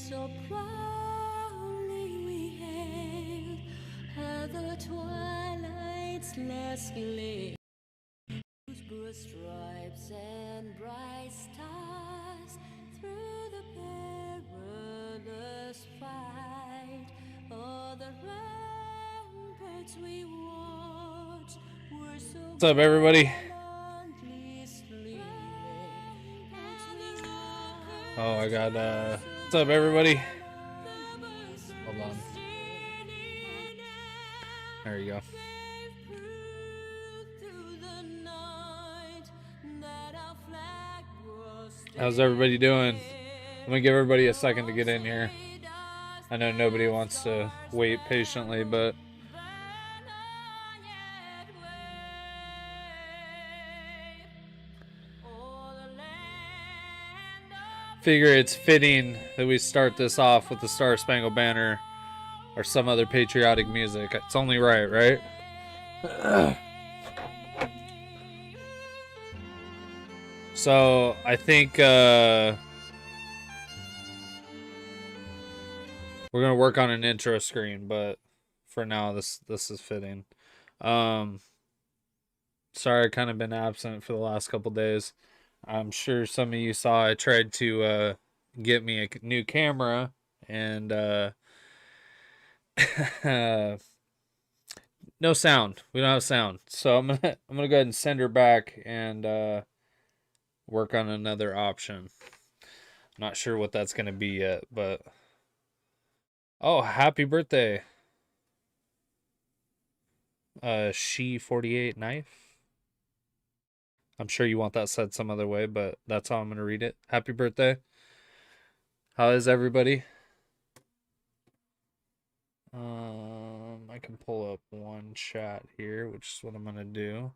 So proudly we hailed the twilight's last gleam, whose broad stripes and bright stars through the perilous fight. All the ramparts we watched were so. What's up, everybody? Oh, I got what's up, everybody? Hold on. There you go. How's everybody doing? I'm gonna give everybody a second to get in here. I know nobody wants to wait patiently, but figure it's fitting that we start this off with the Star Spangled Banner or some other patriotic music. It's only right, right? So I think we're gonna work on an intro screen, but for now this is fitting. Sorry, I kind of been absent for the last couple days. I'm sure some of you saw I tried to get me a new camera, and no sound. We don't have sound, so I'm gonna go ahead and send her back and work on another option. I'm not sure what that's gonna be yet, but oh, happy birthday, She48 Knife. I'm sure you want that said some other way, but that's how I'm gonna read it. Happy birthday. How is everybody? I can pull up one chat here, which is what I'm gonna do.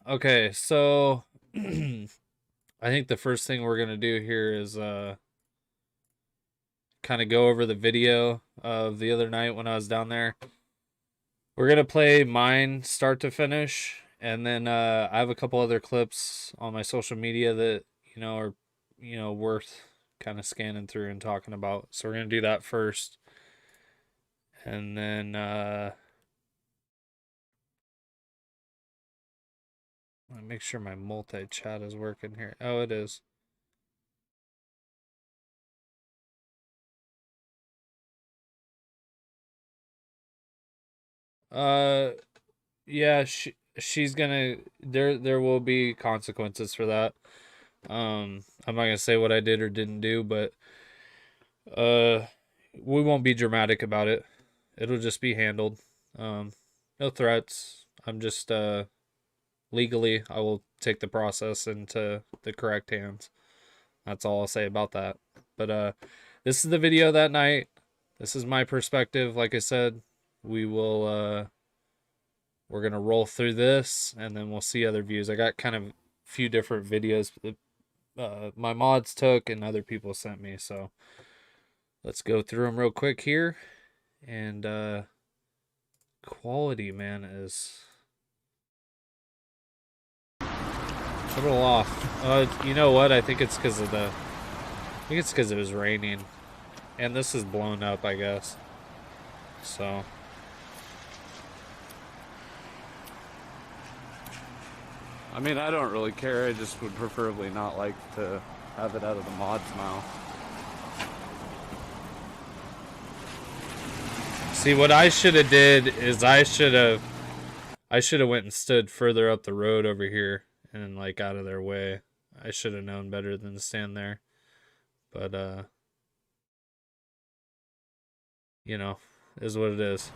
Okay, so I think the first thing we're gonna do here is kind of go over the video of the other night when I was down there. We're gonna play mine start to finish, and then I have a couple other clips on my social media that are worth kind of scanning through and talking about. So we're gonna do that first, and then let me make sure my multi-chat is working here. Oh, it is. Yeah, she's gonna there will be consequences for that. I'm not gonna say what I did or didn't do, but we won't be dramatic about it. It'll just be handled. No threats. I'm just legally I will take the process into the correct hands. That's all I'll say about that. But this is the video that night. This is my perspective. Like I said, we will we're gonna roll through this and then we'll see other views. I got kind of a few different videos that my mods took and other people sent me, so let's go through them real quick here. And quality, man, is a little off. You know what? I think it's because of it was raining, and this is blown up, I guess. So I mean, I don't really care. I just would preferably not like to have it out of the mod's mouth. see, what I should have did is I should have went and stood further up the road over here and like out of their way. I should have known better than to stand there. But is what it is.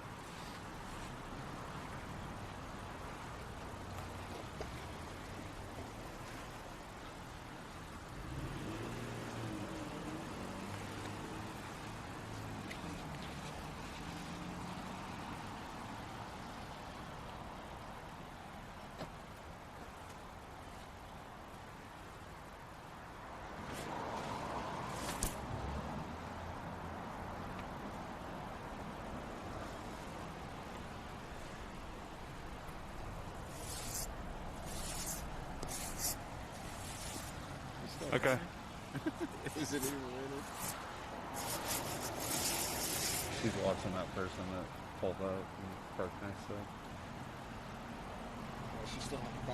Okay. Is it even raining? She's watching that person that pulled up and parked next to her. Oh, she's still in the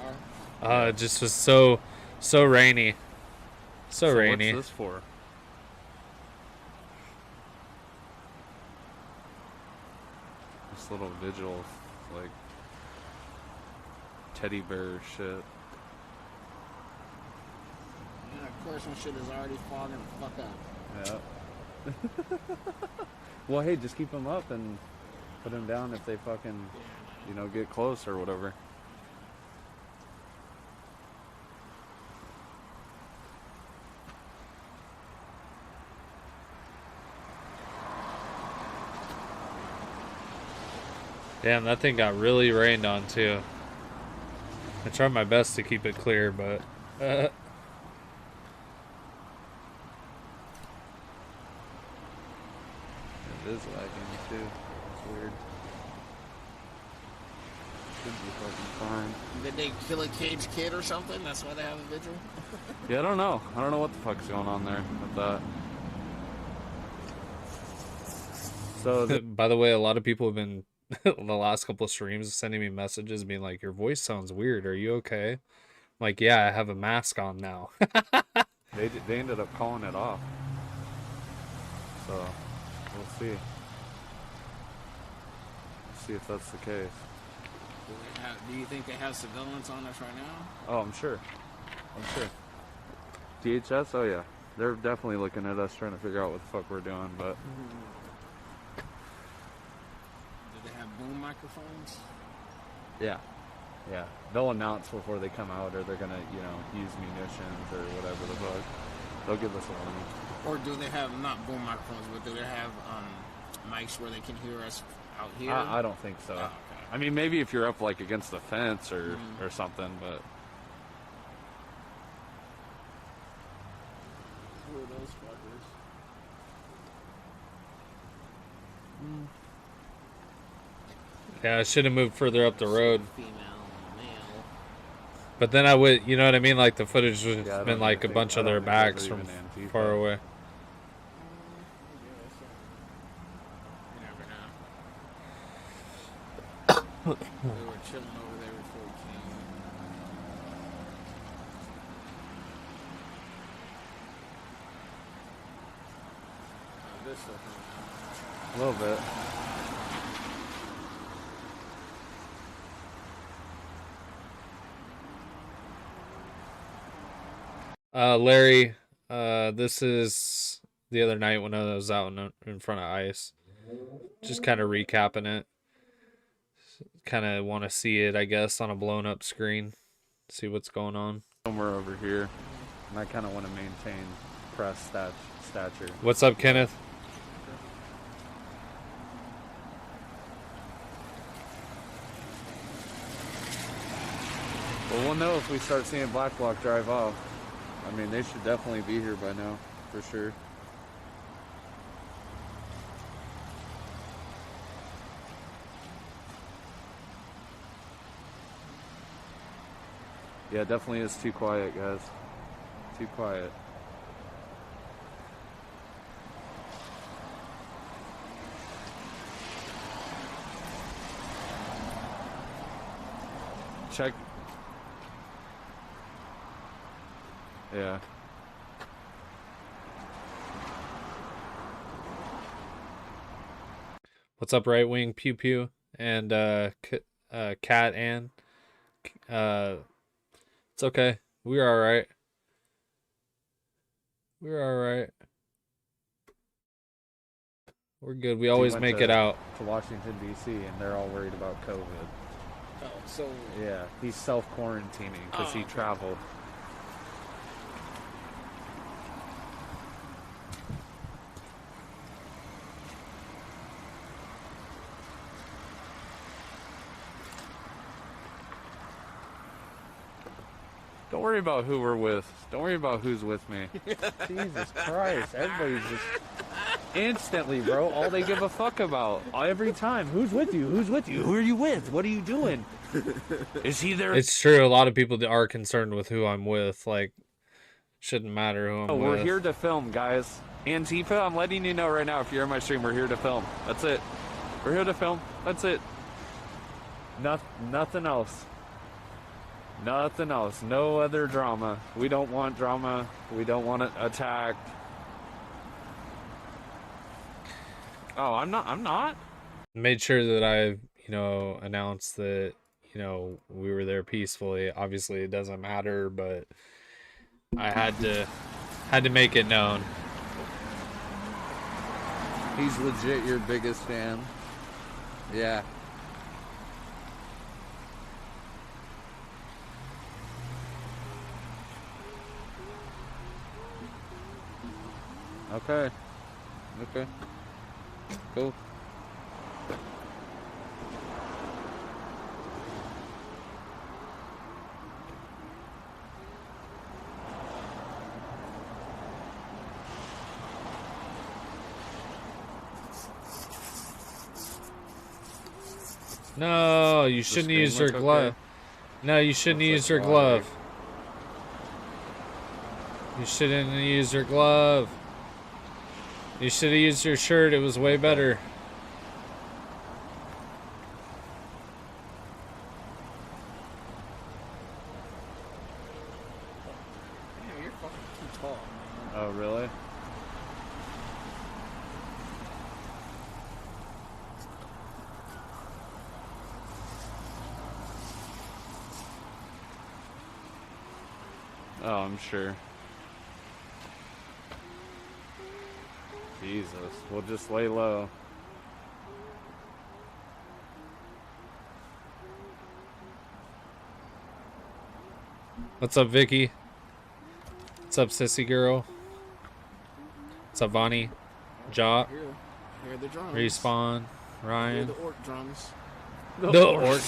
car? It just was so rainy. So rainy. What's this for? This little vigil, like teddy bear shit. Yeah, of course when shit is already fogging the fuck up. Yeah. Well, hey, just keep them up and put them down if they fucking, get close or whatever. Damn, that thing got really rained on too. I tried my best to keep it clear, but It is lagging too. It's weird. Should be fucking fine. Did they kill a cage kid or something? That's why they have a vigil? Yeah, I don't know. I don't know what the fuck's going on there with that. So, by the way, a lot of people have been the last couple of streams sending me messages being like, your voice sounds weird. Are you okay? I'm like, yeah, I have a mask on now. they ended up calling it off. So, we'll see. See if that's the case. Do you think they have surveillance on us right now? Oh, I'm sure. DHS? Oh, yeah. They're definitely looking at us trying to figure out what the fuck we're doing, but... Do they have boom microphones? Yeah. They'll announce before they come out, or they're gonna, use munitions or whatever the fuck. They'll give us a warning. Or do they have, not boom microphones, but do they have mics where they can hear us out here? I don't think so. Oh, okay. I mean, maybe if you're up, like, against the fence or something, but... Who are those fuckers? Yeah, I should have moved further up the road. Female and male. But then I would, you know what I mean? Like the footage would Yeah, I have don't been like a even think- bunch I of don't their think those are backs even from Antifa. far away. You never know. We were chilling over there before we came. This stuff. A little bit. Larry, this is the other night when I was out in front of ice. Just kind of recapping it. Kind of want to see it, I guess, on a blown up screen. See what's going on. Somewhere over here. And I kind of want to maintain press stature. What's up, Kenneth? Well, we'll know if we start seeing Black Bloc drive off. I mean, they should definitely be here by now, for sure. Yeah, it definitely is too quiet, guys. Too quiet. Check. Yeah. What's up, Right Wing Pew Pew and Cat Ann? It's okay. We're all right. We're all right. We're good. We always make it out. To Washington, D.C., and they're all worried about COVID. Oh, so Yeah, he's self-quarantining because he okay. traveled. Don't worry about who we're with. Don't worry about who's with me. Jesus Christ. Everybody's just instantly, bro. All they give a fuck about. Every time. Who's with you? Who's with you? Who are you with? What are you doing? Is he there? It's true. A lot of people are concerned with who I'm with. Like, Shouldn't matter who I'm Oh, with. we're here to film, guys. Antifa, I'm letting you know right now if you're in my stream, we're here to film. That's it. We're here to film. That's it. Nothing else. Nothing else. No other drama. We don't want drama. We don't want it attacked. Oh, I'm not. Made sure that I, announced that, we were there peacefully. Obviously, it doesn't matter, but I had to make it known. He's legit your biggest fan. Yeah. Okay. Okay. Cool. No, you shouldn't use your glove. Okay? No, you shouldn't use your glove. You shouldn't use your glove. You should have used your shirt. It was way better. Yeah, you're fucking too tall, man. Oh, really? Oh, I'm sure. Jesus, we'll just lay low. What's up, Vicky? What's up, sissy girl? What's up, Vonnie? Ja, Hear the drums. Respawn, Hear Ryan. the orc drums. The orc.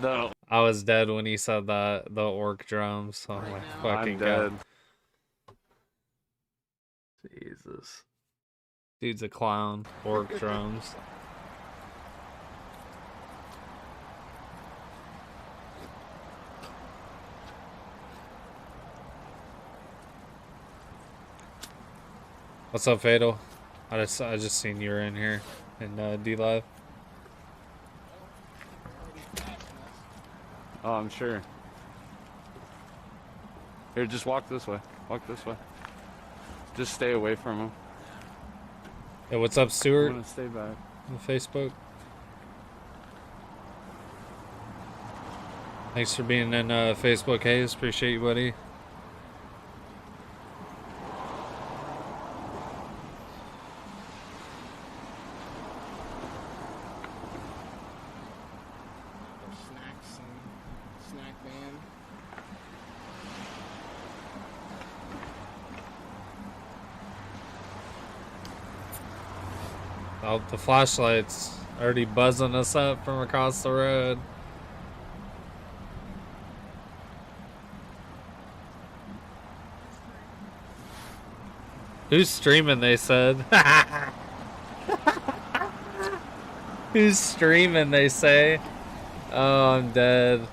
No, I was dead when he said that. The orc drums. Oh Right my now. fucking I'm god. dead. Jesus. Dude's a clown. Orc drums. What's up, Fatal? I just seen you were in here in D Live. Oh, I'm sure. Here, just walk this way. Walk this way. Just stay away from him. Hey, what's up, I'm Stuart? gonna stay back. On Facebook. Thanks for being in Facebook, Hayes. Appreciate you, buddy. Snacks and snack band. Oh, the flashlight's already buzzing us up from across the road. Who's streaming, they said. Who's streaming, they say. Oh, I'm dead.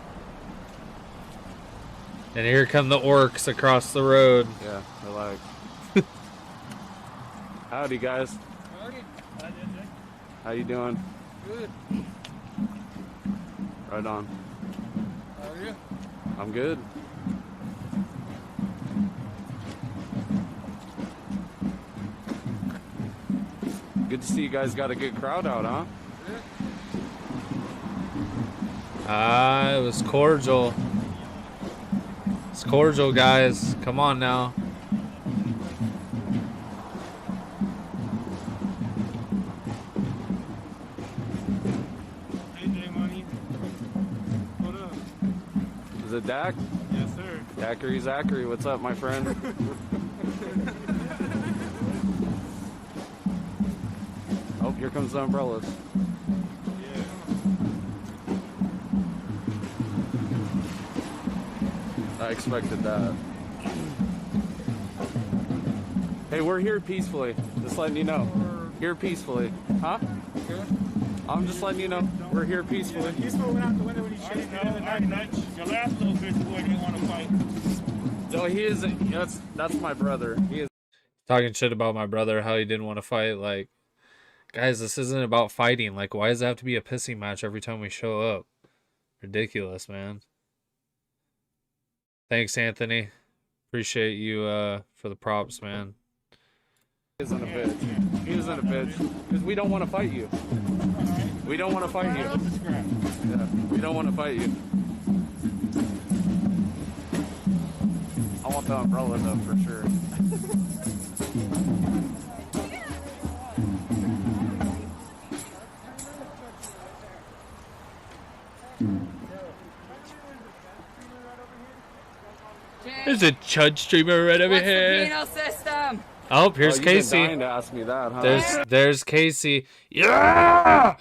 And here come the orcs across the road. Yeah, relax. Howdy, guys. How you doing? Good. Right on. How are you? I'm good. Good to see you guys got a good crowd out, huh? Ah, it was cordial. It's cordial, guys. Come on now. Hey, J Money. What up? Is it Dak? Yes, sir. Daiquiri Zachary, what's up, my friend? Oh, here comes the umbrellas. Yeah. I expected that. Hey, we're here peacefully. Just letting you know. Here peacefully. Huh? I'm just letting you know. We're here peacefully. He's went out the window when he shot the other night. Your last little bitch boy didn't want to fight. No, he is. That's my brother. He is. Talking shit about my brother, how he didn't want to fight. Like, guys, this isn't about fighting. Like, why does it have to be a pissing match every time we show up? Ridiculous, man. Thanks, Anthony. Appreciate you for the props, man. He isn't a bitch. He isn't a bitch. Because we don't want to fight you. We don't want to fight you. Yeah, we don't want to fight you. I want the umbrella though, for sure. There's a chud streamer right over here. What's the penal system? Oh, here's You've been Casey. dying to ask me that, huh? There's Casey. Yeah!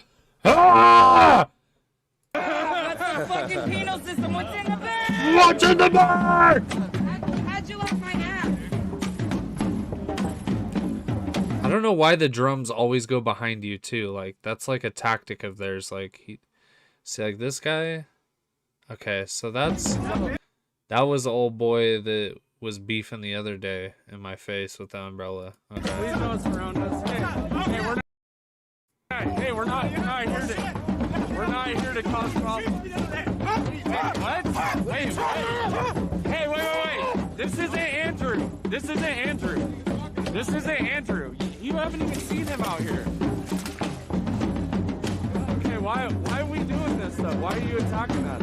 Ah! What's the fucking penal system? What's in the bag? What's in the bag? How'd you like my ass? I don't know why the drums always go behind you too. Like, that's like a tactic of theirs. Like, see, like this guy. Okay, so that was the old boy that was beefing the other day in my face with the umbrella. Okay. Please don't surround us. Hey, we're not here to cause problems. What? Wait. Hey, wait. This isn't Andrew. You haven't even seen him out here. Okay, why are we doing this though? Why are you attacking us?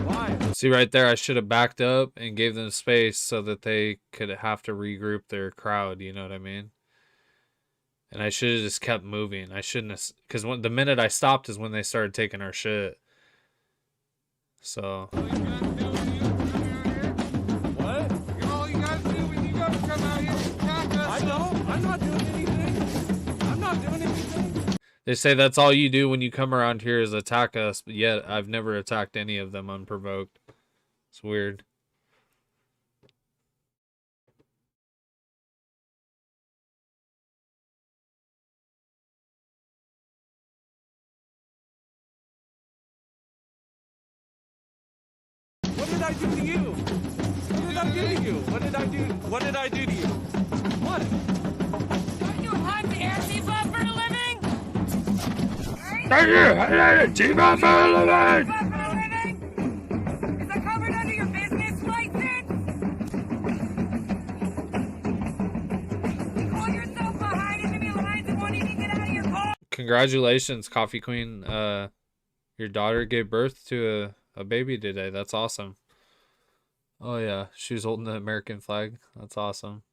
Why? See right there, I should have backed up and gave them space so that they could have to regroup their crowd, you know what I mean? And I should have just kept moving. I shouldn't have, because the minute I stopped is when they started taking our shit. So. What? All you guys do when you guys come out here and attack us. I don't. I'm not doing anything. They say that's all you do when you come around here is attack us, but yet I've never attacked any of them unprovoked. It's weird. What did I do to you? What did I do to you? What? Don't you hunt Antifa for a living? Antifa for a living! Is that covered under your business license? You call yourself behind enemy lines and won't even get out of your car? Congratulations, Coffee Queen. Your daughter gave birth to a baby today. That's awesome. Oh yeah, she was holding the American flag. That's awesome.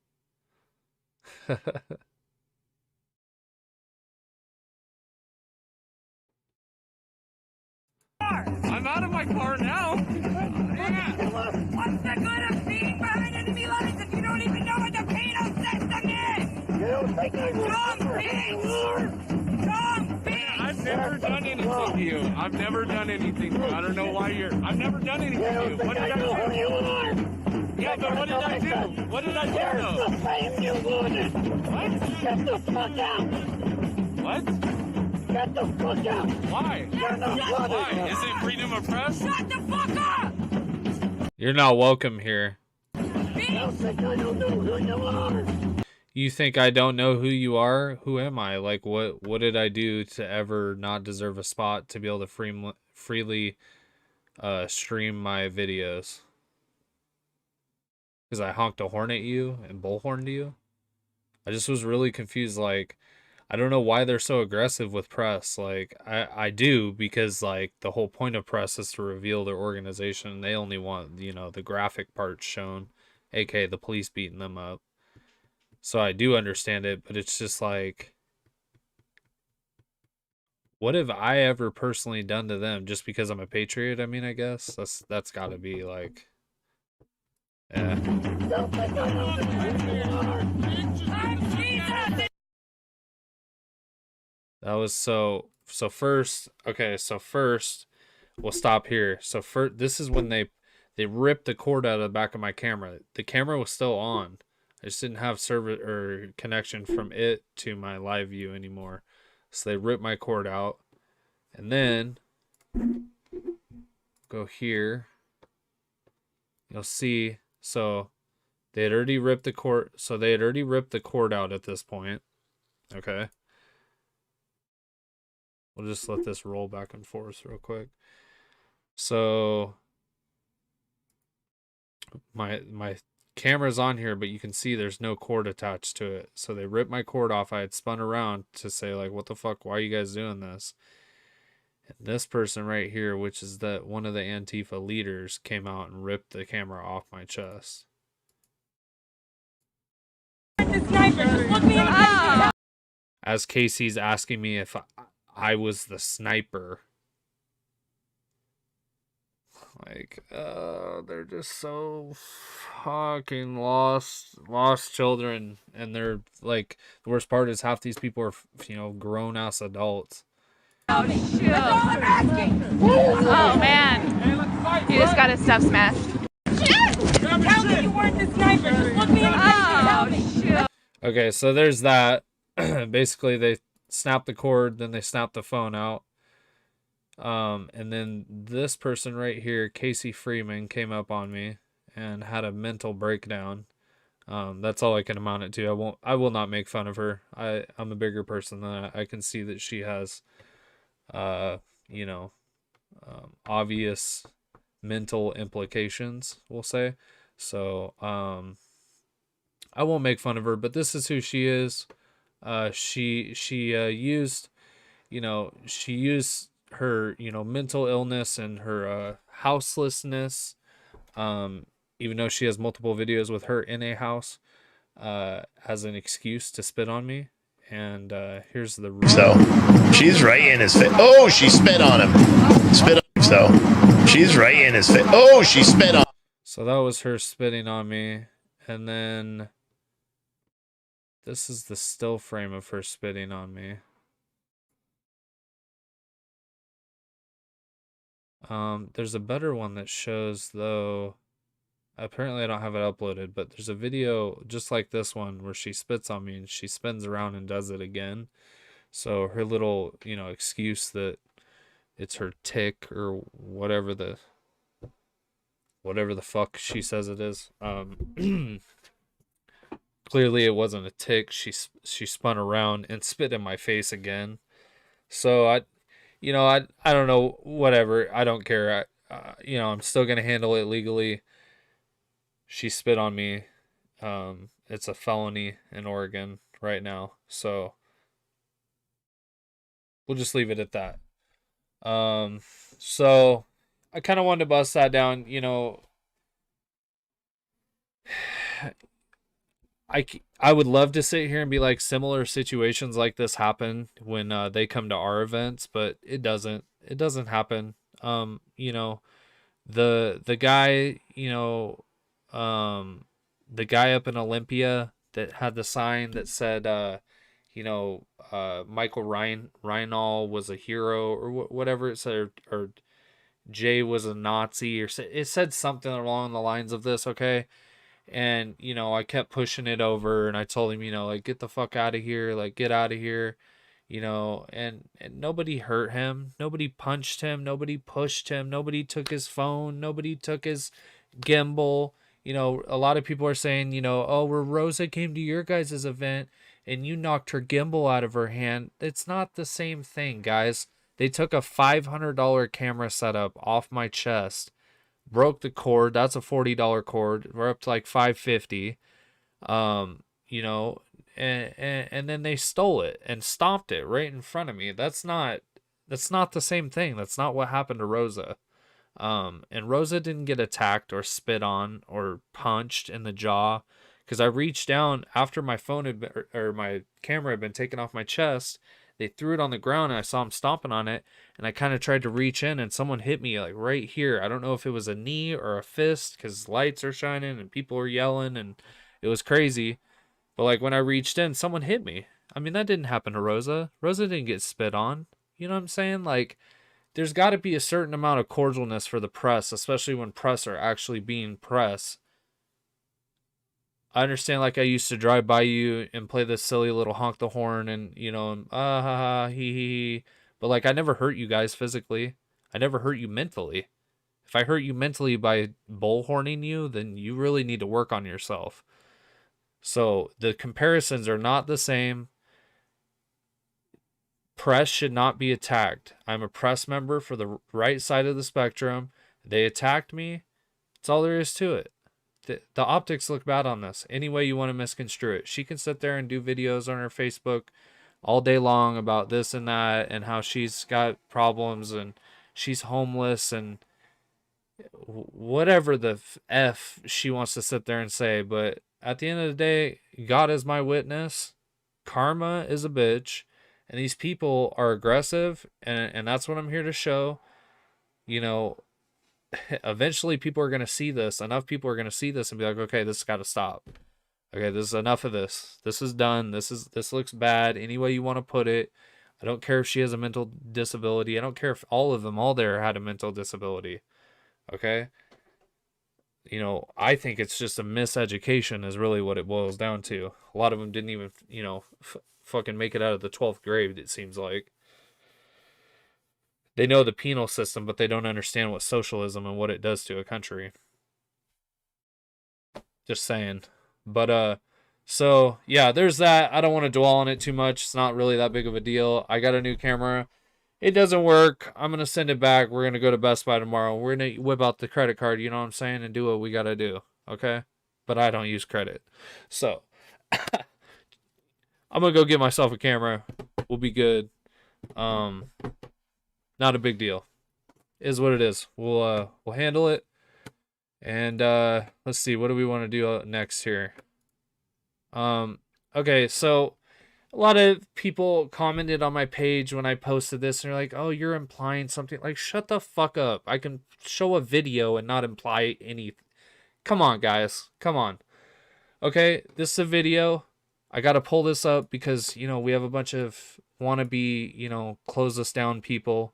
I'm out of my car now. What's the good of being behind enemy lines if you don't even know what the penal system is? You don't think I Dumb bitch! I've never done anything to you. I've never done anything to you. I don't know why I've never done anything to you. What did I do? Yeah, but what did I do? What did I do though? What? Get the fuck out! What? Get the fuck out! Why? Why? Is it freedom of press? Shut the fuck up! You're not welcome here. You think I don't know who you are? You think I don't know who you are? Who am I? Like, what did I do to ever not deserve a spot to be able to freely stream my videos? Because I honked a horn at you and bullhorned you? I just was really confused. Like, I don't know why they're so aggressive with press. Like, I do, because, like, the whole point of press is to reveal their organization. They only want, you know, the graphic parts shown, aka the police beating them up. So I do understand it, but it's just like, what have I ever personally done to them just because I'm a patriot? I mean, I guess that's got to be like, yeah. Don't think I know who you are. I'm Jesus! That was so first. Okay, so first we'll stop here. So first, this is when they ripped the cord out of the back of my camera. The camera was still on. I just didn't have server or connection from it to my live view anymore. So they ripped my cord out. And then go here. You'll see So they had already ripped the cord. So they had already ripped the cord out at this point. Okay. We'll just let this roll back and forth real quick. So my camera's on here, but you can see there's no cord attached to it. So they ripped my cord off. I had spun around to say, like, what the fuck? Why are you guys doing this? And this person right here, which is one of the Antifa leaders, came out and ripped the camera off my chest. As Casey's asking me if I was the sniper. Like, they're just so fucking lost children. And they're like, the worst part is half these people are, grown ass adults. Oh, shit. Oh, man. You just got his stuff smashed. Shit! Tell me you weren't the sniper. Just look me in the face. Oh, shit. Okay, so there's that. Basically, they snapped the cord, then they snapped the phone out. And then this person right here, Casey Freeman, came up on me and had a mental breakdown. That's all I can amount it to. I will not make fun of her. I'm a bigger person than that. I can see that she has, obvious mental implications, we'll say. So, I won't make fun of her, but this is who she is. She used her, mental illness and her houselessness, even though she has multiple videos with her in a house, as an excuse to spit on me. And here's the real. So she's right in his face. Oh, she spit on him. Spit on him. So she's right in his face. Oh, she spit on. So that was her spitting on me. And then this is the still frame of her spitting on me. There's a better one that shows, though. Apparently I don't have it uploaded, but there's a video just like this one where she spits on me and she spins around and does it again. So her little, excuse that it's her tick or whatever the fuck she says it is. Clearly it wasn't a tick. She spun around and spit in my face again. So I don't know, whatever. I don't care. I'm still going to handle it legally. She spit on me. It's a felony in Oregon right now. So we'll just leave it at that. So I kind of wanted to bust that down. I would love to sit here and be like, similar situations like this happen when they come to our events, but it doesn't happen. The guy, the guy up in Olympia that had the sign that said, Michael Reinall was a hero or whatever it said, or Jay was a Nazi, or it said something along the lines of this. Okay. And, I kept pushing it over and I told him, like, get the fuck out of here, like, get out of here, and nobody hurt him. Nobody punched him. Nobody pushed him. Nobody took his phone. Nobody took his gimbal. A lot of people are saying, oh, where Rosa came to your guys' event and you knocked her gimbal out of her hand. It's not the same thing, guys. They took a $500 camera setup off my chest, broke the cord. That's a $40 cord. We're up to like $550. And then they stole it and stomped it right in front of me. That's not the same thing. That's not what happened to Rosa. And Rosa didn't get attacked or spit on or punched in the jaw, because I reached down after my phone had been, or my camera had been taken off my chest. They threw it on the ground and I saw him stomping on it, and I kind of tried to reach in and someone hit me like right here. I don't know if it was a knee or a fist, because lights are shining and people are yelling and it was crazy. But like when I reached in, someone hit me. I mean, that didn't happen to Rosa. Rosa didn't get spit on. You know what I'm saying? Like, there's got to be a certain amount of cordialness for the press, especially when press are actually being press. I understand, like, I used to drive by you and play this silly little honk the horn and, ha ha, he. But, like, I never hurt you guys physically. I never hurt you mentally. If I hurt you mentally by bullhorning you, then you really need to work on yourself. So the comparisons are not the same. Press should not be attacked. I'm a press member for the right side of the spectrum. They attacked me. That's all there is to it. The optics look bad on this. Any way you want to misconstrue it. She can sit there and do videos on her Facebook all day long about this and that and how she's got problems and she's homeless and whatever the F she wants to sit there and say. But at the end of the day, God is my witness. Karma is a bitch. And these people are aggressive. And that's what I'm here to show. You know, eventually people are going to see this. Enough people are going to see this and be like, okay, this has got to stop. Okay, this is enough of this. This is done. This looks bad. Any way you want to put it. I don't care if she has a mental disability. I don't care if all of them, all there had a mental disability. Okay? You know, I think it's just a miseducation is really what it boils down to. A lot of them didn't even, you know, fucking make it out of the 12th grade, it seems like. They know the penal system, but they don't understand what socialism and what it does to a country. Just saying. But, so, yeah, there's that. I don't want to dwell on it too much. It's not really that big of a deal. I got a new camera. It doesn't work. I'm going to send it back. We're going to go to Best Buy tomorrow. We're going to whip out the credit card, you know what I'm saying, and do what we got to do, okay? But I don't use credit. So, I'm going to go get myself a camera. We'll be good. Not a big deal. Is what it is. We'll handle it. And let's see, what do we want to do next here? Okay, so a lot of people commented on my page when I posted this, and they're like, "Oh, you're implying something." Like, shut the fuck up. I can show a video and not imply any. Come on, guys. Come on. Okay, this is a video. I got to pull this up because, you know, we have a bunch of wannabe, you know, close us down people.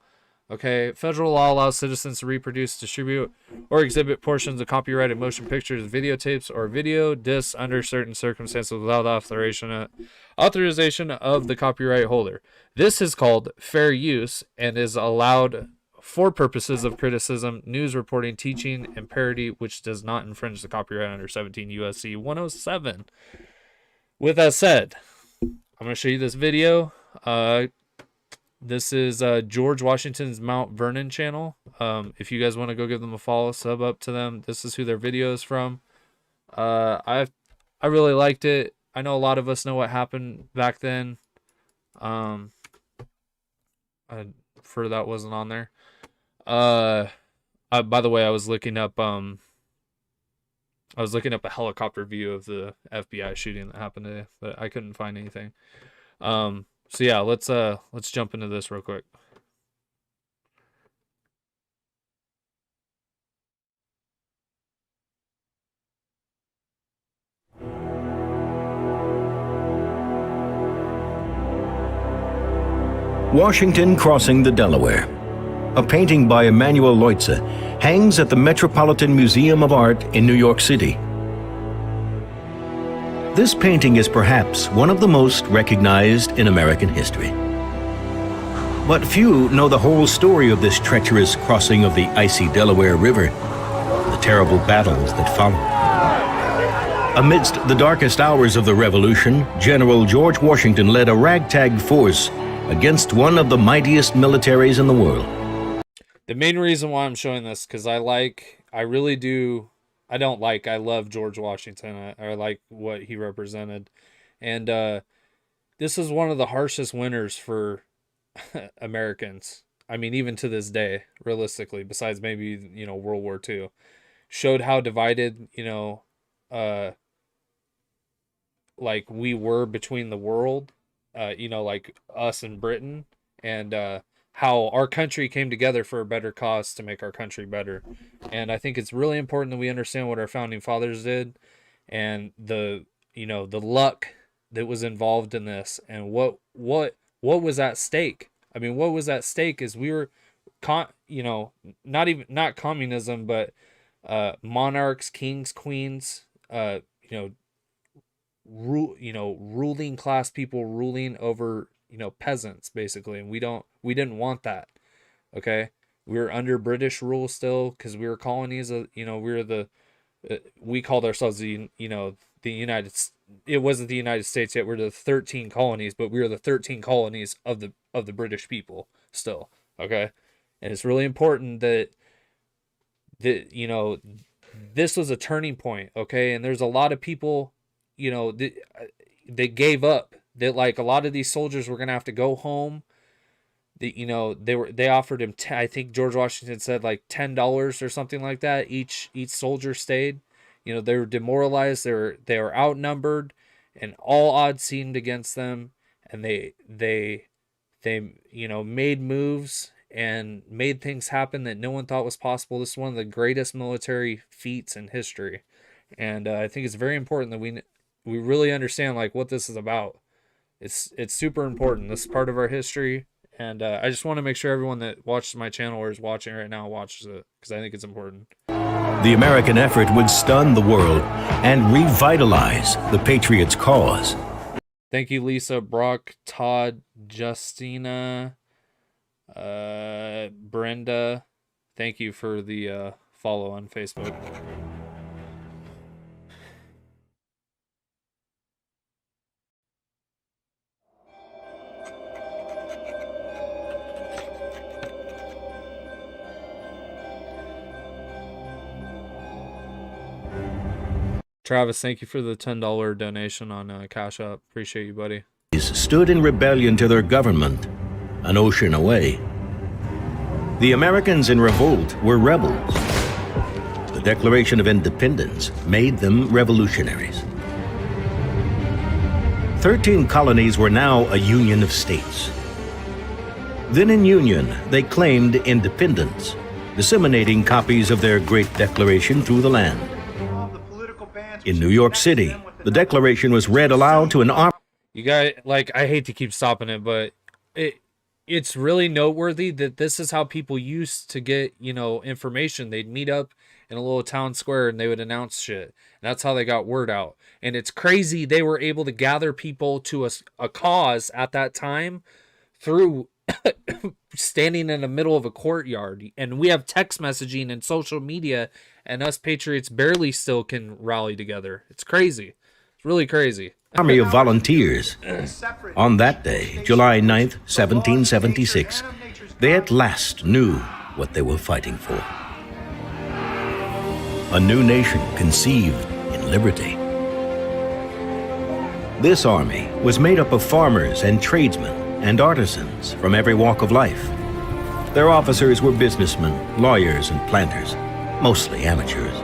Okay, federal law allows citizens to reproduce, distribute, or exhibit portions of copyrighted motion pictures, videotapes, or video discs under certain circumstances without authorization of the copyright holder. This is called fair use and is allowed for purposes of criticism, news reporting, teaching, and parody, which does not infringe the copyright under 17 U.S.C. 107. With that said, I'm going to show you this video. This is George Washington's Mount Vernon channel. If you guys want to go give them a follow, sub up to them. This is who their video is from. I really liked it. I know a lot of us know what happened back then. For that wasn't on there. By the way, I was looking up a helicopter view of the FBI shooting that happened today, but I couldn't find anything. So yeah, let's jump into this real quick. Washington Crossing the Delaware. A painting by Emanuel Leutze hangs at the Metropolitan Museum of Art in New York City. This painting is perhaps one of the most recognized in American history. But few know the whole story of this treacherous crossing of the icy Delaware River, the terrible battles that followed. Amidst the darkest hours of the Revolution, General George Washington led a ragtag force against one of the mightiest militaries in the world. The main reason why I'm showing this, because I love George Washington. I like what he represented. And this is one of the harshest winters for Americans. I mean, even to this day, realistically, besides maybe, you know, World War II. Showed how divided, you know, like we were between the world, you know, like us and Britain, and how our country came together for a better cause to make our country better. And I think it's really important that we understand what our founding fathers did and the, you know, the luck that was involved in this and what was at stake. I mean, what was at stake is we were, you know, not communism, but monarchs, kings, queens, you know, ruling class people ruling over, you know, peasants basically. And we didn't want that. Okay. We were under British rule still because we were colonies. You know, we were we called ourselves the United. It wasn't the United States yet. We're the 13 colonies, but we were the 13 colonies of the British people still. Okay, and it's really important that this was a turning point. Okay, and there's a lot of people, that gave up. That, like, a lot of these soldiers were gonna have to go home. They offered him I think George Washington said like $10 or something like that. Each soldier stayed. They were demoralized. They were outnumbered, and all odds seemed against them. And they made moves and made things happen that no one thought was possible. This is one of the greatest military feats in history, and I think it's very important that we really understand like what this is about. It's super important. This is part of our history. And I just want to make sure everyone that watches my channel or is watching right now watches it, because I think it's important. The American effort would stun the world and revitalize the Patriots' cause. Thank you, Lisa, Brock, Todd, Justina, Brenda. Thank you for the follow on Facebook. Travis, thank you for the $10 donation on Cash App. Appreciate you, buddy. Stood in rebellion to their government, an ocean away. The Americans in revolt were rebels. The Declaration of Independence made them revolutionaries. 13 colonies were now a union of states. Then in union, they claimed independence, disseminating copies of their great declaration through the land. In New York City, the Declaration was read aloud to an army. You guys, like, I hate to keep stopping it, but it's really noteworthy that this is how people used to get, information. They'd meet up in a little town square and they would announce shit. And that's how they got word out. And it's crazy they were able to gather people to a cause at that time through standing in the middle of a courtyard. And we have text messaging and social media, and us Patriots barely still can rally together. It's crazy. It's really crazy. Army of volunteers. On that day, July 9th, 1776, they at last knew what they were fighting for. A new nation conceived in liberty. This army was made up of farmers and tradesmen and artisans from every walk of life. Their officers were businessmen, lawyers, and planters, mostly amateurs.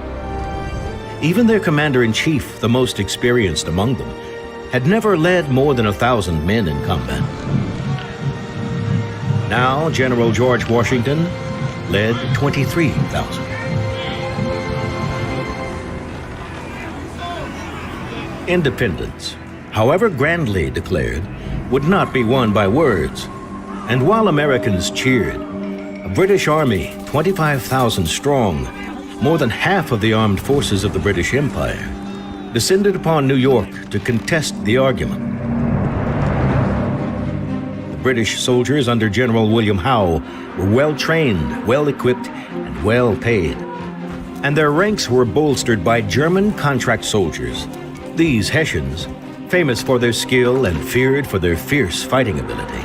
Even their commander-in-chief, the most experienced among them, had never led more than 1,000 men in combat. Now, General George Washington led 23,000. Independence, however grandly declared, would not be won by words. And while Americans cheered, a British army, 25,000 strong, more than half of the armed forces of the British Empire, descended upon New York to contest the argument. The British soldiers under General William Howe were well-trained, well-equipped, and well-paid. And their ranks were bolstered by German contract soldiers. These Hessians, famous for their skill and feared for their fierce fighting ability,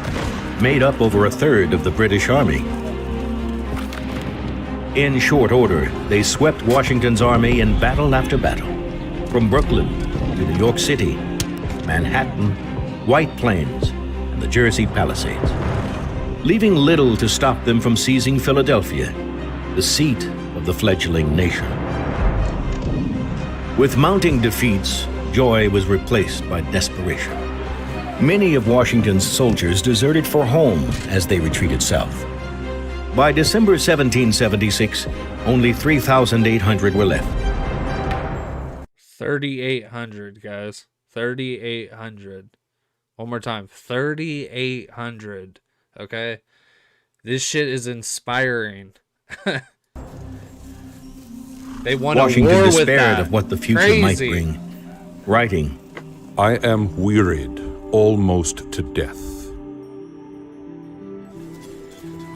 made up over a third of the British Army. In short order, they swept Washington's army in battle after battle, from Brooklyn to New York City, Manhattan, White Plains, and the Jersey Palisades, leaving little to stop them from seizing Philadelphia, the seat of the fledgling nation. With mounting defeats, joy was replaced by desperation. Many of Washington's soldiers deserted for home as they retreated south. By December 1776, only 3,800 were left. 3,800, guys. 3,800. One more time. 3,800. Okay? This shit is inspiring. They won Washington a war with despaired that. of what the future Crazy. might bring, writing, I am wearied almost to death.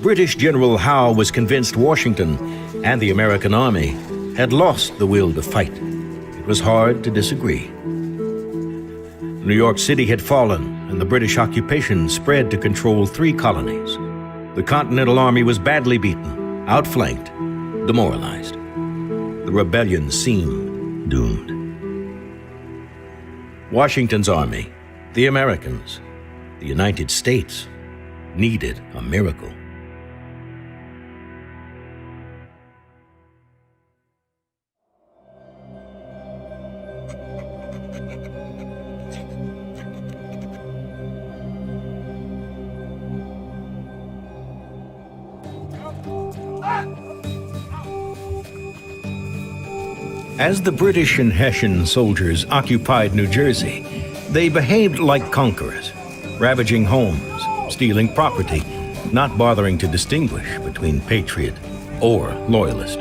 British General Howe was convinced Washington and the American army had lost the will to fight, it was hard to disagree. New York City had fallen, and the British occupation spread to control 3 colonies. The Continental Army was badly beaten, outflanked, demoralized. The rebellion seemed doomed. Washington's army, the Americans, the United States, needed a miracle. As the British and Hessian soldiers occupied New Jersey, they behaved like conquerors, ravaging homes, stealing property, not bothering to distinguish between patriot or loyalist.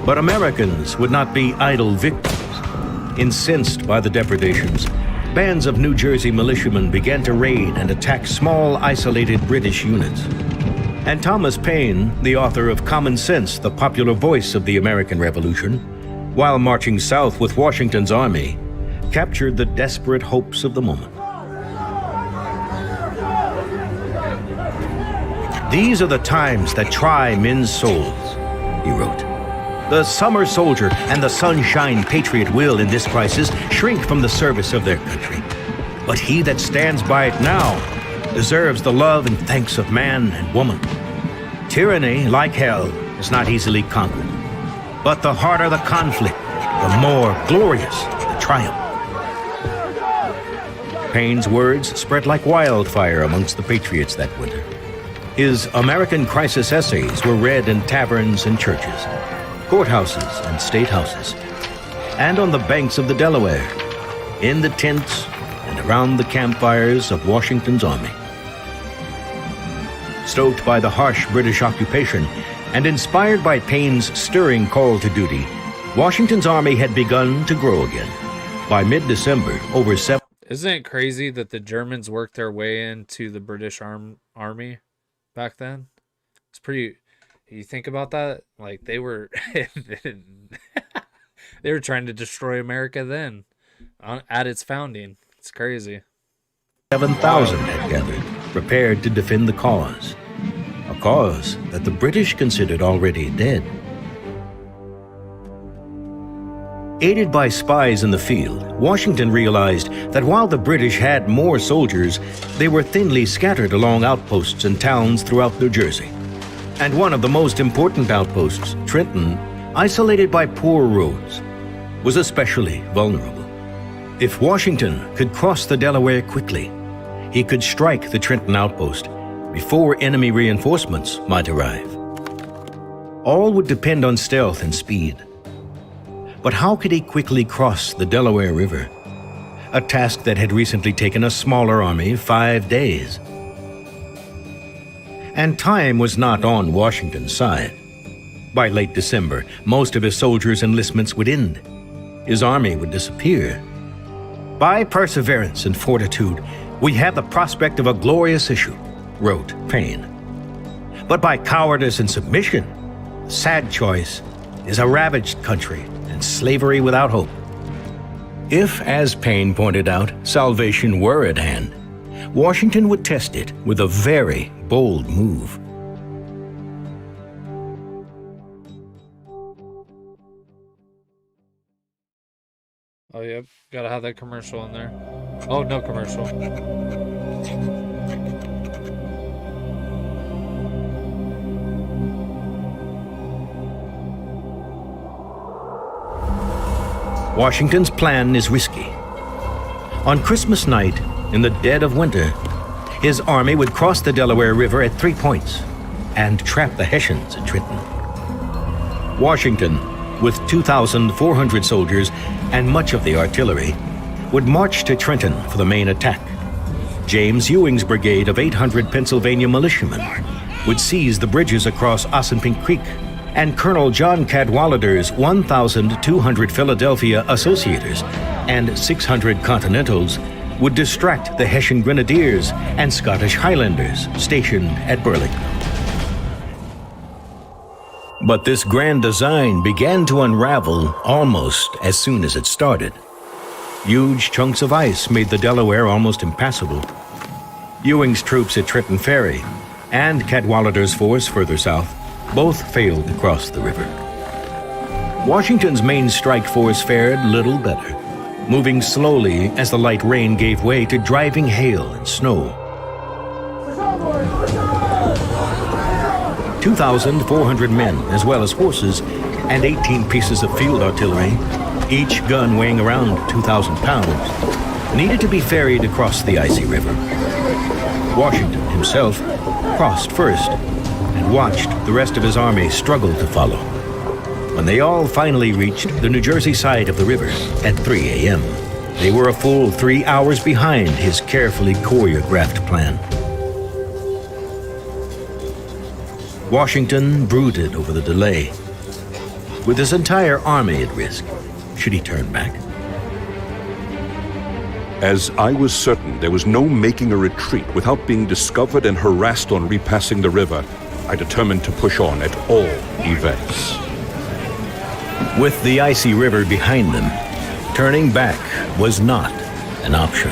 But Americans would not be idle victims. Incensed by the depredations, bands of New Jersey militiamen began to raid and attack small, isolated British units. And Thomas Paine, the author of Common Sense, the popular voice of the American Revolution, while marching south with Washington's army, captured the desperate hopes of the moment. "These are the times that try men's souls," he wrote. "The summer soldier and the sunshine patriot will, in this crisis, shrink from the service of their country. But he that stands by it now deserves the love and thanks of man and woman. Tyranny, like hell, is not easily conquered. But the harder the conflict, the more glorious the triumph." Paine's words spread like wildfire amongst the patriots that winter. His American Crisis essays were read in taverns and churches, courthouses and state houses, and on the banks of the Delaware, in the tents and around the campfires of Washington's army. Stoked by the harsh British occupation and inspired by Paine's stirring call to duty, Washington's army had begun to grow again. By mid-December, over 7... Isn't it crazy that the Germans worked their way into the British army back then? It's pretty... You think about that? Like, they were... they were trying to destroy America then, at its founding. It's crazy. 7,000 had gathered, prepared to defend the cause. A cause that the British considered already dead. Aided by spies in the field, Washington realized that while the British had more soldiers, they were thinly scattered along outposts and towns throughout New Jersey. And one of the most important outposts, Trenton, isolated by poor roads, was especially vulnerable. If Washington could cross the Delaware quickly, he could strike the Trenton outpost before enemy reinforcements might arrive. All would depend on stealth and speed. But how could he quickly cross the Delaware River? A task that had recently taken a smaller army 5 days. And time was not on Washington's side. By late December, most of his soldiers' enlistments would end. His army would disappear. "By perseverance and fortitude, we have the prospect of a glorious issue," wrote Paine. "But by cowardice and submission, the sad choice is a ravaged country and slavery without hope." If, as Paine pointed out, salvation were at hand, Washington would test it with a very bold move. Oh, yep. Gotta have that commercial in there. Oh, no commercial. Washington's plan is risky. On Christmas night, in the dead of winter, his army would cross the Delaware River at 3 points and trap the Hessians at Trenton. Washington, with 2,400 soldiers and much of the artillery, would march to Trenton for the main attack. James Ewing's brigade of 800 Pennsylvania militiamen would seize the bridges across Assunpink Creek, and Colonel John Cadwallader's 1,200 Philadelphia Associators and 600 Continentals would distract the Hessian Grenadiers and Scottish Highlanders stationed at Burlington. But this grand design began to unravel almost as soon as it started. Huge chunks of ice made the Delaware almost impassable. Ewing's troops at Trenton Ferry and Cadwallader's force further south both failed to cross the river. Washington's main strike force fared little better, moving slowly as the light rain gave way to driving hail and snow. 2,400 men, as well as horses, and 18 pieces of field artillery, each gun weighing around 2,000 pounds, needed to be ferried across the icy river. Washington himself crossed first and watched the rest of his army struggle to follow. When they all finally reached the New Jersey side of the river at 3 a.m., they were a full 3 hours behind his carefully choreographed plan. Washington brooded over the delay. With his entire army at risk, should he turn back? As I was certain there was no making a retreat without being discovered and harassed on repassing the river, I determined to push on at all events. With the icy river behind them, turning back was not an option.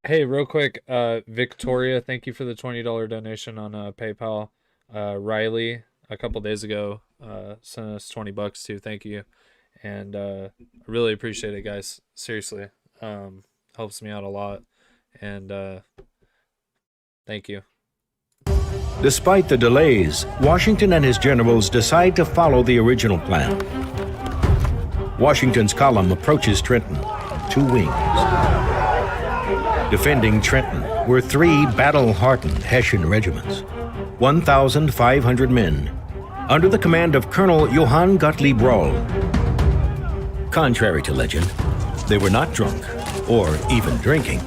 Hey, real quick, Victoria, thank you for the $20 donation on PayPal. Riley, a couple days ago, sent us $20 too. Thank you, and I really appreciate it, guys. Seriously, helps me out a lot, and thank you. Despite the delays, Washington and his generals decide to follow the original plan. Washington's column approaches Trenton, 2 wings. Defending Trenton were 3 battle-hardened Hessian regiments, 1,500 men, under the command of Colonel Johann Gottlieb Rahl. Contrary to legend, they were not drunk or even drinking.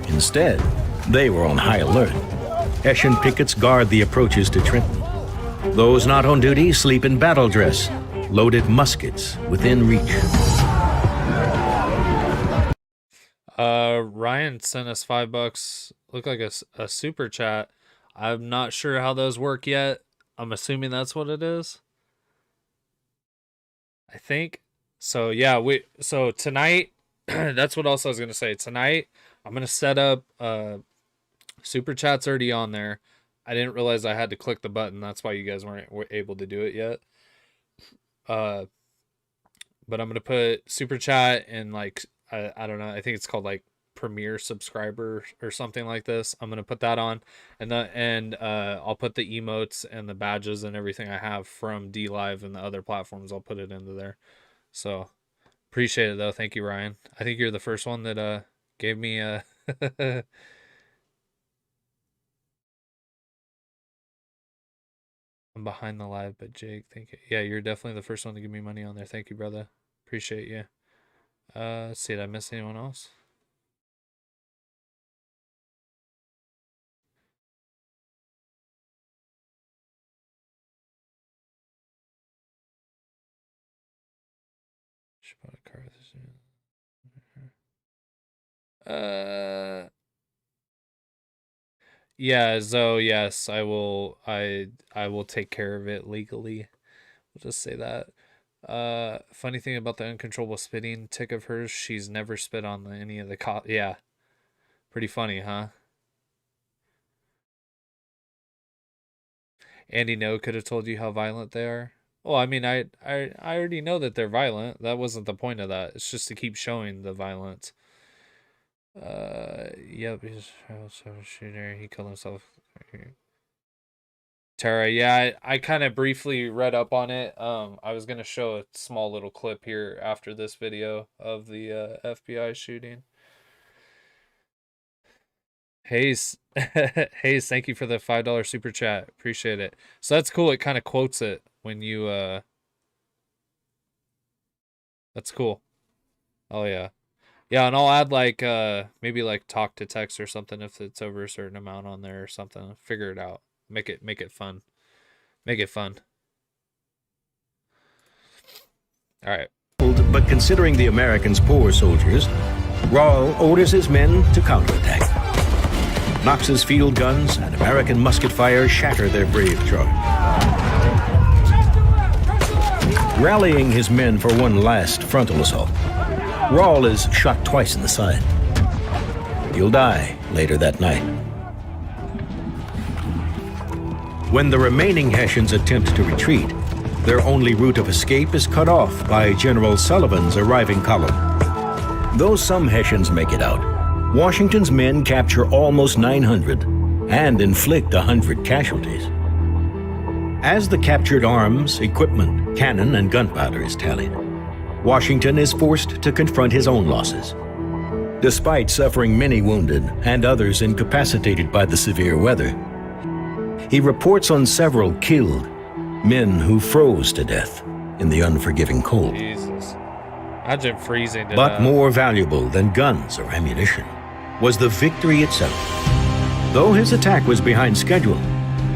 Instead, they were on high alert. Hessian pickets guard the approaches to Trenton. Those not on duty sleep in battle dress, loaded muskets within reach. Ryan sent us $5. Looked like a super chat. I'm not sure how those work yet. I'm assuming that's what it is. I think so. Yeah, so tonight. That's what else I was gonna say. Tonight, I'm gonna set up. Super chat's already on there. I didn't realize I had to click the button. That's why you guys weren't able to do it yet. But I'm gonna put super chat in like I don't know. I think it's called like Premier Subscriber or something like this. I'm gonna put that on, and I'll put the emotes and the badges and everything I have from D Live and the other platforms. I'll put it into there. So appreciate it though. Thank you, Ryan. I think you're the first one that gave me a. I'm behind the live, but Jake, thank you. Yeah, you're definitely the first one to give me money on there. Thank you, brother. Appreciate you. Let's see, did I miss anyone else? Should put a card this in. Yeah, Zoe, yes, I will take care of it legally. We'll just say that. Funny thing about the uncontrollable spitting tick of hers, she's never spit on any of the yeah. Pretty funny, huh? Andy No could have told you how violent they are. Well, I mean, I already know that they're violent. That wasn't the point of that. It's just to keep showing the violence. Yep, he's a shooter. He killed himself. Tara, yeah, I kind of briefly read up on it. I was gonna show a small little clip here after this video of the FBI shooting. Hayes, Hayes, thank you for the $5 super chat. Appreciate it. So that's cool. It kind of quotes it when you that's cool. Oh yeah. Yeah, and I'll add like maybe like talk to text or something if it's over a certain amount on there or something. Figure it out. Make it fun. Make it fun. All right. But considering the Americans' poor soldiers, Rawl orders his men to counterattack. Knox's field guns and American musket fire shatter their brave charge. Rallying his men for one last frontal assault, Rawl is shot twice in the side. He'll die later that night. When the remaining Hessians attempt to retreat, their only route of escape is cut off by General Sullivan's arriving column. Though some Hessians make it out, Washington's men capture almost 900 and inflict 100 casualties. As the captured arms, equipment, cannon, and gunpowder is tallied, Washington is forced to confront his own losses. Despite suffering many wounded and others incapacitated by the severe weather, he reports on several killed, men who froze to death in the unforgiving cold. Jesus. Imagine freezing to But death. more valuable than guns or ammunition was the victory itself. Though his attack was behind schedule,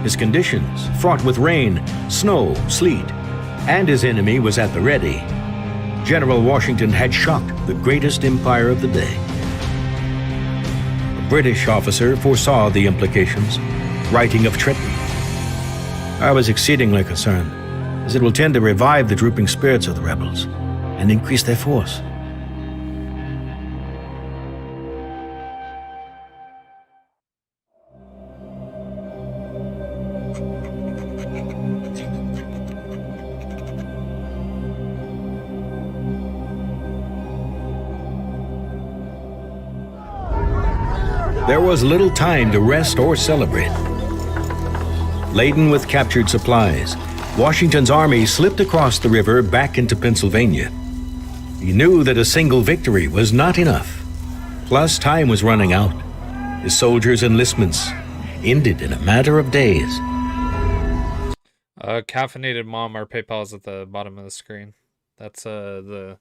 his conditions, fraught with rain, snow, sleet, and his enemy was at the ready, General Washington had shocked the greatest empire of the day. A British officer foresaw the implications, writing of Trenton. I was exceedingly concerned, as it will tend to revive the drooping spirits of the rebels and increase their force. There was little time to rest or celebrate. Laden with captured supplies, Washington's army slipped across the river back into Pennsylvania. He knew that a single victory was not enough. Plus, time was running out. His soldiers' enlistments ended in a matter of days. Caffeinated Mom, our PayPal is at the bottom of the screen. That's the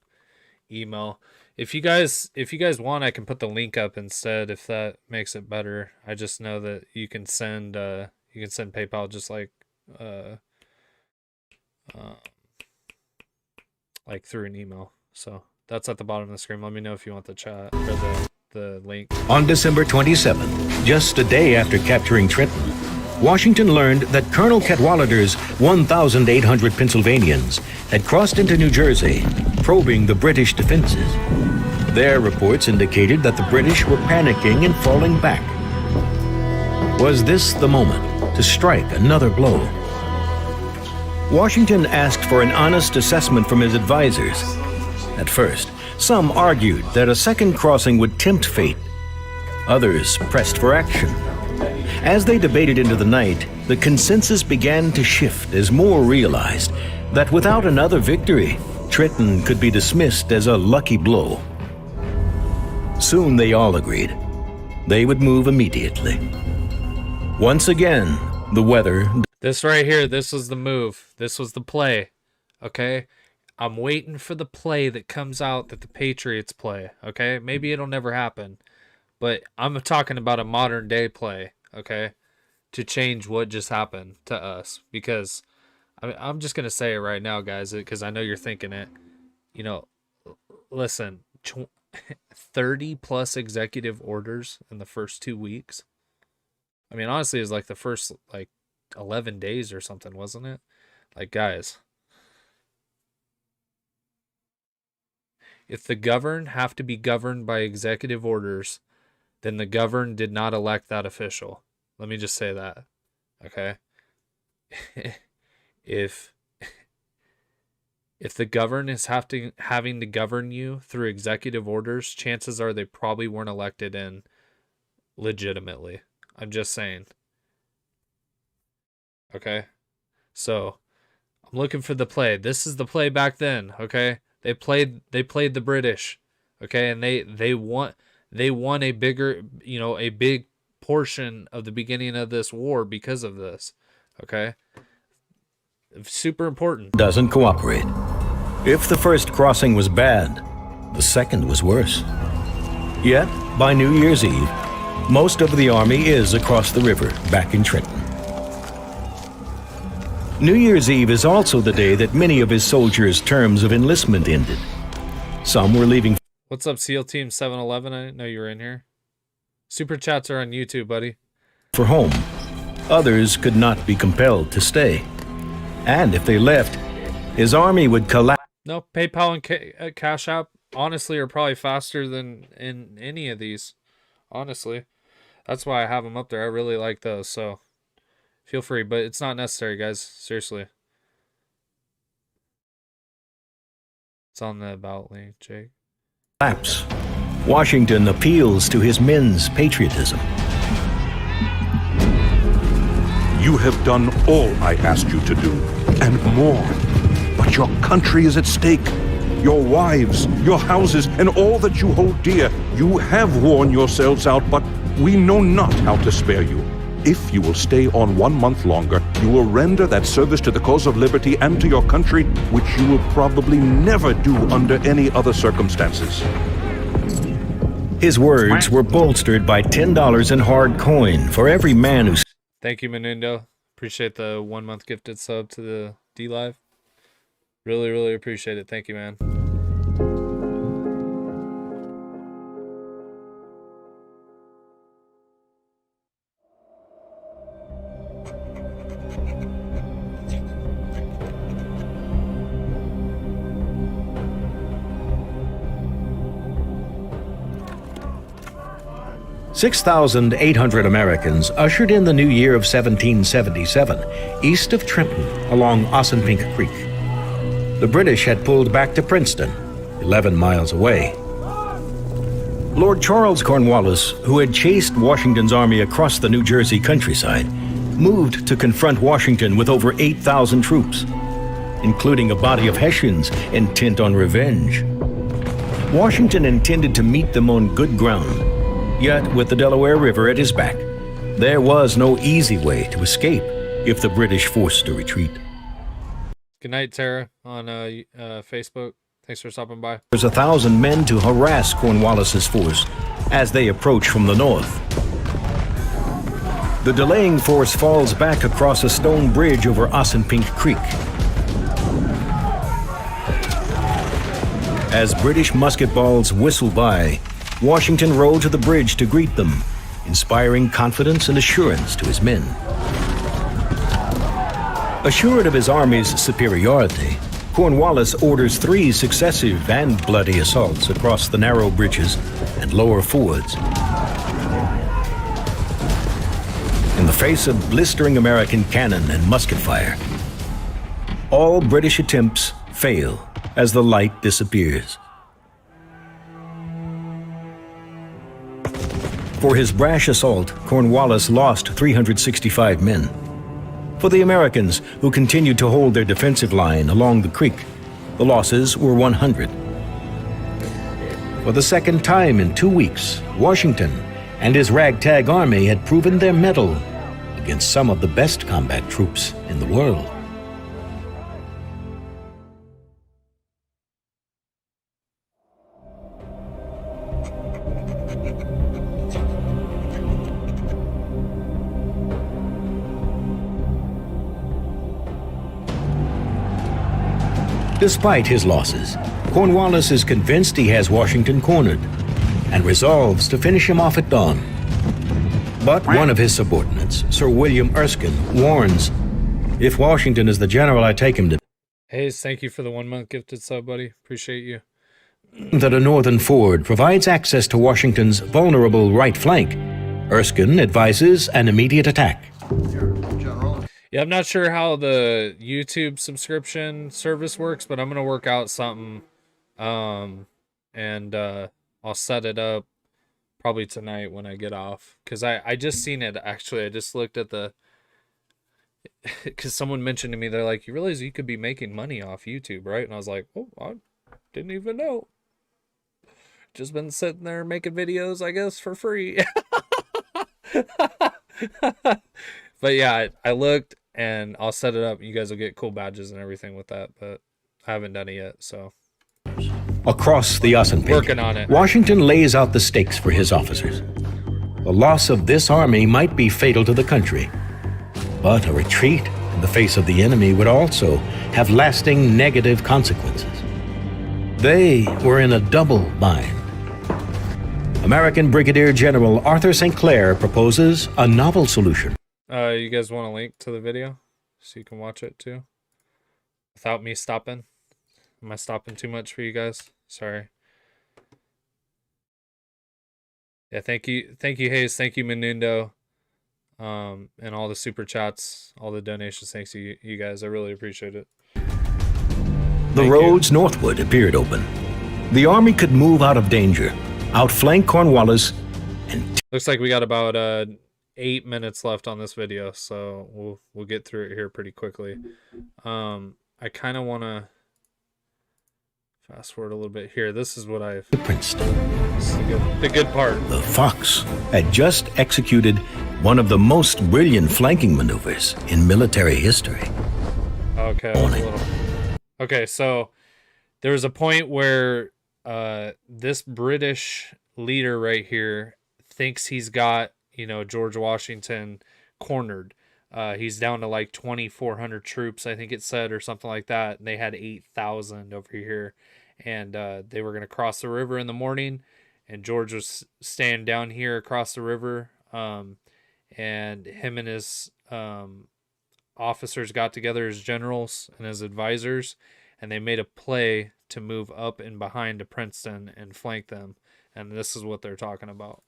email. If you guys want, I can put the link up instead if that makes it better. I just know that you can send PayPal just like through an email. So that's at the bottom of the screen. Let me know if you want the chat or the link. On December 27th, just a day after capturing Trenton, Washington learned that Colonel Cadwallader's 1,800 Pennsylvanians had crossed into New Jersey, probing the British defenses. Their reports indicated that the British were panicking and falling back. Was this the moment to strike another blow? Washington asked for an honest assessment from his advisors. At first, some argued that a second crossing would tempt fate. Others pressed for action. As they debated into the night, the consensus began to shift as more realized that without another victory, Trenton could be dismissed as a lucky blow. Soon they all agreed. They would move immediately. Once again, the weather... This right here, this was the move. This was the play. Okay? I'm waiting for the play that comes out that the Patriots play. Okay? Maybe it'll never happen. But I'm talking about a modern day play. Okay? To change what just happened to us. Because I'm just going to say it right now, guys, because I know you're thinking it. You know, listen, 30 plus executive orders in the first 2 weeks. I mean, honestly, it was like the first 11 days or something, wasn't it? Like, guys, if the governed have to be governed by executive orders, then the governed did not elect that official. Let me just say that. Okay? If the governed is having to govern you through executive orders, chances are they probably weren't elected in legitimately. I'm just saying. Okay? So, I'm looking for the play. This is the play back then, okay? They played the British, okay? And they won a big portion of the beginning of this war because of this, okay? Super important. Doesn't cooperate. If the first crossing was bad, the second was worse. Yet, by New Year's Eve, most of the army is across the river, back in Trenton. New Year's Eve is also the day that many of his soldiers' terms of enlistment ended. Some were leaving. What's up, SEAL Team 711? I didn't know you were in here. Super chats are on YouTube, buddy. For home. Others could not be compelled to stay. And if they left, his army would collapse. No, PayPal and Cash App, honestly, are probably faster than in any of these. Honestly. That's why I have them up there. I really like those, so feel free. But it's not necessary, guys. Seriously. It's on the About link, Jake. Collapse. Washington appeals to his men's patriotism. You have done all I asked you to do, and more. But your country is at stake. Your wives, your houses, and all that you hold dear. You have worn yourselves out, but we know not how to spare you. If you will stay on 1 month longer, you will render that service to the cause of liberty and to your country, which you will probably never do under any other circumstances. His words were bolstered by $10 in hard coin for every man who... Thank you, Menundo. Appreciate the 1 month gifted sub to the D Live. Really, really appreciate it. Thank you, man. 6,800 Americans ushered in the new year of 1777, east of Trenton, along Ossipink Creek. The British had pulled back to Princeton, 11 miles away. Lord Charles Cornwallis, who had chased Washington's army across the New Jersey countryside, moved to confront Washington with over 8,000 troops, including a body of Hessians intent on revenge. Washington intended to meet them on good ground. Yet, with the Delaware River at his back, there was no easy way to escape if the British forced a retreat. Good night, Tara, on Facebook. Thanks for stopping by. There's 1,000 men to harass Cornwallis's force as they approach from the north. The delaying force falls back across a stone bridge over Ossipink Creek. As British musket balls whistle by, Washington rode to the bridge to greet them, inspiring confidence and assurance to his men. Assured of his army's superiority, Cornwallis orders 3 successive and bloody assaults across the narrow bridges and lower fords. In the face of blistering American cannon and musket fire, all British attempts fail as the light disappears. For his brash assault, Cornwallis lost 365 men. For the Americans, who continued to hold their defensive line along the creek, the losses were 100. For the second time in 2 weeks, Washington and his ragtag army had proven their mettle against some of the best combat troops in the world. Despite his losses, Cornwallis is convinced he has Washington cornered and resolves to finish him off at dawn. But one of his subordinates, Sir William Erskine, warns, if Washington is the general I take him to... Hayes, thank you for the 1 month gifted sub, buddy. Appreciate you. ...that a northern ford provides access to Washington's vulnerable right flank, Erskine advises an immediate attack. Yeah, I'm not sure how the YouTube subscription service works, but I'm going to work out something. And I'll set it up probably tonight when I get off. Because I just seen it, actually. I just looked at the... Because someone mentioned to me, they're like, you realize you could be making money off YouTube, right? And I was like, oh, I didn't even know. Just been sitting there making videos, I guess, for free. But yeah, I looked, and I'll set it up. You guys will get cool badges and everything with that, but I haven't done it yet, so. Across the Assunpink, Working on it. Washington lays out the stakes for his officers. The loss of this army might be fatal to the country, but a retreat in the face of the enemy would also have lasting negative consequences. They were in a double bind. American Brigadier General Arthur St. Clair proposes a novel solution. You guys want a link to the video so you can watch it too? Without me stopping? Am I stopping too much for you guys? Sorry. Yeah, thank you, Hayes. Thank you, Menundo, and all the super chats, all the donations. Thanks to you guys. I really appreciate it. The roads northward appeared open. The army could move out of danger, outflank Cornwallis, and looks like we got about 8 minutes left on this video, so we'll get through it here pretty quickly. I kind of want to fast forward a little bit here. This is what I've... Princeton. This is the good part. The Fox had just executed one of the most brilliant flanking maneuvers in military history. Okay. Okay, so there was a point where this British leader right here thinks he's got, George Washington cornered. He's down to like 2,400 troops, I think it said, or something like that. And they had 8,000 over here. And they were going to cross the river in the morning. And George was staying down here across the river. And him and his officers got together as generals and as advisors. And they made a play to move up and behind to Princeton and flank them. And this is what they're talking about.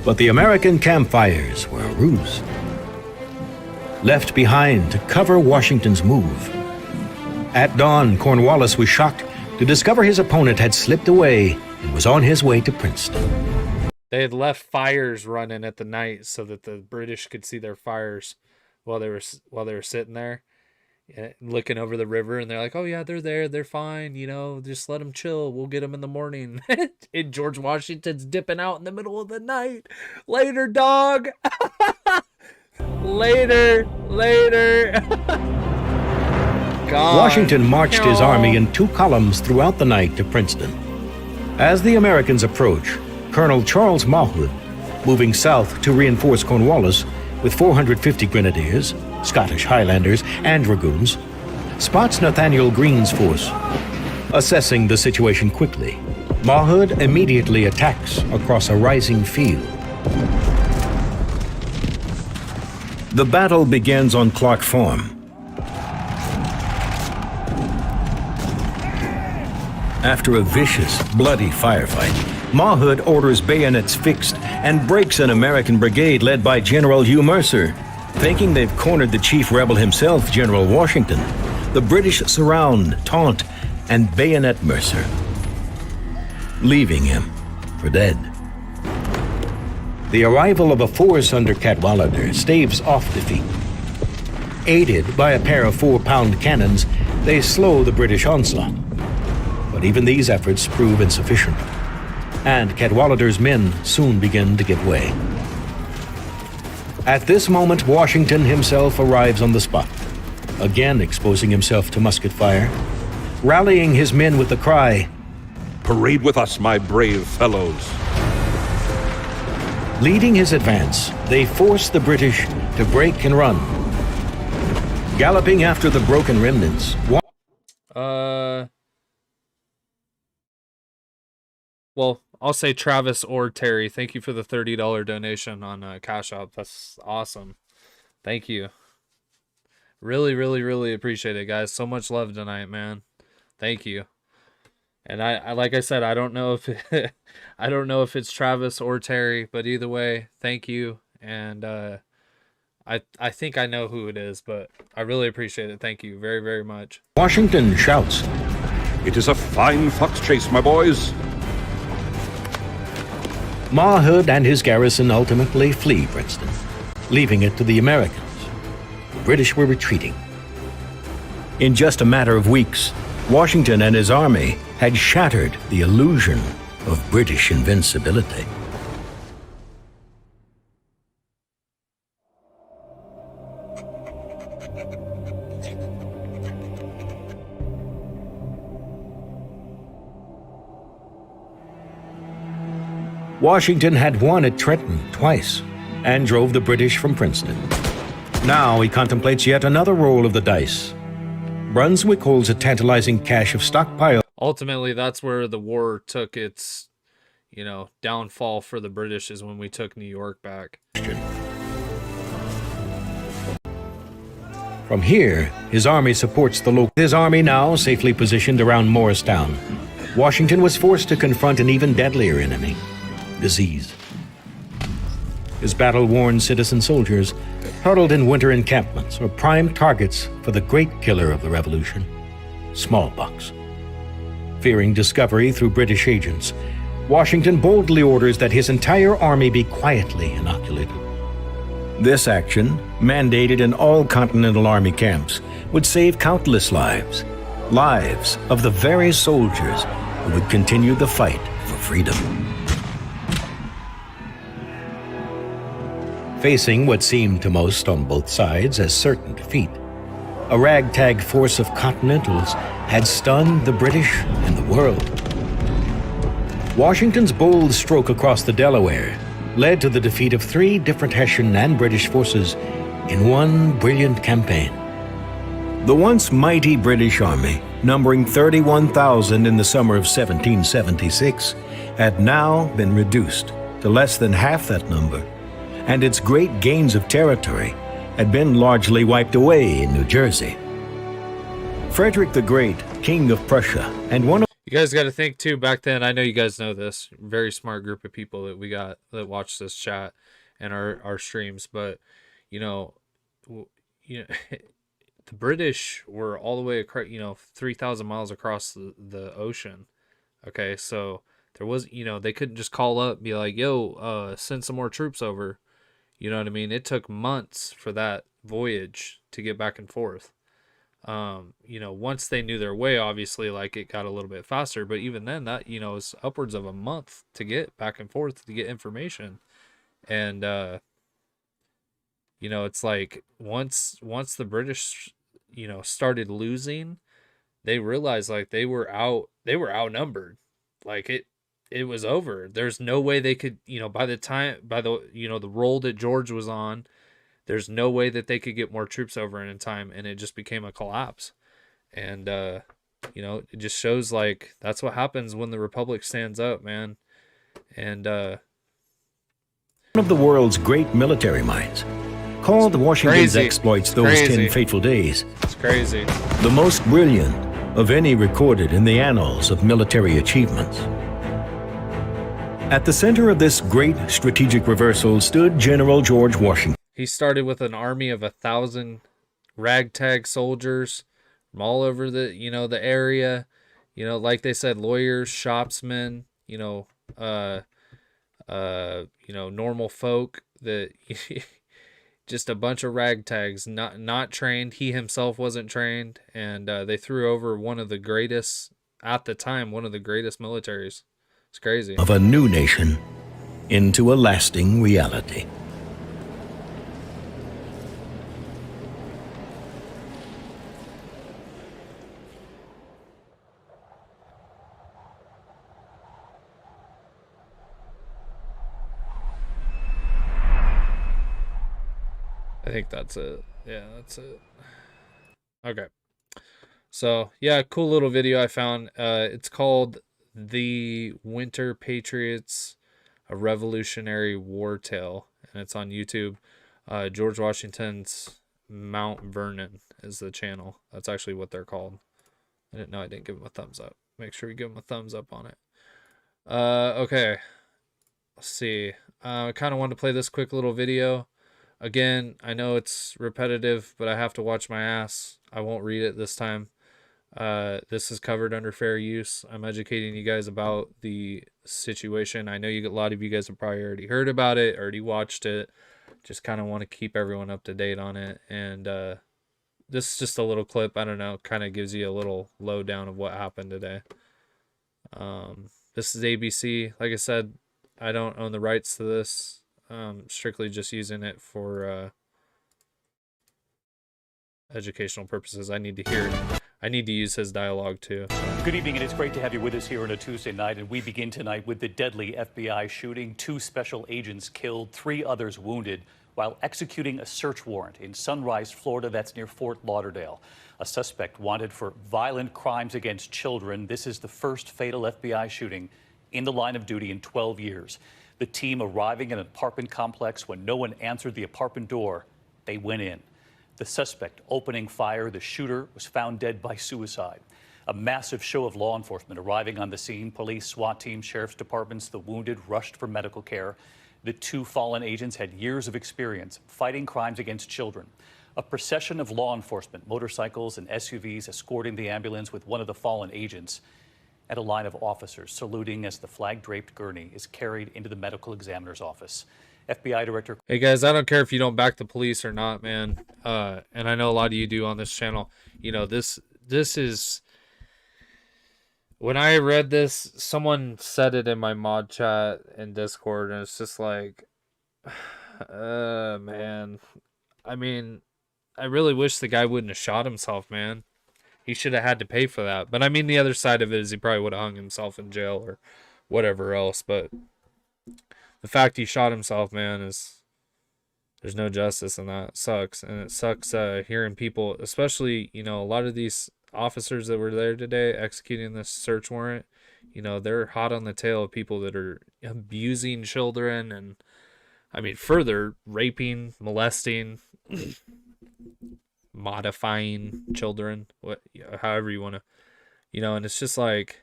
But the American campfires were a ruse, left behind to cover Washington's move. At dawn, Cornwallis was shocked to discover his opponent had slipped away and was on his way to Princeton. They had left fires running at the night so that the British could see their fires while they were sitting there looking over the river, and they're like, oh yeah, they're there, they're fine, just let them chill, we'll get them in the morning. And George Washington's dipping out in the middle of the night. Later, dog. later God. Washington marched his army in 2 columns throughout the night to Princeton. As the Americans approach, Colonel Charles Mawhood, moving south to reinforce Cornwallis with 450 grenadiers, Scottish Highlanders, and dragoons, spots Nathaniel Greene's force. Assessing the situation quickly, Mawhood immediately attacks across a rising field. The battle begins on Clark Farm. After a vicious, bloody firefight, Mawhood orders bayonets fixed and breaks an American brigade led by General Hugh Mercer. Thinking they've cornered the chief rebel himself, General Washington, the British surround, taunt, and bayonet Mercer, leaving him for dead. The arrival of a force under Cadwalader staves off defeat. Aided by a pair of 4-pound cannons, they slow the British onslaught. But even these efforts prove insufficient, and Cadwalader's men soon begin to give way. At this moment, Washington himself arrives on the spot, again exposing himself to musket fire, rallying his men with the cry, "Parade with us, my brave fellows." Leading his advance, they force the British to break and run. Galloping after the broken remnants. Well, I'll say Travis or Terry. Thank you for the $30 donation on Cash App. That's awesome. Thank you. Really, really, really appreciate it, guys. So much love tonight, man. Thank you. And I like I said, I don't know if I don't know if it's Travis or Terry, but either way, thank you. And I think I know who it is, but I really appreciate it. Thank you very, very much. Washington shouts, "It is a fine fox chase, my boys." Mawhood and his garrison ultimately flee Princeton, leaving it to the Americans. The British were retreating. In just a matter of weeks, Washington and his army had shattered the illusion of British invincibility. Washington had won at Trenton twice and drove the British from Princeton. Now he contemplates yet another roll of the dice. Brunswick holds a tantalizing cache of stockpile. Ultimately, that's where the war took its, you know, downfall for the British, is when we took New York back. From here, his army supports the local. His army now safely positioned around Morristown, Washington was forced to confront an even deadlier enemy, disease. His battle-worn citizen soldiers, huddled in winter encampments, were prime targets for the great killer of the Revolution, smallpox. Fearing discovery through British agents, Washington boldly orders that his entire army be quietly inoculated. This action, mandated in all Continental Army camps, would save countless lives, lives of the very soldiers who would continue the fight for freedom. Facing what seemed to most on both sides as certain defeat, a ragtag force of Continentals had stunned the British and the world. Washington's bold stroke across the Delaware led to the defeat of 3 different Hessian and British forces in one brilliant campaign. The once mighty British Army, numbering 31,000 in the summer of 1776, had now been reduced to less than half that number, and its great gains of territory had been largely wiped away in New Jersey. Frederick the Great, King of Prussia, and one of You guys got to think too, back then, I know you guys know this, very smart group of people that we got that watch this chat and our streams, but you know, the British were all the way across, 3,000 miles across the ocean. Okay, so there was, they couldn't just call up and be like, yo, send some more troops over. You know what I mean? It took months for that voyage to get back and forth. Once they knew their way, obviously, like, it got a little bit faster, but even then, that, is upwards of a month to get back and forth to get information. And, it's like once the British, started losing, they realized, like, they were outnumbered. Like, it was over. There's no way they could, by the role that George was on, there's no way that they could get more troops over in time, and it just became a collapse. And, it just shows, like, that's what happens when the Republic stands up, man. And, one of the world's great military minds, called Washington's exploits those 10 fateful days. It's crazy. The most brilliant of any recorded in the annals of military achievements. At the center of this great strategic reversal stood General George Washington. He started with an army of 1,000 ragtag soldiers from all over the, the area, like they said, lawyers, shopsmen, normal folk, that just a bunch of ragtags, not trained. He himself wasn't trained, and they threw over one of the greatest, at the time, one of the greatest militaries. It's crazy. Of a new nation into a lasting reality. I think that's it. Yeah, that's it. Okay. So, yeah, cool little video I found. It's called The Winter Patriots, A Revolutionary War Tale, and it's on YouTube. George Washington's Mount Vernon is the channel. That's actually what they're called. I didn't know. I didn't give them a thumbs up. Make sure you give them a thumbs up on it. Okay. Let's see. I kind of wanted to play this quick little video. Again, I know it's repetitive, but I have to watch my ass. I won't read it this time. This is covered under fair use. I'm educating you guys about the situation. I know a lot of you guys have probably already heard about it, already watched it. Just kind of want to keep everyone up to date on it. And this is just a little clip. I don't know, kind of gives you a little lowdown of what happened today. This is ABC. Like I said, I don't own the rights to this. Strictly just using it for educational purposes. I need to hear it. I need to use his dialogue too. Good evening, and it's great to have you with us here on a Tuesday night. And we begin tonight with the deadly FBI shooting. 2 special agents killed, 3 others wounded while executing a search warrant in Sunrise, Florida. That's near Fort Lauderdale. A suspect wanted for violent crimes against children. This is the first fatal FBI shooting in the line of duty in 12 years. The team arriving in an apartment complex when no one answered the apartment door, they went in. The suspect opening fire, the shooter was found dead by suicide. A massive show of law enforcement arriving on the scene. Police, SWAT teams, sheriff's departments, the wounded rushed for medical care. The 2 fallen agents had years of experience fighting crimes against children. A procession of law enforcement, motorcycles and SUVs escorting the ambulance with one of the fallen agents, and a line of officers saluting as the flag-draped gurney is carried into the medical examiner's office. FBI Director... Hey guys, I don't care if you don't back the police or not, man. And I know a lot of you do on this channel. You know, this is... When I read this, someone said it in my mod chat in Discord, and it's just like... man. I mean, I really wish the guy wouldn't have shot himself, man. He should have had to pay for that. But I mean, the other side of it is he probably would have hung himself in jail or whatever else, but... The fact he shot himself, man, is there's no justice in that. It sucks. And it sucks hearing people, especially, you know, a lot of these officers that were there today executing this search warrant, you know, they're hot on the tail of people that are abusing children and, I mean, further raping, molesting, modifying children, however you want to, you know, and it's just like,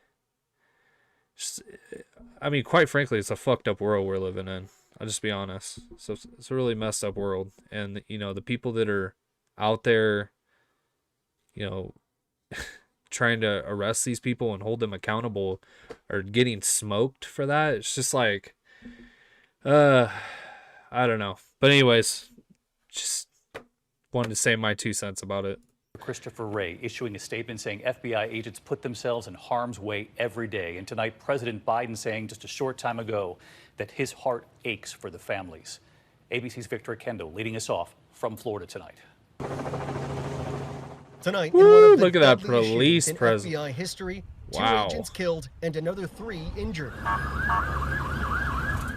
I mean, quite frankly, it's a fucked up world we're living in. I'll just be honest. So it's a really messed up world. And, you know, the people that are out there, you know, trying to arrest these people and hold them accountable are getting smoked for that. It's just like, I don't know. But anyways, just wanted to say my 2 cents about it. Christopher Wray issuing a statement saying FBI agents put themselves in harm's way every day. And tonight, President Biden saying just a short time ago that his heart aches for the families. ABC's Victor Kendo leading us off from Florida tonight. Tonight, Woo, in one of the look at that deadliest police shootings in presence. FBI history, 2 Wow. agents killed and another 3 injured.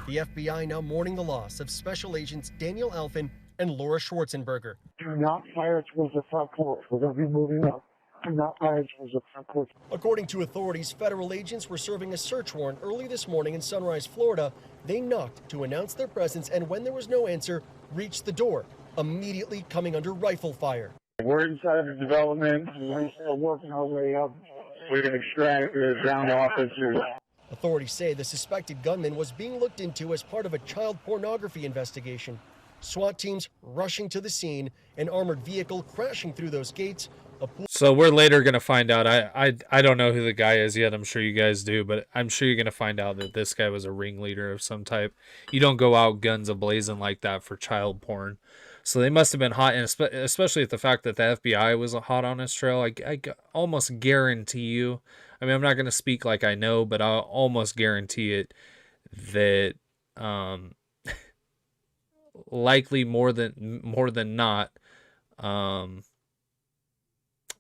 The FBI now mourning the loss of Special Agents Daniel Alfin and Laura Schwarzenberger. Do not fire towards the front porch. We're going to be moving up. Do not fire towards the front porch. According to authorities, federal agents were serving a search warrant early this morning in Sunrise, Florida. They knocked to announce their presence, and when there was no answer, reached the door, immediately coming under rifle fire. We're inside of the development. We're still working our way up. We're going to extract the ground officers. Authorities say the suspected gunman was being looked into as part of a child pornography investigation. SWAT teams rushing to the scene, an armored vehicle crashing through those gates. So we're later going to find out. I don't know who the guy is yet. I'm sure you guys do, but I'm sure you're going to find out that this guy was a ringleader of some type. You don't go out guns a-blazing like that for child porn. So they must have been hot, and especially at the fact that the FBI was hot on his trail. I almost guarantee you, I mean, I'm not going to speak like I know, but I'll almost guarantee it that likely more than not,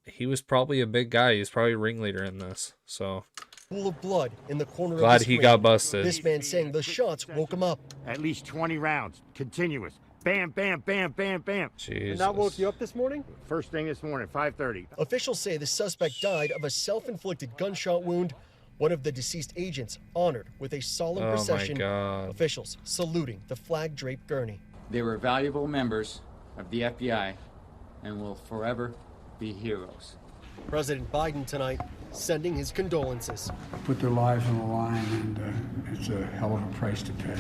he was probably a big guy. He was probably a ringleader in this. So Pool of blood in the corner glad of the he screen. got busted. This man saying the shots woke him up. At least 20 rounds, continuous. Bam, bam, bam, bam, bam. Jesus. And that woke you up this morning? First thing this morning, 5:30. Officials say the suspect died of a self-inflicted gunshot wound. One of the deceased agents honored with a solemn procession. Oh my God. Officials saluting the flag-draped gurney. They were valuable members of the FBI and will forever be heroes. President Biden tonight sending his condolences. Put their lives on the line, and it's a hell of a price to pay.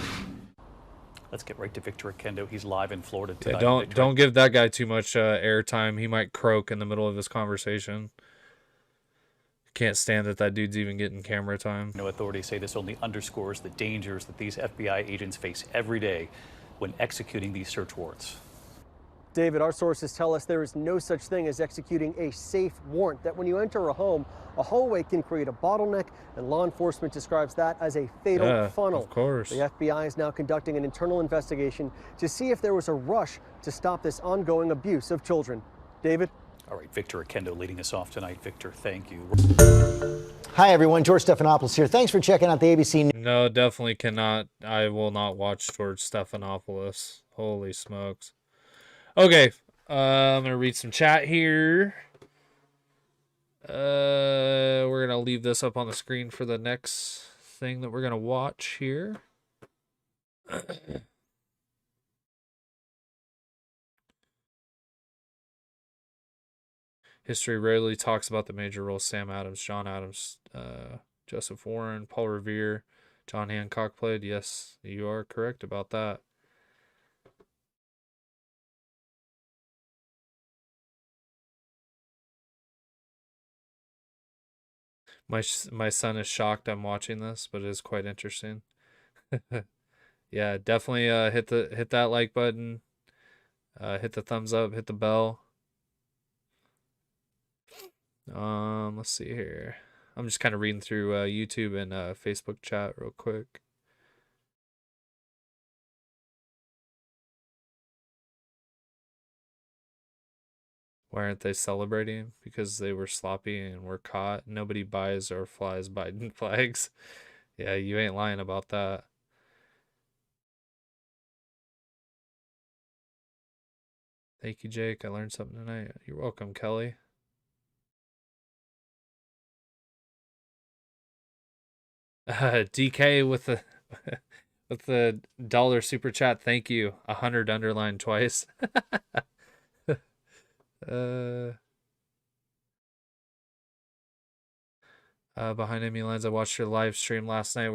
Let's get right to Victor Kendo. He's live in Florida tonight. Yeah, don't give that guy too much airtime. He might croak in the middle of his conversation. Can't stand that dude's even getting camera time. No, authorities say this only underscores the dangers that these FBI agents face every day when executing these search warrants. David, our sources tell us there is no such thing as executing a safe warrant, that when you enter a home, a hallway can create a bottleneck, and law enforcement describes that as a fatal funnel. Of course. The FBI is now conducting an internal investigation to see if there was a rush to stop this ongoing abuse of children. David? All right, Victor Akendo leading us off tonight. Victor, thank you. Hi, everyone. George Stephanopoulos here. Thanks for checking out the ABC News. No, definitely cannot. I will not watch George Stephanopoulos. Holy smokes. Okay, I'm gonna read some chat here. We're gonna leave this up on the screen for the next thing that we're gonna watch here. History rarely talks about the major roles Sam Adams, John Adams, Joseph Warren, Paul Revere, John Hancock played. Yes, you are correct about that. My son is shocked I'm watching this, but it is quite interesting. Yeah, definitely hit that like button. Hit the thumbs up, hit the bell. Let's see here. I'm just kind of reading through YouTube and Facebook chat real quick. Why aren't they celebrating? Because they were sloppy and were caught. Nobody buys or flies Biden flags. Yeah, you ain't lying about that. Thank you, Jake. I learned something tonight. You're welcome, Kelly. DK with the with the dollar super chat. Thank you. 100 underlined twice. Behind enemy lines. I watched your live stream last night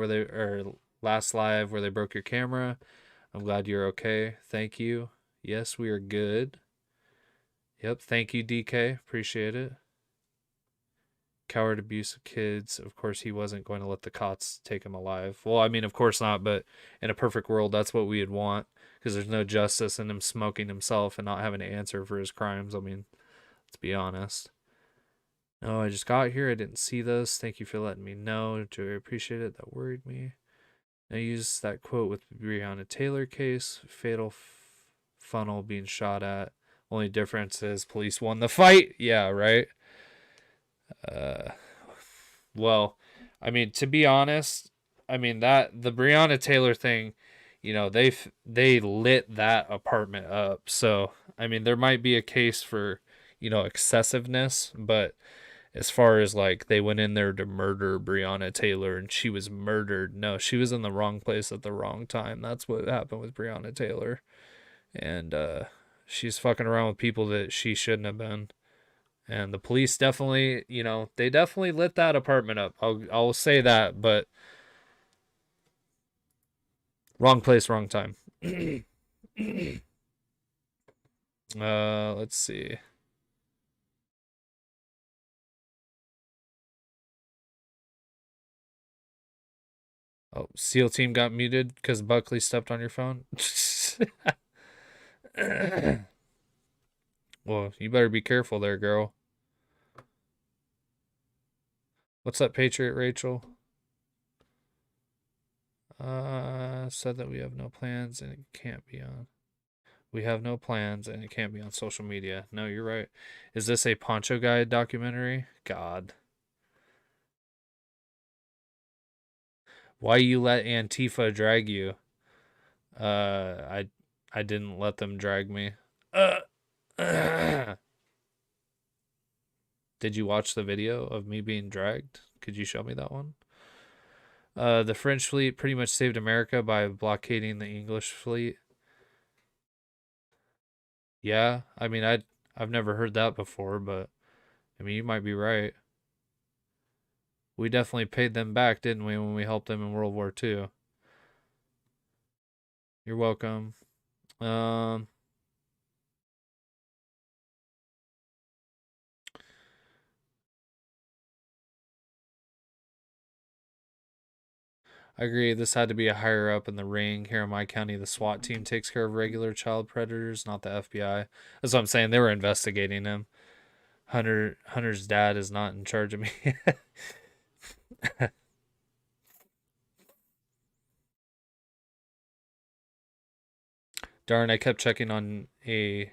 last live where they broke your camera. I'm glad you're okay. Thank you. Yes, we are good. Yep. Thank you, DK. Appreciate it. Coward abuse of kids. Of course, he wasn't going to let the cops take him alive. Well, I mean, of course not, but in a perfect world, that's what we'd want because there's no justice in him smoking himself and not having to answer for his crimes. I mean, let's be honest. No, I just got here. I didn't see this. Thank you for letting me know. Do I appreciate it? That worried me. I used that quote with Breonna Taylor case. Fatal funnel being shot at. Only difference is police won the fight. Yeah, right? Well, I mean, to be honest, I mean that the Breonna Taylor thing, you know, they lit that apartment up. So, I mean, there might be a case for, you know, excessiveness, but as far as like they went in there to murder Breonna Taylor and she was murdered, no, she was in the wrong place at the wrong time. That's what happened with Breonna Taylor. And she's fucking around with people that she shouldn't have been. And the police definitely, you know, they definitely lit that apartment up. I'll say that, but wrong place, wrong time. Let's see. Oh, SEAL team got muted because Buckley stepped on your phone. Well, you better be careful there, girl. What's up, Patriot Rachel? Said that we have no plans and it can't be on. We have no plans and it can't be on social media. No, you're right. Is this a Poncho Guy documentary? God. Why you let Antifa drag you? I didn't let them drag me. Did you watch the video of me being dragged? Could you show me that one? The French fleet pretty much saved America by blockading the English fleet. Yeah, I mean, I've never heard that before, but I mean, you might be right. We definitely paid them back, didn't we, when we helped them in World War II? You're welcome. I agree. This had to be a higher up in the ring. Here in my county, the SWAT team takes care of regular child predators, not the FBI. That's what I'm saying. They were investigating him. Hunter's dad is not in charge of me. Darn, I kept checking on AD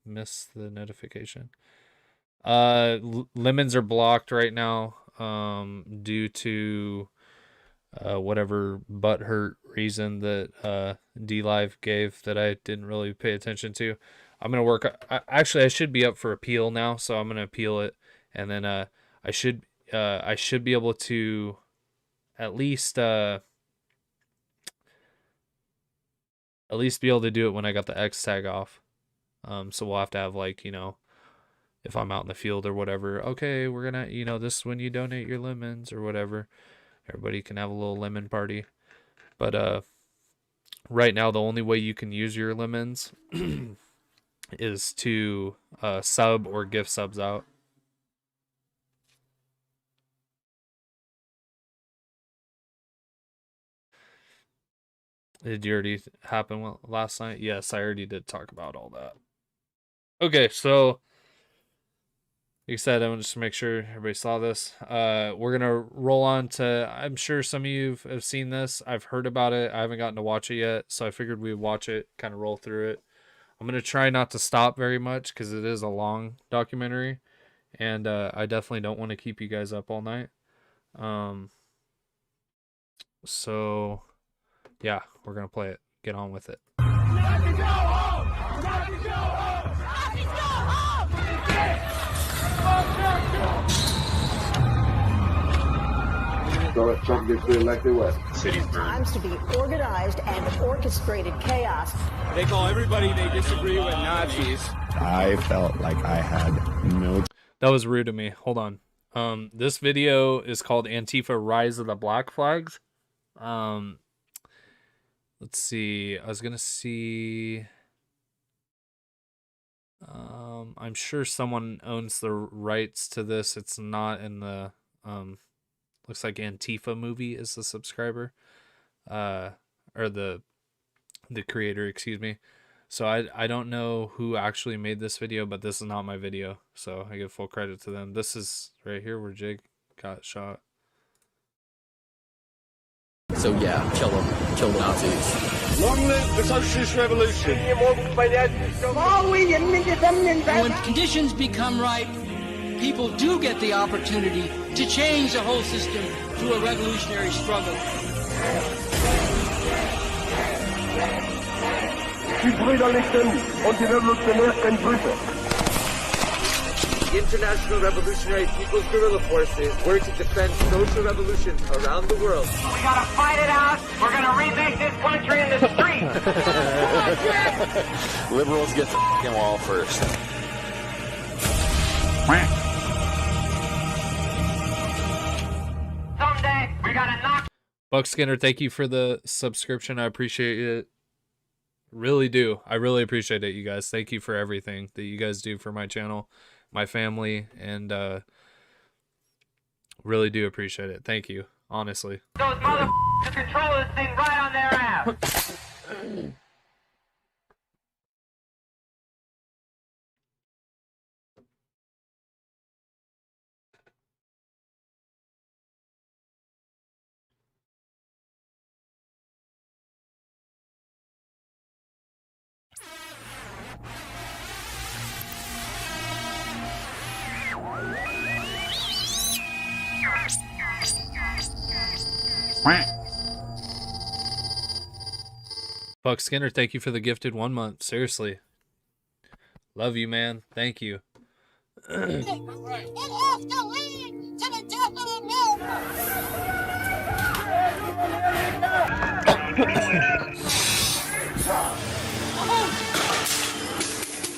missed the notification. Lemons are blocked right now due to whatever butthurt reason that D-Live gave that I didn't really pay attention to. I'm gonna work. Actually, I should be up for appeal now, so I'm gonna appeal it, and then I should be able to at least be able to do it when I got the X tag off. So we'll have to have, like, you know, if I'm out in the field or whatever, okay, we're gonna, you know, this is when you donate your lemons or whatever. Everybody can have a little lemon party. But right now, the only way you can use your lemons is to sub or gift subs out. Did you already happen last night? Yes, I already did talk about all that. Okay, so like I said, I want to make sure everybody saw this. We're gonna roll on to. I'm sure some of you have seen this. I've heard about it. I haven't gotten to watch it yet, so I figured we'd watch it, kind of roll through it. I'm gonna try not to stop very much because it is a long documentary, and I definitely don't want to keep you guys up all night. So yeah, we're gonna play it. Get on with it. So if Trump gets reelected, what? City's times to be organized and orchestrated chaos. They call everybody they disagree with Nazis. I felt like I had no... That was rude of me. Hold on. This video is called Antifa Rise of the Black Flags. Let's see. I was going to see... I'm sure someone owns the rights to this. It's not in the... looks like Antifa Movie is the subscriber. Or the creator, excuse me. So I don't know who actually made this video, but this is not my video. So I give full credit to them. This is right here where Jig got shot. So yeah, kill them. Kill the Nazis. Long live the socialist revolution. When conditions become right, people do get the opportunity to change the whole system through a revolutionary struggle. The International Revolutionary People's Guerrilla Forces work to defend social revolution around the world. We gotta fight it out. We're gonna remake this country in the streets. Liberals get the f***ing wall first. Someday we gotta knock. Buck Skinner, thank you for the subscription. I appreciate it. Really do. I really appreciate it, you guys. Thank you for everything that you guys do for my channel, my family, and really do appreciate it. Thank you, honestly. Those motherfuckers control this thing right on their ass. Buck Skinner, thank you for the gifted 1 month. Seriously. Love you, man. Thank you. It has to lead to the death of America.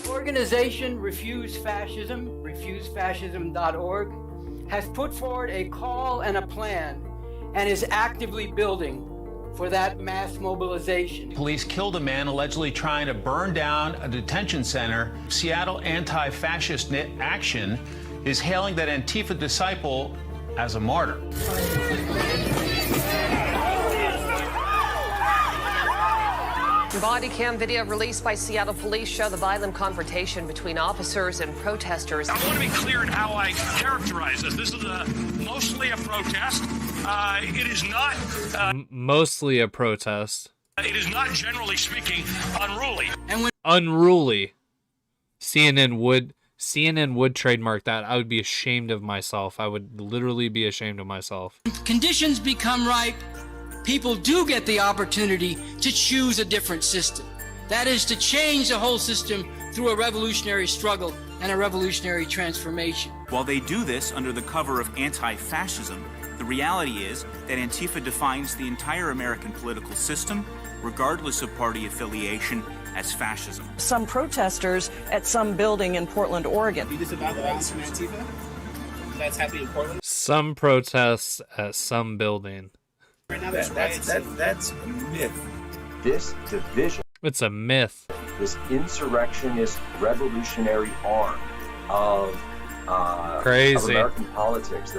Organization Refuse Fascism, refusefascism.org, has put forward a call and a plan and is actively building for that mass mobilization. Police killed a man allegedly trying to burn down a detention center. Seattle Anti-Fascist Action is hailing that Antifa disciple as a martyr. Body cam video released by Seattle police show the violent confrontation between officers and protesters. I want to be clear in how I characterize this. This is mostly a protest. It is not... mostly a protest. It is not, generally speaking, unruly. Unruly. CNN would trademark that. I would be ashamed of myself. I would literally be ashamed of myself. Conditions become ripe, people do get the opportunity to choose a different system. That is to change the whole system through a revolutionary struggle and a revolutionary transformation. While they do this under the cover of anti-fascism, the reality is that Antifa defines the entire American political system, regardless of party affiliation, as fascism. Some protesters at some building in Portland, Oregon. You disavow the violence from Antifa? That's happening in Portland? Some protests at some building. Right now, that's a myth. This division. It's a myth. This insurrectionist revolutionary arm of crazy American politics.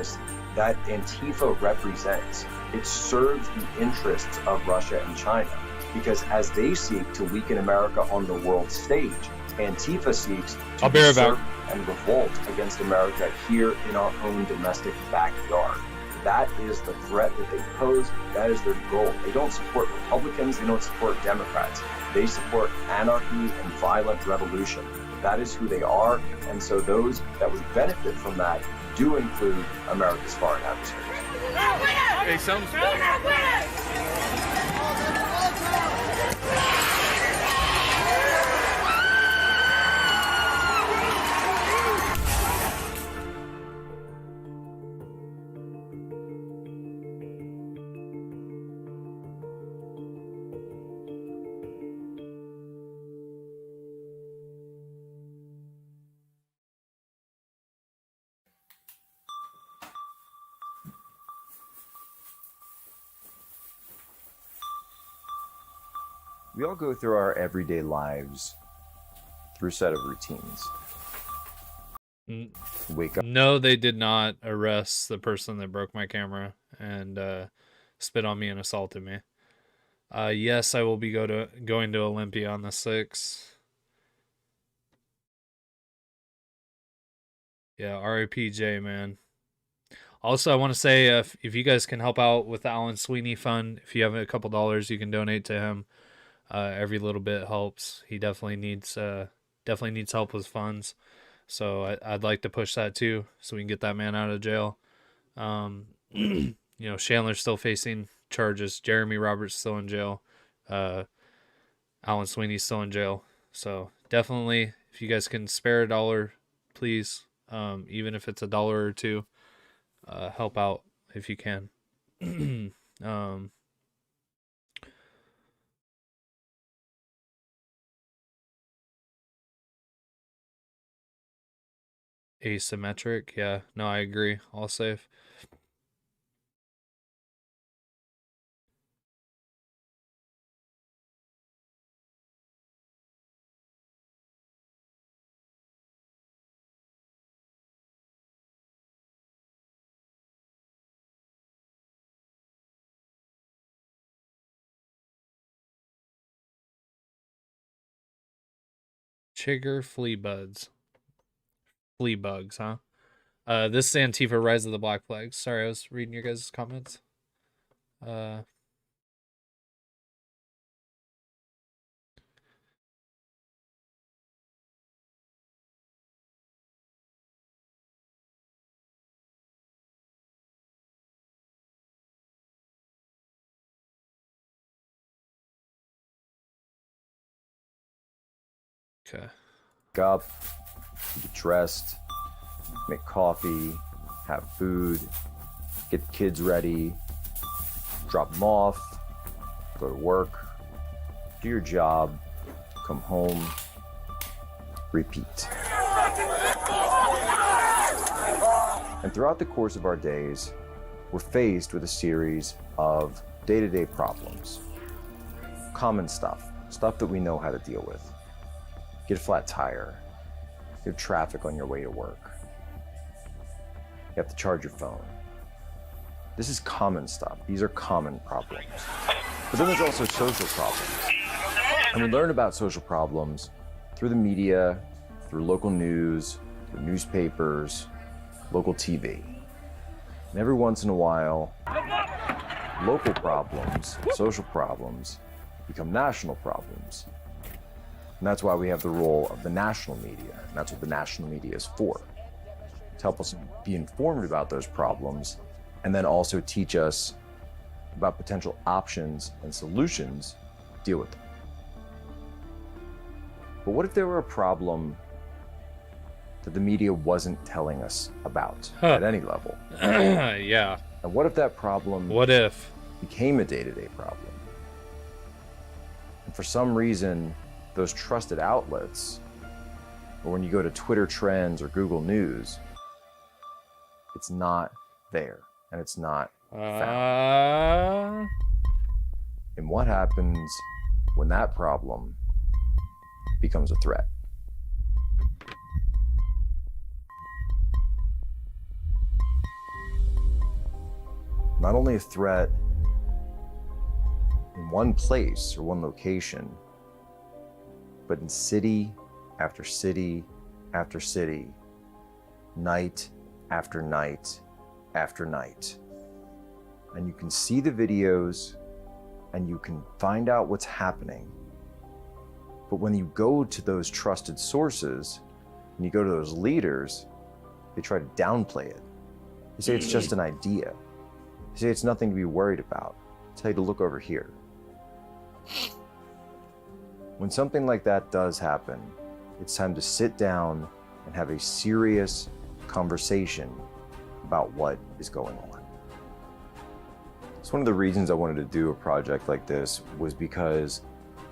That Antifa represents. It serves the interests of Russia and China. Because as they seek to weaken America on the world stage, Antifa seeks to usurp and revolt against America here in our own domestic backyard. That is the threat that they pose. That is their goal. They don't support Republicans. They don't support Democrats. They support anarchy and violent revolution. That is who they are. And so those that would benefit from that do include America's foreign adversaries. Hey, sounds We all go through our everyday lives through a set of routines. Wake up. No, they did not arrest the person that broke my camera and spit on me and assaulted me. Yes, I will be going to Olympia on the 6th. Yeah, RIPJ, man. Also, I want to say if you guys can help out with the Alan Sweeney Fund, if you have a couple dollars, you can donate to him. Every little bit helps. He definitely needs help with funds. So I'd like to push that too, so we can get that man out of jail. You know, Chandler's still facing charges. Jeremy Roberts still in jail. Alan Sweeney's still in jail. So definitely, if you guys can spare $1, please, even if it's $1 or $2, help out if you can. Asymmetric, yeah. No, I agree. All safe. Chigger flea buds. Flea bugs, huh? This is Antifa Rise of the Black Flag. Sorry, I was reading your guys' comments. Okay. Wake up, get dressed, make coffee, have food, get the kids ready, drop them off, go to work, do your job, come home, repeat. And throughout the course of our days, we're faced with a series of day-to-day problems. Common stuff that we know how to deal with. Get a flat tire. You have traffic on your way to work. You have to charge your phone. This is common stuff. These are common problems. But then there's also social problems. And we learn about social problems through the media, through local news, through newspapers, local TV. And every once in a while, local problems, social problems, become national problems. And that's why we have the role of the national media. And that's what the national media is for. To help us be informed about those problems, and then also teach us about potential options and solutions to deal with them. But what if there were a problem that the media wasn't telling us about at any level? Yeah. And what if that problem became a day-to-day problem? And for some reason, those trusted outlets, or when you go to Twitter Trends or Google News, it's not there and it's not found. And what happens when that problem becomes a threat? Not only a threat in one place or one location, but in city after city after city, night after night after night. And you can see the videos and you can find out what's happening. But when you go to those trusted sources and you go to those leaders, they try to downplay it. They say it's just an idea. They say it's nothing to be worried about. They tell you to look over here. When something like that does happen, it's time to sit down and have a serious conversation about what is going on. So one of the reasons I wanted to do a project like this was because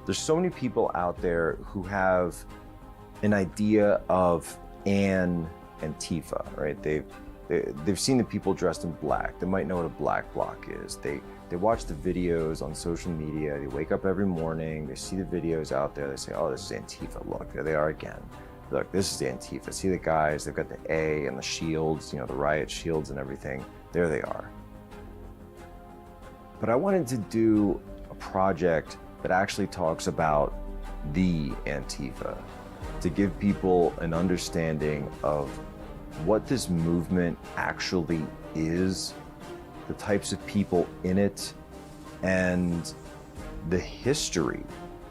there's so many people out there who have an idea of an Antifa, right? They've seen the people dressed in black. They might know what a black bloc is. They watch the videos on social media. They wake up every morning. They see the videos out there. They say, oh, this is Antifa. Look, there they are again. Look, this is Antifa. See the guys, they've got the A and the shields, you know, the riot shields and everything. There they are. But I wanted to do a project that actually talks about the Antifa, to give people an understanding of what this movement actually is, the types of people in it, and the history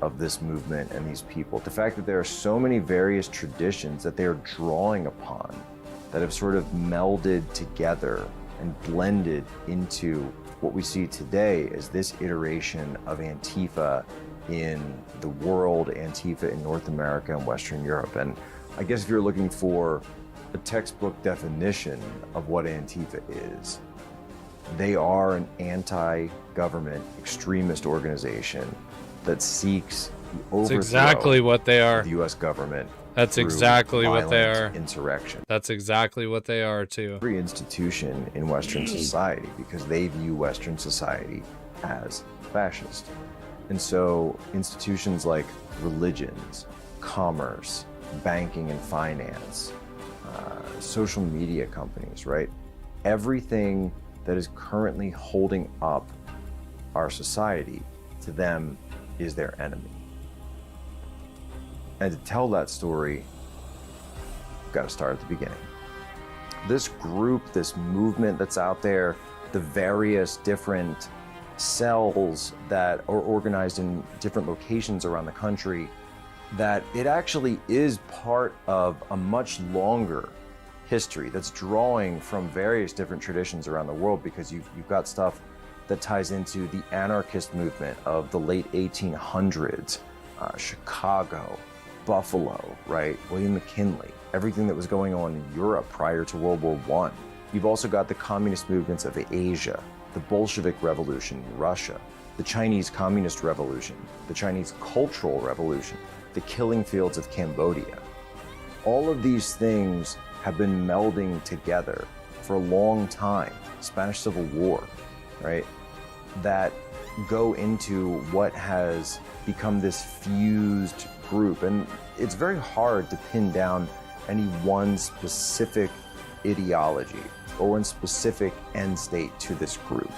of this movement and these people. The fact that there are so many various traditions that they're drawing upon that have sort of melded together and blended into what we see today as this iteration of Antifa in the world, Antifa in North America and Western Europe. And I guess if you're looking for a textbook definition of what Antifa is, they are an anti-government extremist organization that seeks the overthrow That's exactly what they are. of the U.S. government. That's exactly what they are. Insurrection. That's exactly what they are too. Every institution in Western society, because they view Western society as fascist. And so institutions like religions, commerce, banking and finance, social media companies, right? Everything that is currently holding up our society, to them, is their enemy. And to tell that story, you've got to start at the beginning. This group, this movement that's out there, the various different cells that are organized in different locations around the country, that it actually is part of a much longer history that's drawing from various different traditions around the world, because you've got stuff that ties into the anarchist movement of the late 1800s, Chicago, Buffalo, right? William McKinley, everything that was going on in Europe prior to World War I. You've also got the communist movements of Asia, the Bolshevik Revolution in Russia, the Chinese Communist Revolution, the Chinese Cultural Revolution, the killing fields of Cambodia. All of these things have been melding together for a long time. Spanish Civil War, right? That go into what has become this fused group. And it's very hard to pin down any one specific ideology or one specific end state to this group,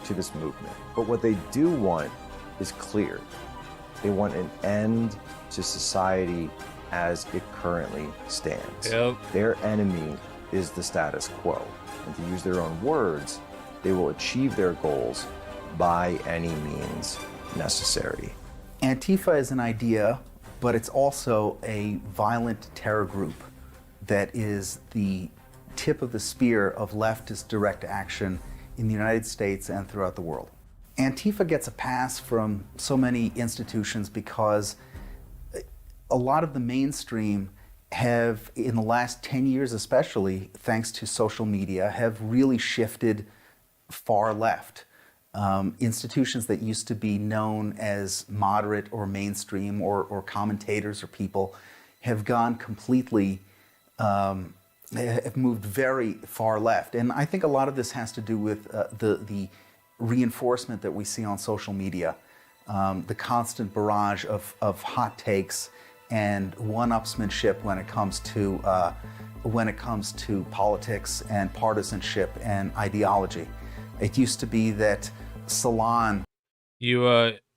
to this movement. But what they do want is clear. They want an end to society as it currently stands. Yep. Their enemy is the status quo. And to use their own words, they will achieve their goals by any means necessary. Antifa is an idea but it's also a violent terror group that is the tip of the spear of leftist direct action in the United States and throughout the world. Antifa gets a pass from so many institutions because a lot of the mainstream have, in the last 10 years especially, thanks to social media, have really shifted far left. Institutions that used to be known as moderate or mainstream or commentators or people have gone completely, have moved very far left. And I think a lot of this has to do with the reinforcement that we see on social media, the constant barrage of hot takes and one-upsmanship when it comes to politics and partisanship and ideology. It used to be that Salon.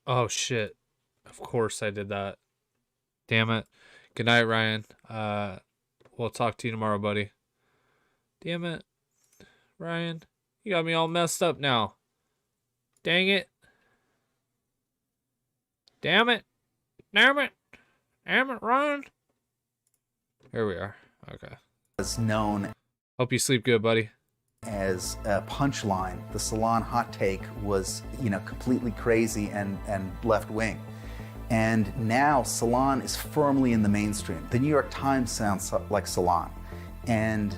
Oh shit. Of course I did that. Damn it. Good night, Ryan. We'll talk to you tomorrow, buddy. Damn it. Ryan, you got me all messed up now. Dang it. Damn it. Damn it. Damn it, Ryan. Here we are. Okay. Is known. Hope you sleep good, buddy. As a punchline, the Salon hot take was, completely crazy and left-wing. And now Salon is firmly in the mainstream. The New York Times sounds like Salon. And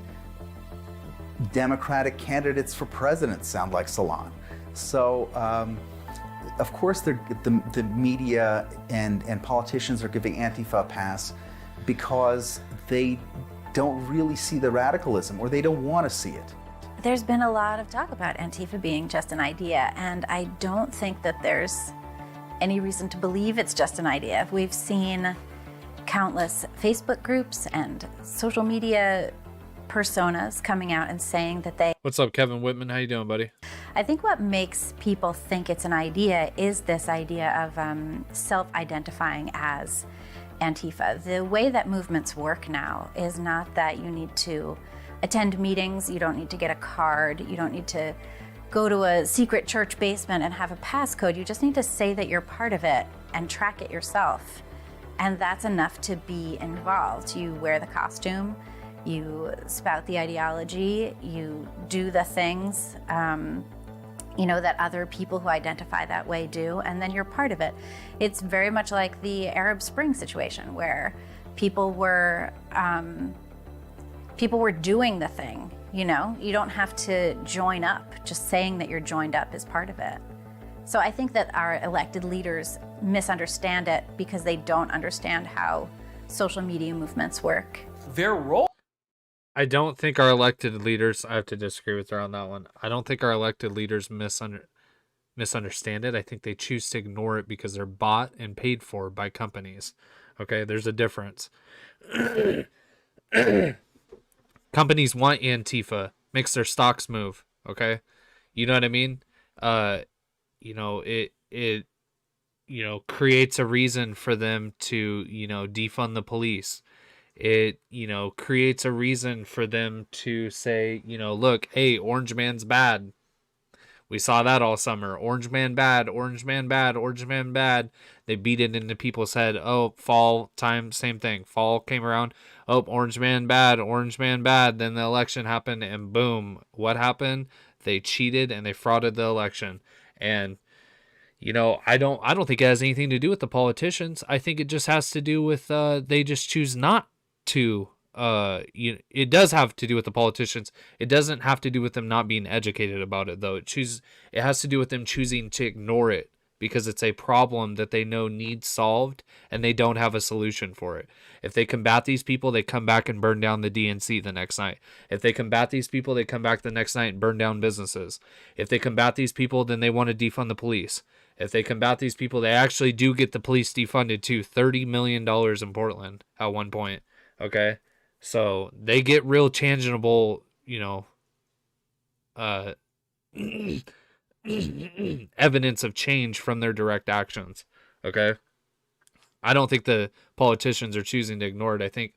Democratic candidates for president sound like Salon. So, of course, the media and politicians are giving Antifa a pass because they don't really see the radicalism, or they don't want to see it. There's been a lot of talk about Antifa being just an idea, and I don't think that there's any reason to believe it's just an idea. We've seen countless Facebook groups and social media personas coming out and saying that they... What's up, Kevin Whitman? How you doing, buddy? I think what makes people think it's an idea is this idea of self-identifying as Antifa. The way that movements work now is not that you need to attend meetings, you don't need to get a card, you don't need to go to a secret church basement and have a passcode. You just need to say that you're part of it and track it yourself. And that's enough to be involved. You wear the costume, you spout the ideology, you do the things that other people who identify that way do, and then you're part of it. It's very much like the Arab Spring situation where people were doing the thing, you don't have to join up. Just saying that you're joined up is part of it. So I think that our elected leaders misunderstand it because they don't understand how social media movements work. Their role. I don't think our elected leaders, I have to disagree with her on that one. I don't think our elected leaders misunderstand it. I think they choose to ignore it because they're bought and paid for by companies. Okay, there's a difference. Companies want Antifa, makes their stocks move, okay? You know what I mean? It creates a reason for them to, defund the police. It, creates a reason for them to say, look, hey, Orange Man's bad. We saw that all summer. Orange Man bad, Orange Man bad, Orange Man bad. They beat it into people's head. Oh, fall time, same thing. Fall came around. Oh, Orange Man bad, Orange Man bad. Then the election happened and boom. What happened? They cheated and they frauded the election. And, I don't think it has anything to do with the politicians. I think it just has to do with they just choose not to. It does have to do with the politicians. It doesn't have to do with them not being educated about it, though. It has to do with them choosing to ignore it because it's a problem that they know needs solved and they don't have a solution for it. If they combat these people, they come back and burn down the DNC the next night. If they combat these people, they come back the next night and burn down businesses. If they combat these people, then they want to defund the police. If they combat these people, they actually do get the police defunded too. $30 million in Portland at one point. Okay? So they get real tangible, evidence of change from their direct actions. Okay? I don't think the politicians are choosing to ignore it.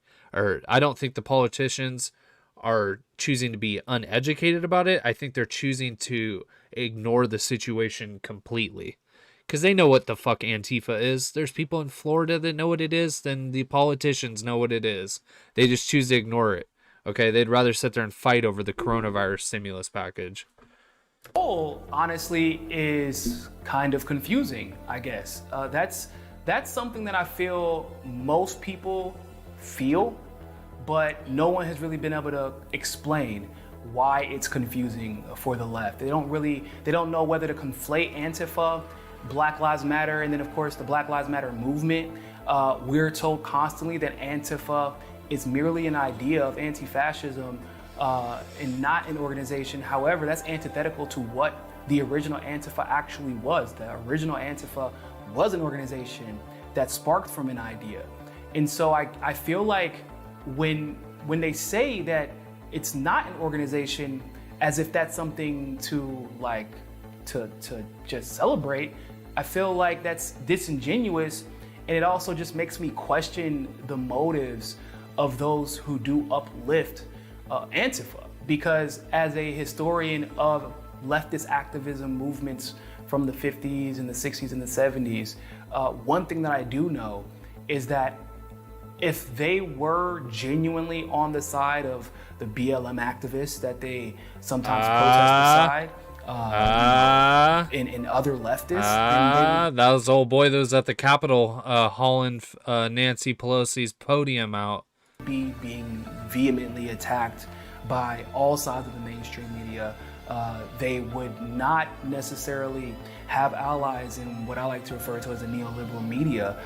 I don't think the politicians are choosing to be uneducated about it. I think they're choosing to ignore the situation completely. Because they know what the fuck Antifa is. There's people in Florida that know what it is, then the politicians know what it is. They just choose to ignore it. Okay, they'd rather sit there and fight over the coronavirus stimulus package. Honestly, is kind of confusing, I guess. That's something that I feel most people feel, but no one has really been able to explain why it's confusing for the left. They don't know whether to conflate Antifa, Black Lives Matter, and then of course the Black Lives Matter movement. We're told constantly that Antifa is merely an idea of anti-fascism and not an organization. However, that's antithetical to what the original Antifa actually was. The original Antifa was an organization that sparked from an idea. And so I feel like when they say that it's not an organization, as if that's something to just celebrate, I feel like that's disingenuous, and it also just makes me question the motives of those who do uplift Antifa. Because as a historian of leftist activism movements from the 50s and the 60s and the 70s, one thing that I do know is that if they were genuinely on the side of the BLM activists that they sometimes protest aside, in other leftists, that was old boy that was at the Capitol hauling Nancy Pelosi's podium out. Being vehemently attacked by all sides of the mainstream media. They would not necessarily have allies in what I like to refer to as the neoliberal media.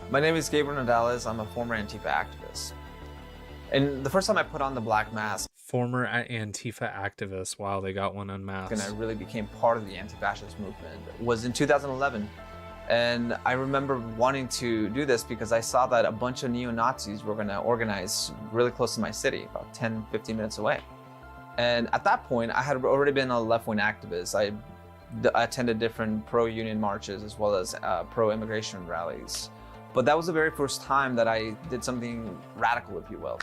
My name is Gabriel Nadales. I'm a former Antifa activist. And the first time I put on the black mask, former Antifa activist, wow, they got one unmasked. And I really became part of the anti-fascist movement was in 2011. And I remember wanting to do this because I saw that a bunch of neo-Nazis were gonna organize really close to my city, about 10, 15 minutes away. And at that point, I had already been a left-wing activist. I attended different pro-union marches as well as pro-immigration rallies. But that was the very first time that I did something radical, if you will.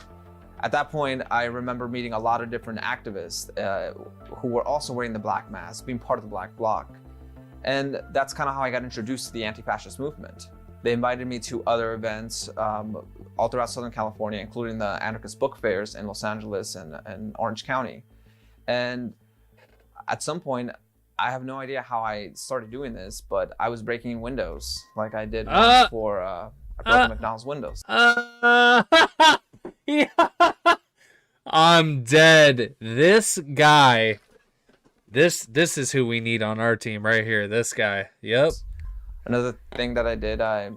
At that point, I remember meeting a lot of different activists who were also wearing the black mask, being part of the Black Bloc. And that's kind of how I got introduced to the anti-fascist movement. They invited me to other events all throughout Southern California, including the anarchist book fairs in Los Angeles and Orange County. And at some point, I have no idea how I started doing this, but I was breaking windows like I did once for I broke McDonald's windows. Yeah. I'm dead. This guy, this is who we need on our team right here. This guy. Yep. Another thing that I did, I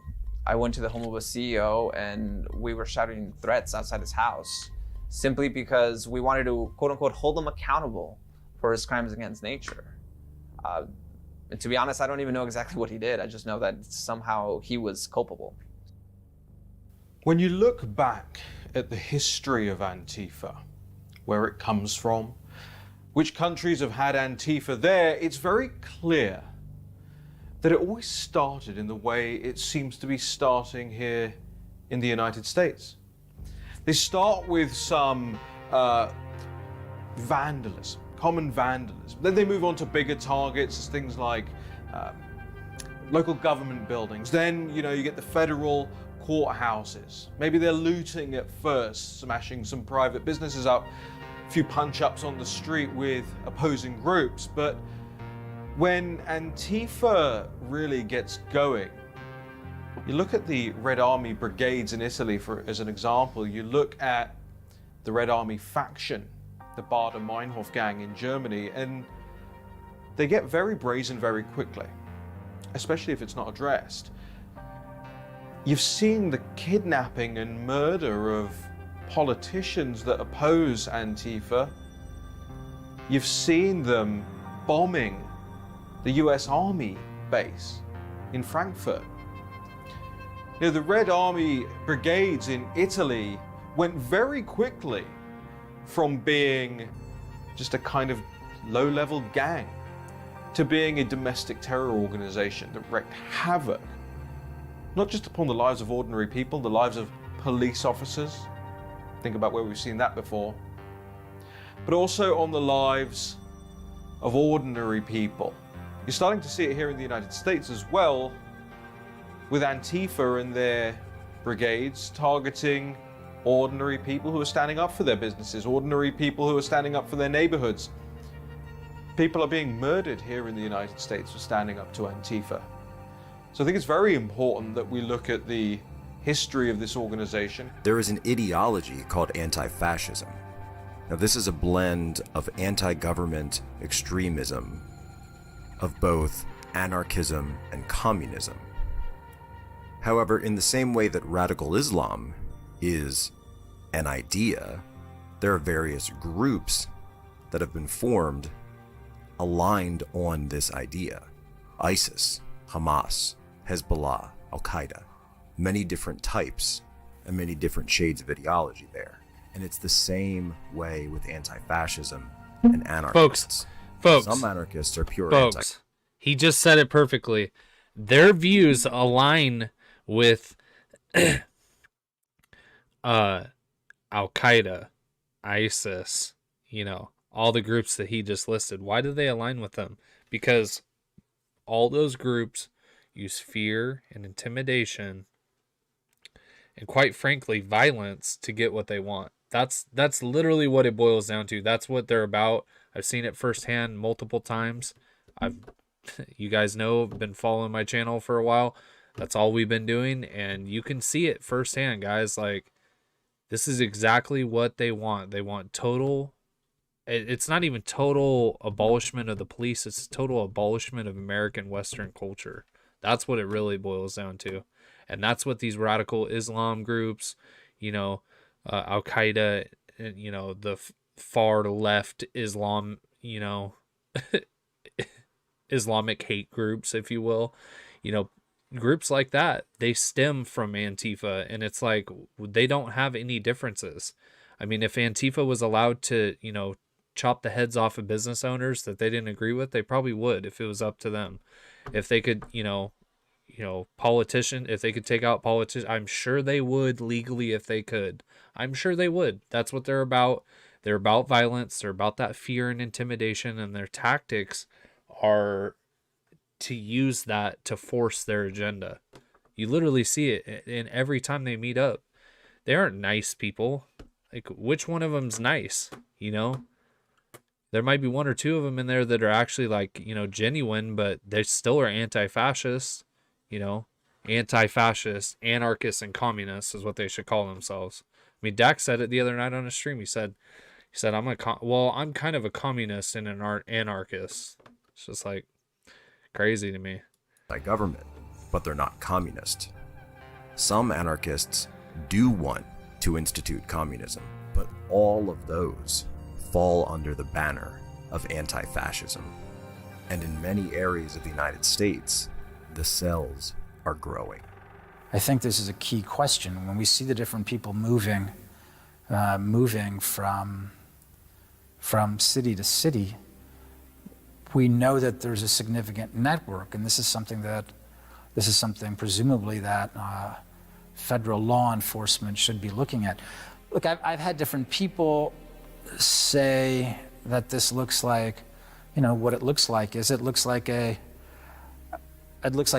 went to the home of a CEO and we were shouting threats outside his house simply because we wanted to, quote unquote, hold him accountable for his crimes against nature. And to be honest, I don't even know exactly what he did. I just know that somehow he was culpable. When you look back at the history of Antifa, where it comes from, which countries have had Antifa there, it's very clear that it always started in the way it seems to be starting here in the United States. They start with some vandalism, common vandalism. Then they move on to bigger targets, things like local government buildings. Then, you get the federal courthouses. Maybe they're looting at first, smashing some private businesses up, a few punch-ups on the street with opposing groups. But when Antifa really gets going, you look at the Red Army brigades in Italy as an example, you look at the Red Army faction, the Baader-Meinhof gang in Germany, and they get very brazen very quickly, especially if it's not addressed. You've seen the kidnapping and murder of politicians that oppose Antifa. You've seen them bombing the US Army base in Frankfurt. The Red Army brigades in Italy went very quickly from being just a kind of low-level gang to being a domestic terror organization that wreaked havoc, not just upon the lives of ordinary people, the lives of police officers. Think about where we've seen that before. But also on the lives of ordinary people You're starting to see it here in the United States as well, with Antifa and their brigades targeting ordinary people who are standing up for their businesses, ordinary people who are standing up for their neighborhoods. People are being murdered here in the United States for standing up to Antifa. So I think it's very important that we look at the history of this organization. There is an ideology called anti-fascism. Now, this is a blend of anti-government extremism, of both anarchism and communism. However, in the same way that radical Islam is an idea, there are various groups that have been formed aligned on this idea. ISIS, Hamas, Hezbollah, Al-Qaeda, many different types and many different shades of ideology there. And it's the same way with anti-fascism and anarchists. Folks, some anarchists are pure he just said it perfectly. Their views align with Al-Qaeda, ISIS, all the groups that he just listed. Why do they align with them? Because all those groups use fear and intimidation and, quite frankly, violence to get what they want. That's literally what it boils down to. That's what they're about. I've seen it firsthand multiple times. You guys know, I've been following my channel for a while. That's all we've been doing, and you can see it firsthand, guys. Like, this is exactly what they want. They want total, it's not even total abolishment of the police, it's total abolishment of American Western culture. That's what it really boils down to. And that's what these radical Islam groups, Al-Qaeda, the far left Islam, Islamic hate groups, if you will, groups like that, they stem from Antifa, and it's like they don't have any differences. I mean, if Antifa was allowed to, chop the heads off of business owners that they didn't agree with, they probably would if it was up to them. If they could, if they could take out politicians, I'm sure they would legally if they could. I'm sure they would. That's what they're about. They're about violence. They're about that fear and intimidation, and their tactics are to use that to force their agenda. You literally see it in every time they meet up. They aren't nice people. Like, which one of them's nice? There might be one or two of them in there that are actually genuine, but they still are anti-fascist, anti-fascist, anarchists, and communists is what they should call themselves. I mean, Dax said it the other night on a stream. He said, I'm kind of a communist and an anarchist. It's just like crazy to me. By government, but they're not communist. Some anarchists do want to institute communism, but all of those fall under the banner of anti-fascism. And in many areas of the United States, the cells are growing. I think this is a key question. When we see the different people moving from city to city, we know that there's a significant network, and this is something presumably that federal law enforcement should be looking at. Look, I've had different people say that this looks like, what it looks like is it looks like a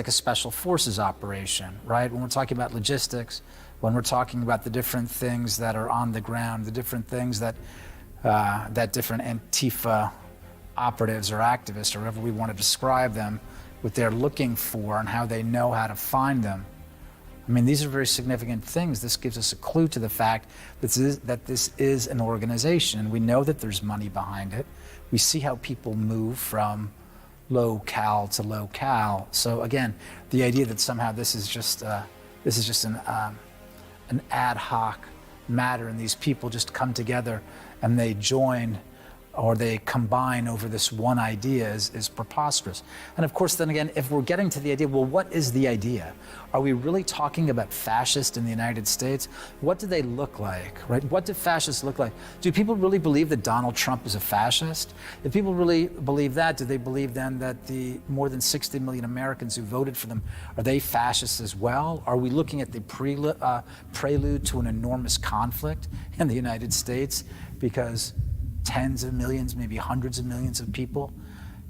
special forces operation, right? When we're talking about logistics, when we're talking about the different things that are on the ground, the different things that different Antifa operatives or activists, or however we want to describe them, what they're looking for and how they know how to find them. I mean, these are very significant things. This gives us a clue to the fact that this is an organization. We know that there's money behind it. We see how people move from locale to locale. So again, the idea that somehow this is just an ad hoc matter, and these people just come together and they join or they combine over this one idea is preposterous. And of course, then again, if we're getting to the idea, well, what is the idea? Are we really talking about fascists in the United States? What do they look like, right? What do fascists look like? Do people really believe that Donald Trump is a fascist? If people really believe that, do they believe then that the more than 60 million Americans who voted for them, are they fascists as well? Are we looking at the prelude to an enormous conflict in the United States because tens of millions, maybe hundreds of millions of people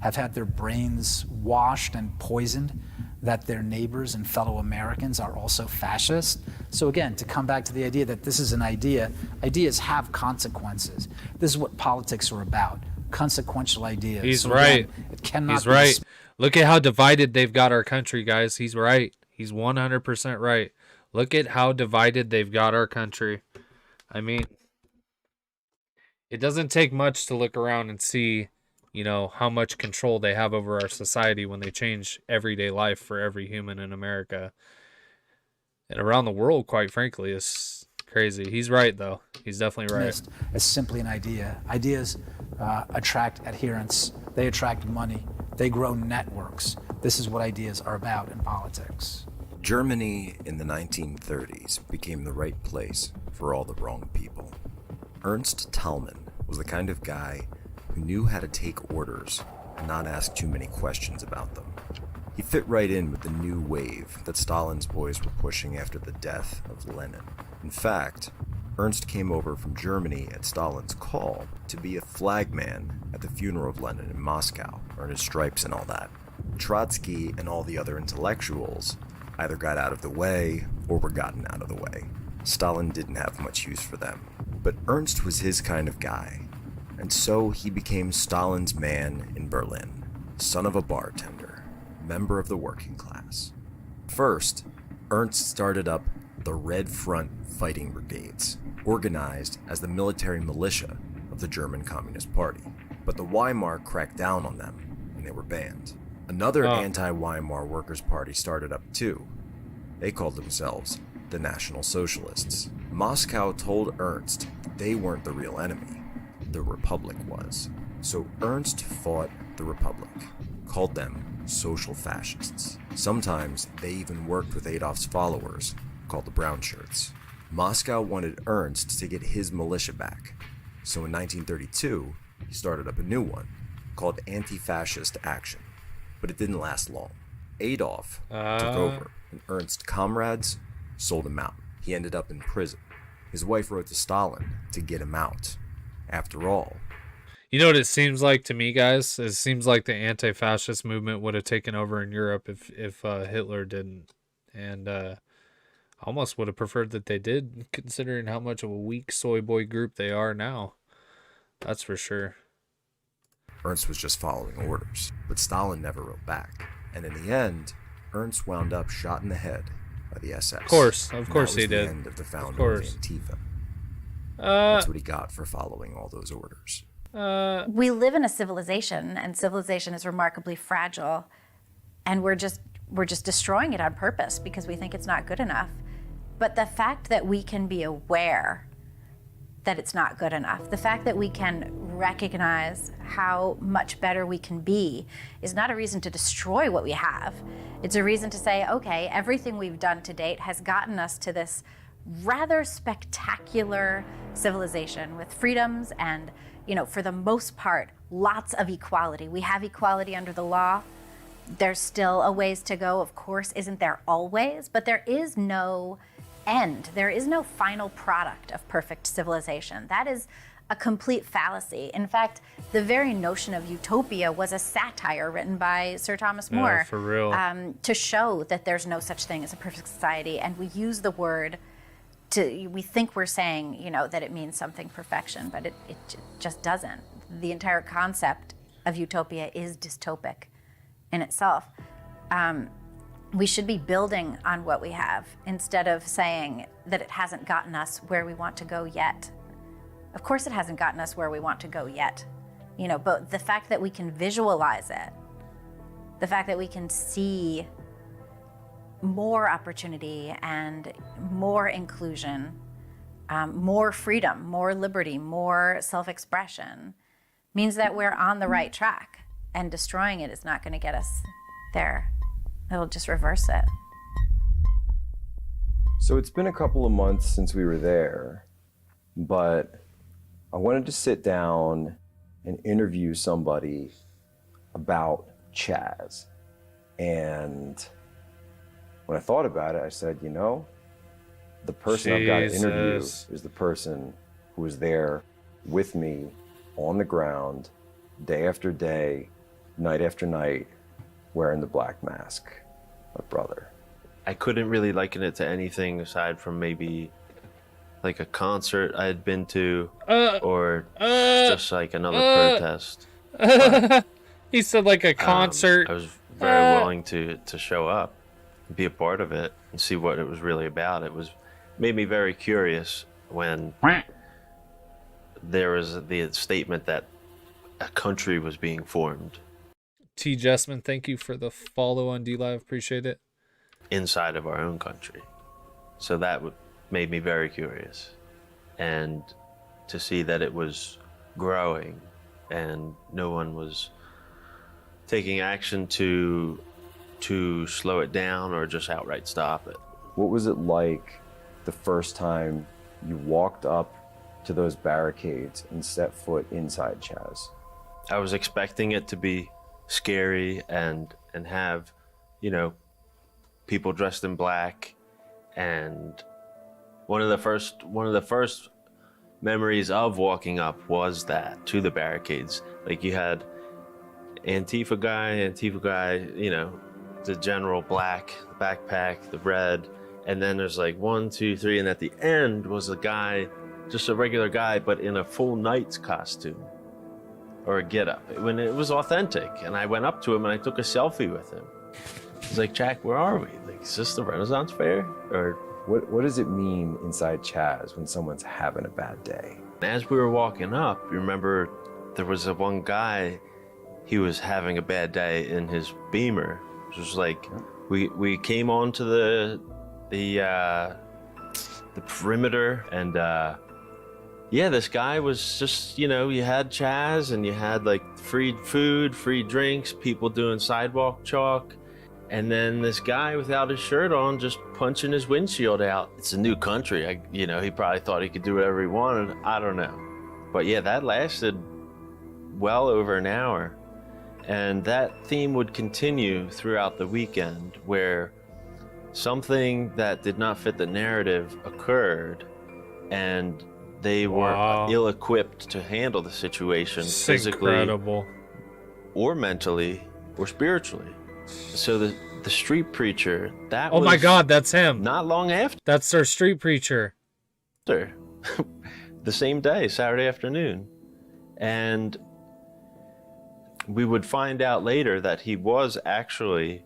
have had their brains washed and poisoned that their neighbors and fellow Americans are also fascist. So again, to come back to the idea that this is an idea, ideas have consequences. This is what politics are about, consequential ideas. He's So right. again, it cannot He's be right. Look at how divided they've got our country, guys. He's right. He's 100% right. Look at how divided they've got our country. I mean, it doesn't take much to look around and see, you know, how much control they have over our society when they change everyday life for every human in America. And around the world, quite frankly, it's crazy. He's right, though. He's definitely right. dismissed as simply an idea. Ideas attract adherents. They attract money. They grow networks. This is what ideas are about in politics. Germany in the 1930s became the right place for all the wrong people. Ernst Thälmann was the kind of guy who knew how to take orders and not ask too many questions about them. He fit right in with the new wave that Stalin's boys were pushing after the death of Lenin. In fact, Ernst came over from Germany at Stalin's call to be a flagman at the funeral of Lenin in Moscow, earn his stripes and all that. Trotsky and all the other intellectuals either got out of the way or were gotten out of the way. Stalin didn't have much use for them, but Ernst was his kind of guy, and so he became Stalin's man in Berlin, son of a bartender, member of the working class. First, Ernst started up the Red Front fighting brigades, organized as the military militia of the German Communist Party. But the Weimar cracked down on them, and they were banned. Another anti-Weimar Workers' Party started up too. They called themselves the National Socialists. Moscow told Ernst that they weren't the real enemy, the Republic was. So Ernst fought the Republic, called them social fascists. Sometimes they even worked with Adolf's followers, called the Brown Shirts. Moscow wanted Ernst to get his militia back, so in 1932, he started up a new one, called Anti-Fascist Action. But it didn't last long. Adolf took over, and Ernst's comrades sold him out. He ended up in prison. His wife wrote to Stalin to get him out. After all, you know what it seems like to me, guys? It seems like the anti-fascist movement would have taken over in Europe if Hitler didn't. And I almost would have preferred that they did, considering how much of a weak soy boy group they are now. That's for sure. Ernst was just following orders, but Stalin never wrote back. And in the end, Ernst wound up shot in the head by the SS. Of course he did. That was the end of the founder of Antifa. That's what he got for following all those orders. We live in a civilization, and civilization is remarkably fragile, and we're just destroying it on purpose because we think it's not good enough. But the fact that we can be aware that it's not good enough, the fact that we can recognize how much better we can be, is not a reason to destroy what we have. It's a reason to say, okay, everything we've done to date has gotten us to this rather spectacular civilization with freedoms and, you know, for the most part, lots of equality. We have equality under the law. There's still a ways to go, of course, isn't there always? But there is no end. There is no final product of perfect civilization. That is a complete fallacy. In fact, the very notion of utopia was a satire written by Sir Thomas More. Yeah, for real. To show that there's no such thing as a perfect society, and we use the word we think we're saying, you know, that it means something perfection, but it just doesn't. The entire concept of utopia is dystopic in itself. We should be building on what we have instead of saying that it hasn't gotten us where we want to go yet. Of course it hasn't gotten us where we want to go yet, you know, but the fact that we can visualize it, the fact that we can see more opportunity and more inclusion, more freedom, more liberty, more self-expression, means that we're on the right track, and destroying it is not going to get us there. It'll just reverse it. So it's been a couple of months since we were there, but I wanted to sit down and interview somebody about Chaz. And when I thought about it, I said, you know, the person I've got to interview is the person who was there with me on the ground day after day, night after night, wearing the black mask, my brother. I couldn't really liken it to anything aside from maybe like a concert I had been to, or just like another protest. He said like a concert. I was very willing to show up, be a part of it, and see what it was really about. Made me very curious when there was the statement that a country was being formed. T. Jessman, thank you for the follow on D-Live. Appreciate it. Inside of our own country. So that made me very curious. And to see that it was growing and no one was taking action to slow it down or just outright stop it. What was it like the first time you walked up to those barricades and set foot inside Chaz? I was expecting it to be scary and have, you know, people dressed in black, and one of the first memories of walking up was that, to the barricades. Like, you had Antifa guy, you know, the general black, the backpack, the red, and then there's like 1, 2, 3, and at the end was a guy, just a regular guy, but in a full knight's costume or a getup. When it was authentic, and I went up to him and I took a selfie with him. He's like, Jack, where are we? Like, is this the Renaissance Fair? Or what does it mean inside Chaz when someone's having a bad day? As we were walking up, you remember there was one guy, he was having a bad day in his Beamer. It was like, we came onto the perimeter, and yeah, this guy was just, you know, you had Chaz and you had like free food, free drinks, people doing sidewalk chalk, and then this guy without his shirt on just punching his windshield out. It's a new country. You know, he probably thought he could do whatever he wanted. I don't know. But yeah, that lasted well over an hour. And that theme would continue throughout the weekend, where something that did not fit the narrative occurred, and they were ill-equipped to handle the situation physically, or mentally, or spiritually. So the street preacher, that was... Oh my God, that's him. Not long after. That's our street preacher. The same day, Saturday afternoon. And we would find out later that he was actually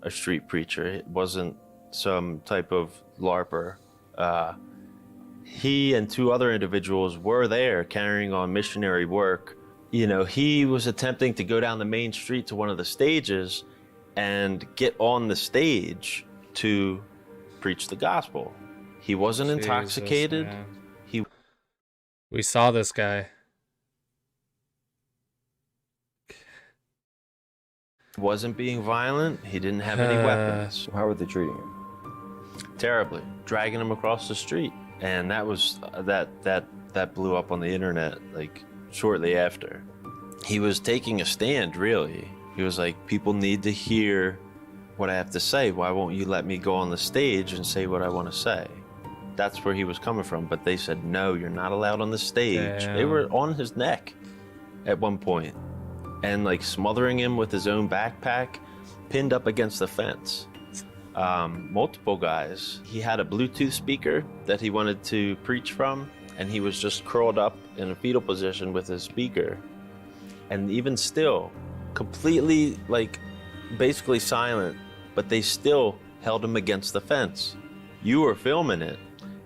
a street preacher. It wasn't some type of LARPer. He and 2 other individuals were there carrying on missionary work. You know, he was attempting to go down the main street to one of the stages and get on the stage to preach the gospel. He wasn't intoxicated. We saw this guy. Wasn't being violent. He didn't have any weapons. How were they treating him? Terribly. Dragging him across the street. And that was that blew up on the internet like shortly after. He was taking a stand, really. He was like, people need to hear what I have to say. Why won't you let me go on the stage and say what I want to say? That's where he was coming from. But they said, no, you're not allowed on the stage. Damn. They were on his neck at one point, and like smothering him with his own backpack, pinned up against the fence. Multiple guys. He had a Bluetooth speaker that he wanted to preach from, and he was just curled up in a fetal position with his speaker. And even still, completely, like, basically silent, but they still held him against the fence. You were filming it,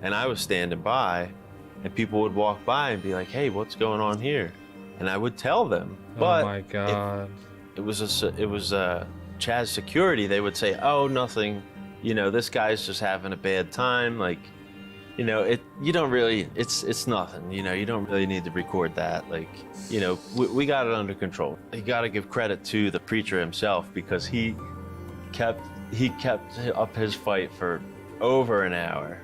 and I was standing by, and people would walk by and be like, hey, what's going on here? And I would tell them, but oh my God. It was Chaz security. They would say, oh, nothing, you know, this guy's just having a bad time. Like, you know, you don't really, it's nothing, you know, you don't really need to record that. Like, you know, we got it under control. You got to give credit to the preacher himself, because he kept up his fight for over an hour,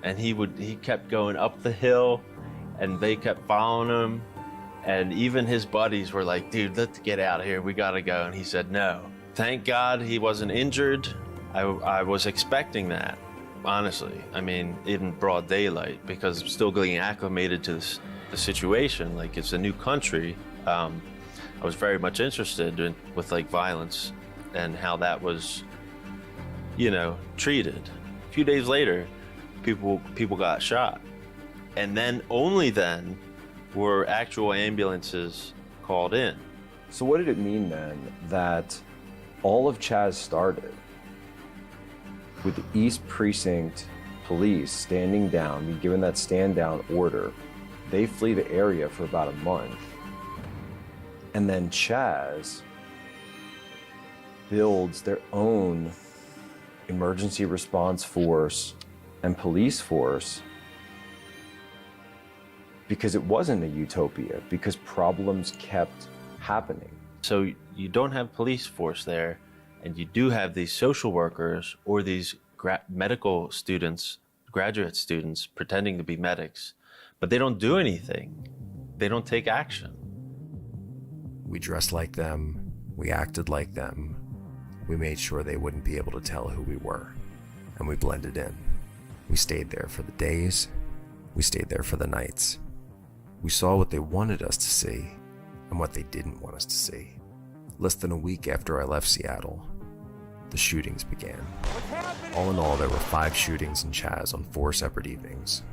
and he kept going up the hill, and they kept following him. And even his buddies were like, dude, let's get out of here. We got to go. And he said, no. Thank God he wasn't injured. I was expecting that, honestly. I mean, in broad daylight, because I'm still getting acclimated to the situation. Like, it's a new country. I was very much interested with like violence and how that was, you know, treated. A few days later, people got shot. And then, only then, were actual ambulances called in. So what did it mean then that all of Chaz started with the East Precinct police standing down, being given that stand down order? They flee the area for about a month. And then Chaz builds their own emergency response force and police force because it wasn't a utopia, because problems kept happening. So you don't have police force there, and you do have these social workers or these medical students, graduate students, pretending to be medics, but they don't do anything. They don't take action. We dressed like them, we acted like them, we made sure they wouldn't be able to tell who we were, and we blended in. We stayed there for the days, we stayed there for the nights. We saw what they wanted us to see and what they didn't want us to see. Less than a week after I left Seattle, the shootings began. All in all, there were 5 shootings in Chaz on 4 separate evenings.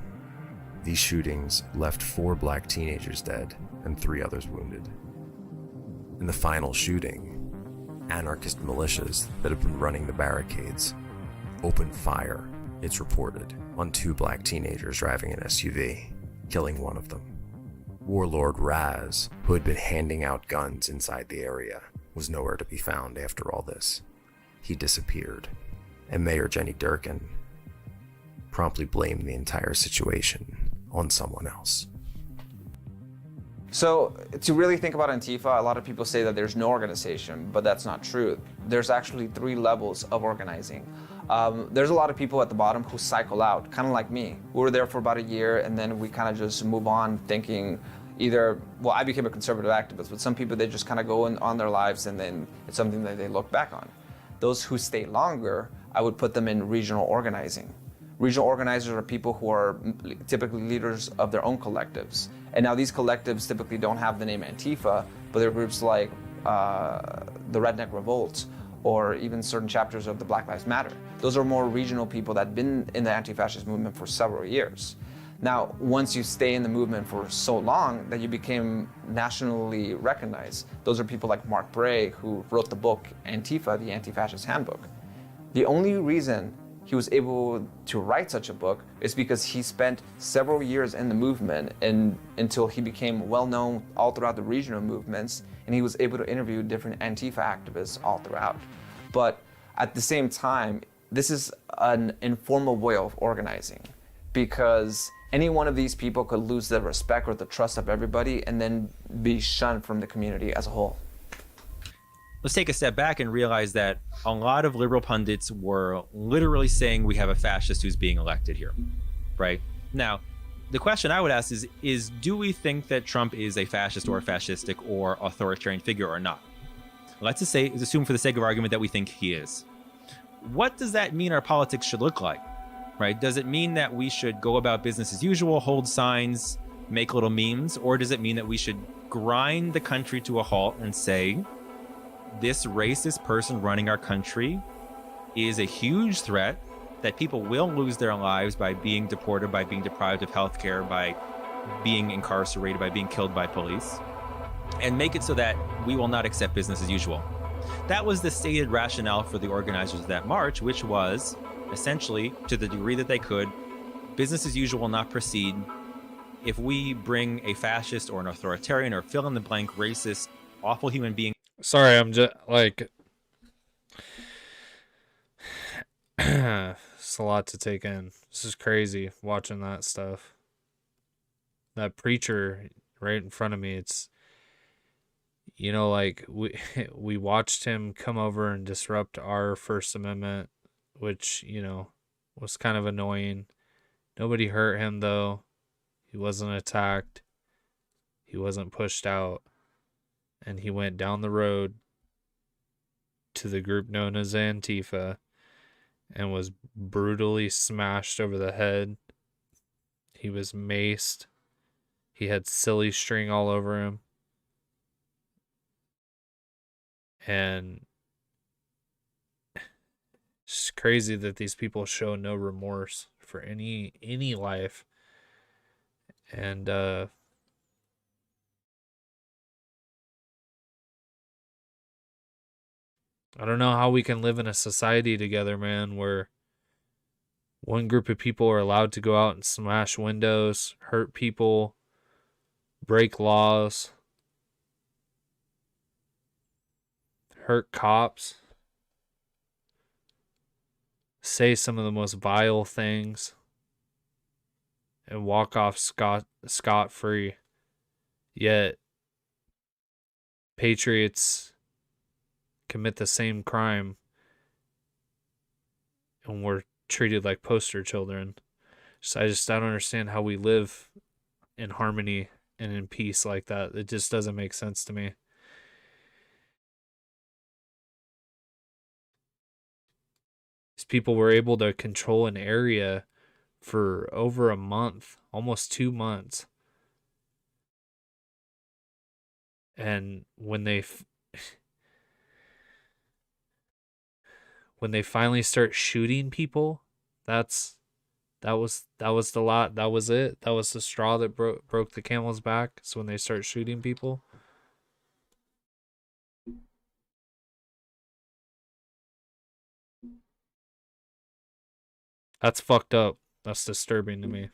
These shootings left 4 black teenagers dead and 3 others wounded. In the final shooting, anarchist militias that have been running the barricades opened fire, it's reported, on 2 black teenagers driving an SUV, killing one of them. Warlord Raz, who had been handing out guns inside the area, was nowhere to be found after all this. He disappeared, and Mayor Jenny Durkin promptly blamed the entire situation on someone else. So to really think about Antifa, a lot of people say that there's no organization, but that's not true. There's actually 3 levels of organizing. There's a lot of people at the bottom who cycle out, kind of like me. We were there for about a year, and then we kind of just move on thinking either, well, I became a conservative activist, but some people, they just kind of go on their lives, and then it's something that they look back on. Those who stay longer, I would put them in regional organizing. Regional organizers are people who are typically leaders of their own collectives. And now these collectives typically don't have the name Antifa, but they're groups like the Redneck Revolt, or even certain chapters of the Black Lives Matter. Those are more regional people that have been in the anti-fascist movement for several years. Now, once you stay in the movement for so long that you became nationally recognized, those are people like Mark Bray, who wrote the book Antifa, the Anti-Fascist Handbook. The only reason he was able to write such a book is because he spent several years in the movement and until he became well-known all throughout the regional movements, and he was able to interview different Antifa activists all throughout. But at the same time, this is an informal way of organizing, because any one of these people could lose the respect or the trust of everybody and then be shunned from the community as a whole. Let's take a step back and realize that a lot of liberal pundits were literally saying we have a fascist who's being elected here, right? Now, the question I would ask is do we think that Trump is a fascist or a fascistic or authoritarian figure or not? Let's just assume for the sake of argument that we think he is. What does that mean our politics should look like, right? Does it mean that we should go about business as usual, hold signs, make little memes, or does it mean that we should grind the country to a halt and say, this racist person running our country is a huge threat, that people will lose their lives by being deported, by being deprived of health care, by being incarcerated, by being killed by police, and make it so that we will not accept business as usual. That was the stated rationale for the organizers of that march, which was essentially, to the degree that they could, business as usual will not proceed if we bring a fascist or an authoritarian or fill in the blank racist, awful human being. Sorry, I'm just like, it's a lot to take in. This is crazy watching that stuff. That preacher right in front of me, it's, you know, like we watched him come over and disrupt our First Amendment, which, you know, was kind of annoying. Nobody hurt him though. He wasn't attacked. He wasn't pushed out. And he went down the road to the group known as Antifa and was brutally smashed over the head. He was maced. He had silly string all over him. And it's crazy that these people show no remorse for any life. And I don't know how we can live in a society together, man, where one group of people are allowed to go out and smash windows, hurt people, break laws, hurt cops, say some of the most vile things, and walk off scot-free. Yet patriots commit the same crime and we're treated like poster children. So I don't understand how we live in harmony and in peace like that. It just doesn't make sense to me. These people were able to control an area for over a month, almost 2 months. And when they finally start shooting people, that was the lot. That was it. That was the straw that broke the camel's back. So when they start shooting people. That's fucked up. That's disturbing to me.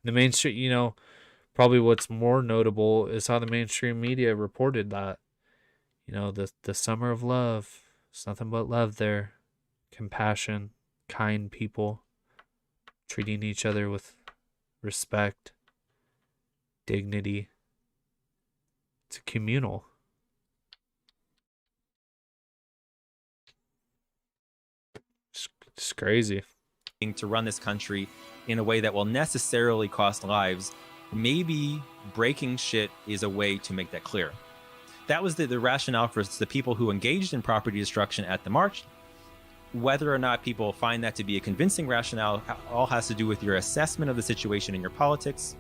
The mainstream, probably what's more notable is how the mainstream media reported that. The summer of love. It's nothing but love there. Compassion, kind people, treating each other with respect, dignity. It's a communal. It's crazy. To run this country in a way that will necessarily cost lives, maybe breaking shit is a way to make that clear. That was the rationale for the people who engaged in property destruction at the march. Whether or not people find that to be a convincing rationale all has to do with your assessment of the situation in your politics.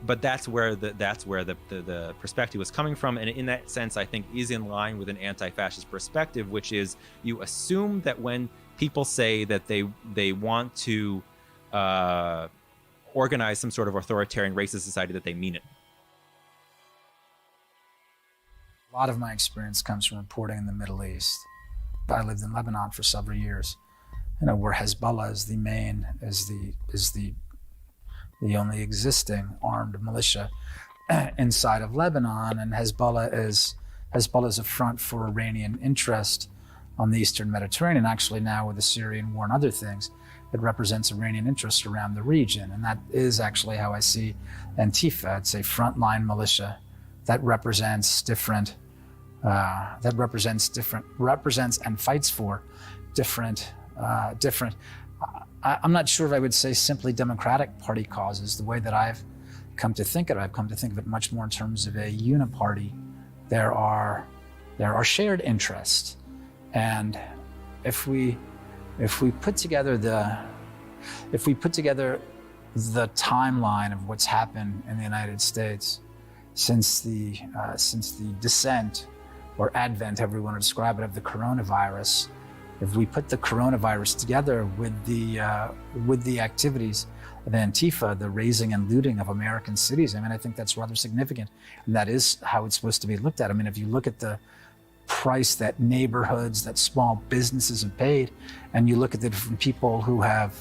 But that's where the perspective was coming from, and in that sense, I think is in line with an anti-fascist perspective, which is you assume that when people say that they want to organize some sort of authoritarian racist society, that they mean it. A lot of my experience comes from reporting in the Middle East. I lived in Lebanon for several years, where Hezbollah is the only existing armed militia inside of Lebanon, and Hezbollah is a front for Iranian interest on the Eastern Mediterranean. Actually, now with the Syrian war and other things, it represents Iranian interest around the region, and that is actually how I see Antifa. It's a frontline militia that represents and fights for different. I'm not sure if I would say simply Democratic Party causes. The way that I've come to think of it, much more in terms of a uniparty. There are shared interests, and if we put together the timeline of what's happened in the United States since the descent or advent, however you want to describe it, of the coronavirus, if we put the coronavirus together with the activities of Antifa, the razing and looting of American cities, I think that's rather significant, and that is how it's supposed to be looked at. If you look at the price that neighborhoods, that small businesses have paid, and you look at the different people who have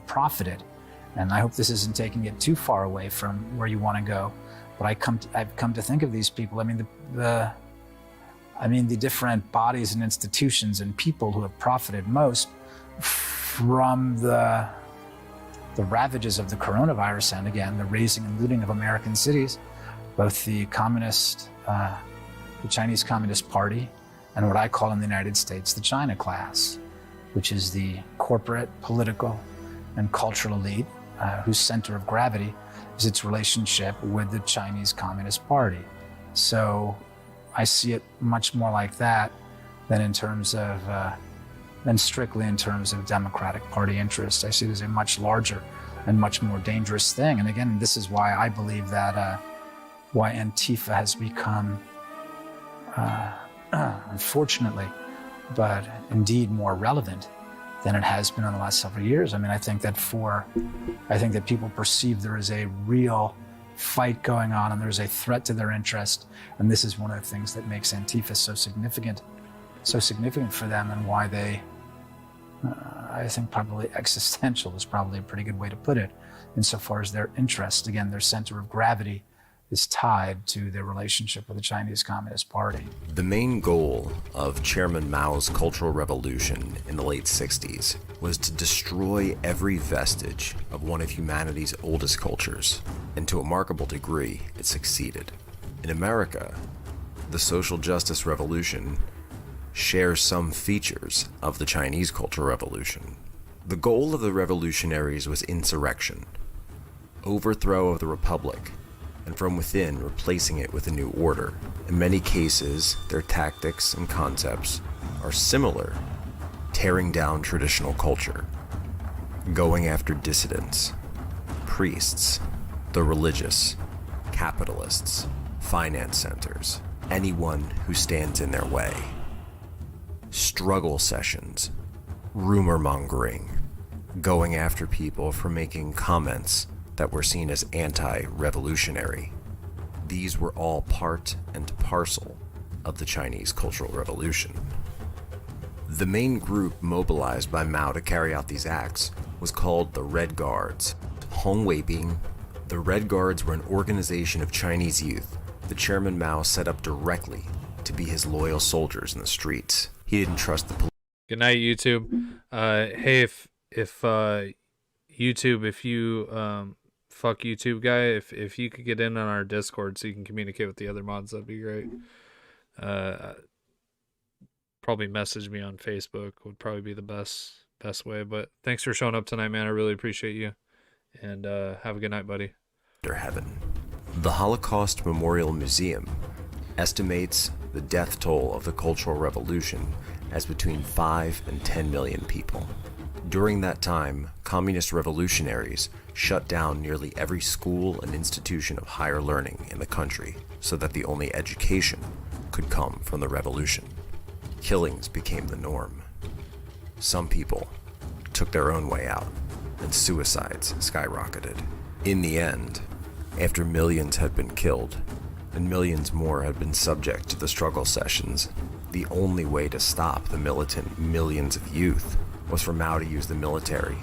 profited, and I hope this isn't taking it too far away from where you want to go, but I've come to think of these people. The different bodies and institutions and people who have profited most from the ravages of the coronavirus, and again, the razing and looting of American cities, both the Chinese Communist Party and what I call in the United States the China class, which is the corporate, political, and cultural elite whose center of gravity is its relationship with the Chinese Communist Party. So I see it much more like that than strictly in terms of Democratic Party interests. I see it as a much larger and much more dangerous thing. And again, this is why I believe that why Antifa has become, unfortunately, but indeed more relevant than it has been in the last several years. I mean, I think that people perceive there is a real fight going on and there's a threat to their interest. And this is one of the things that makes Antifa so significant for them, and why they, I think probably existential is probably a pretty good way to put it, insofar as their interest, again, their center of gravity is tied to their relationship with the Chinese Communist Party. The main goal of Chairman Mao's Cultural Revolution in the late 60s was to destroy every vestige of one of humanity's oldest cultures, and to a remarkable degree, it succeeded. In America, the social justice revolution shares some features of the Chinese Cultural Revolution. The goal of the revolutionaries was insurrection, overthrow of the republic, and from within replacing it with a new order. In many cases, their tactics and concepts are similar, tearing down traditional culture, going after dissidents, priests, the religious, capitalists, finance centers, anyone who stands in their way. Struggle sessions, rumor mongering, going after people for making comments that were seen as anti-revolutionary. These were all part and parcel of the Chinese Cultural Revolution. The main group mobilized by Mao to carry out these acts was called the Red Guards. Hong Weibing, the Red Guards were an organization of Chinese youth that Chairman Mao set up directly to be his loyal soldiers in the streets. He didn't trust the police. Good night, YouTube. Hey, if YouTube, if you fuck YouTube guy, if you could get in on our Discord so you can communicate with the other mods, that'd be great. Probably message me on Facebook would probably be the best way. But thanks for showing up tonight, man. I really appreciate you. And have a good night, buddy. Heaven. The Holocaust Memorial Museum estimates the death toll of the Cultural Revolution as between 5 and 10 million people. During that time, communist revolutionaries shut down nearly every school and institution of higher learning in the country so that the only education could come from the revolution. Killings became the norm. Some people took their own way out, and suicides skyrocketed. In the end, after millions had been killed, and millions more had been subject to the struggle sessions, the only way to stop the militant millions of youth was for Mao to use the military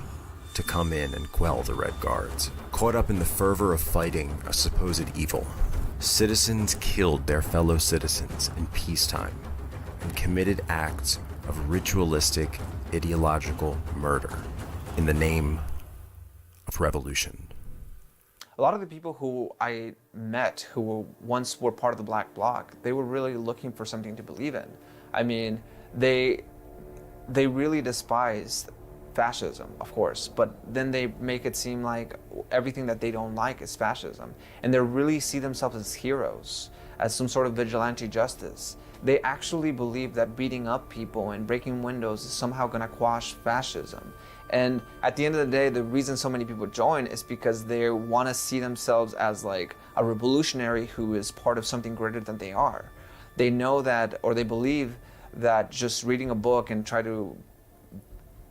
to come in and quell the Red Guards. Caught up in the fervor of fighting a supposed evil, citizens killed their fellow citizens in peacetime and committed acts of ritualistic, ideological murder in the name of revolution. A lot of the people who I met who once were part of the Black Bloc, they were really looking for something to believe in. I mean, they really despised fascism, of course, but then they make it seem like everything that they don't like is fascism. And they really see themselves as heroes, as some sort of vigilante justice. They actually believe that beating up people and breaking windows is somehow going to quash fascism. And at the end of the day, the reason so many people join is because they want to see themselves as like a revolutionary who is part of something greater than they are. They know that, or they believe that just reading a book and try to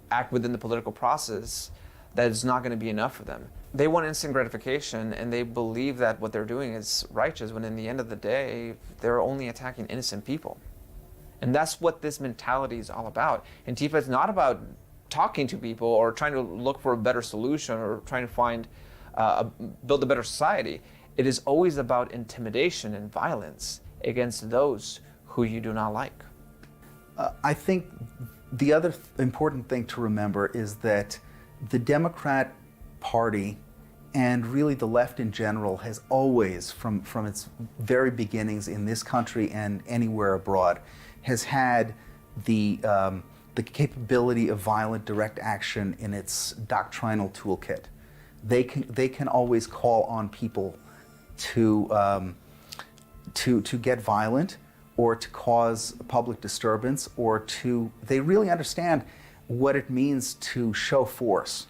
act within the political process, that is not going to be enough for them. They want instant gratification, and they believe that what they're doing is righteous, when in the end of the day, they're only attacking innocent people. And that's what this mentality is all about. Antifa is not about talking to people or trying to look for a better solution or trying to find, build a better society. It is always about intimidation and violence against those who you do not like. I think the other important thing to remember is that the Democrat Party and really the left in general has always, from its very beginnings in this country and anywhere abroad, has had the capability of violent direct action in its doctrinal toolkit. They can always call on people to get violent, or to cause public disturbance, or they really understand what it means to show force.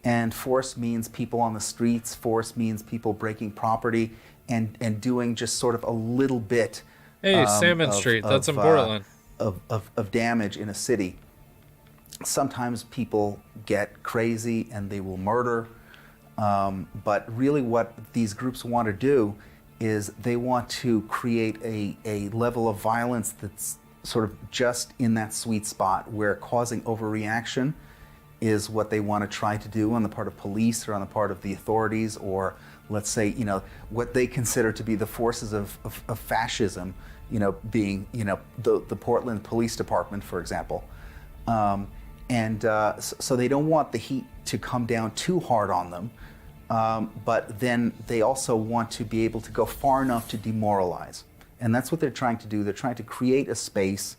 And force means people on the streets, force means people breaking property and doing just sort of a little bit Salmon Street, that's in Portland. Of damage in a city. Sometimes people get crazy and they will murder, but really what these groups want to do is they want to create a level of violence that's sort of just in that sweet spot where causing overreaction is what they want to try to do on the part of police or on the part of the authorities, or let's say, what they consider to be the forces of fascism, being, the Portland Police Department, for example. So they don't want the heat to come down too hard on them, but then they also want to be able to go far enough to demoralize. And that's what they're trying to do. They're trying to create a space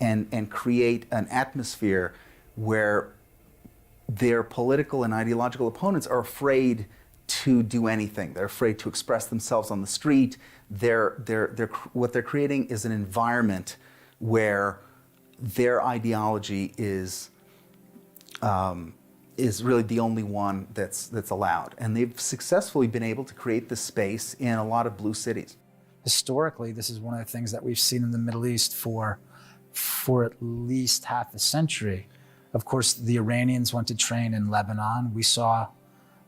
and create an atmosphere where their political and ideological opponents are afraid to do anything. They're afraid to express themselves on the street. What they're creating is an environment where their ideology is really the only one that's allowed. And they've successfully been able to create this space in a lot of blue cities. Historically, this is one of the things that we've seen in the Middle East for at least half a century. Of course, the Iranians went to train in Lebanon. We saw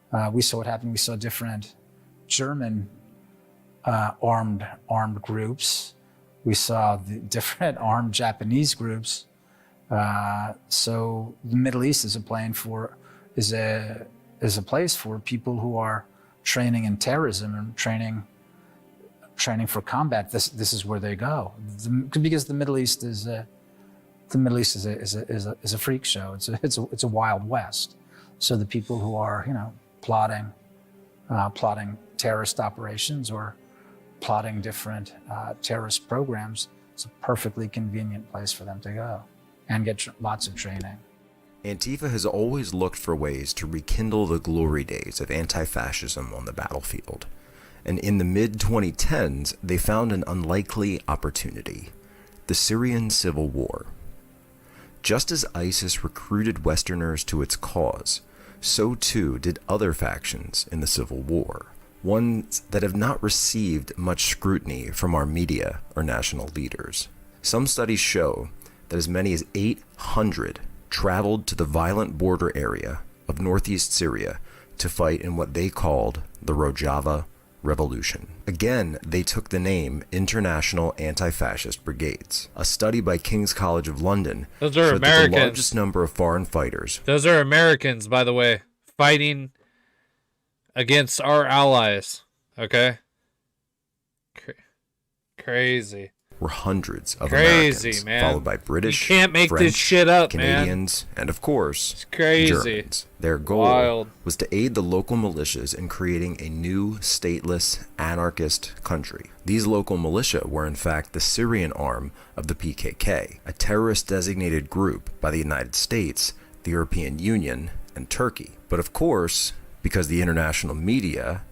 what happened. We saw different German armed groups. We saw the different armed Japanese groups. So the Middle East is a place for people who are training in terrorism and training for combat. This is where they go, because the Middle East is a freak show. It's a Wild West. So the people who are plotting terrorist operations or plotting different terrorist programs, it's a perfectly convenient place for them to go and get lots of training. Antifa has always looked for ways to rekindle the glory days of anti-fascism on the battlefield. And in the mid-2010s, they found an unlikely opportunity: the Syrian Civil War. Just as ISIS recruited Westerners to its cause, so too did other factions in the Civil War, ones that have not received much scrutiny from our media or national leaders. Some studies show that as many as 800 traveled to the violent border area of northeast Syria to fight in what they called the Rojava Revolution. Again, they took the name International Anti-Fascist Brigades. A study by King's College of London Those are showed that Americans. the largest number of foreign fighters. Those are Americans, by the way, fighting against our allies. Okay? Crazy. Were hundreds of Crazy, Americans, man. followed by British, You can't make French, this shit up, man. Canadians, and of course, It's crazy. Germans. Their goal Wild. was to aid the local militias in creating a new stateless, anarchist country. These local militia were in fact the Syrian arm of the PKK, a terrorist-designated group by the United States, the European Union, and Turkey. But of course, because the international media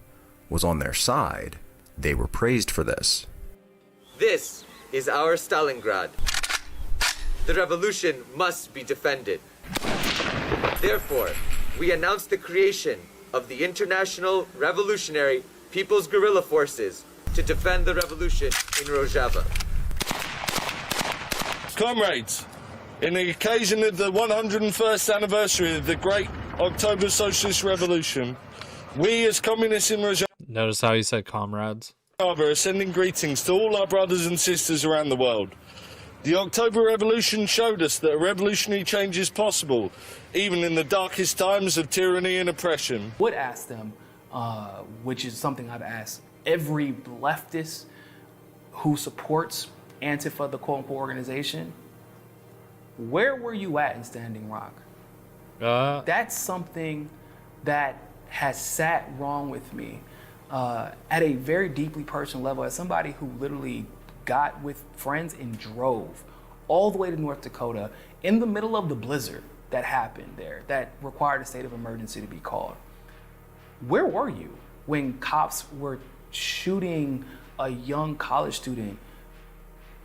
was on their side, they were praised for this. This is our Stalingrad. The revolution must be defended. Therefore, we announce the creation of the International Revolutionary People's Guerrilla Forces to defend the revolution in Rojava. Comrades, in the occasion of the 101st anniversary of the Great October Socialist Revolution, we as communists in Rojava Notice how he said comrades. are sending greetings to all our brothers and sisters around the world. The October Revolution showed us that a revolutionary change is possible, even in the darkest times of tyranny and oppression. Would ask them, which is something I've asked every leftist who supports Antifa, the quote-unquote organization, where were you at in Standing Rock? That's something that has sat wrong with me at a very deeply personal level, as somebody who literally got with friends and drove all the way to North Dakota in the middle of the blizzard that happened there, that required a state of emergency to be called. Where were you when cops were shooting a young college student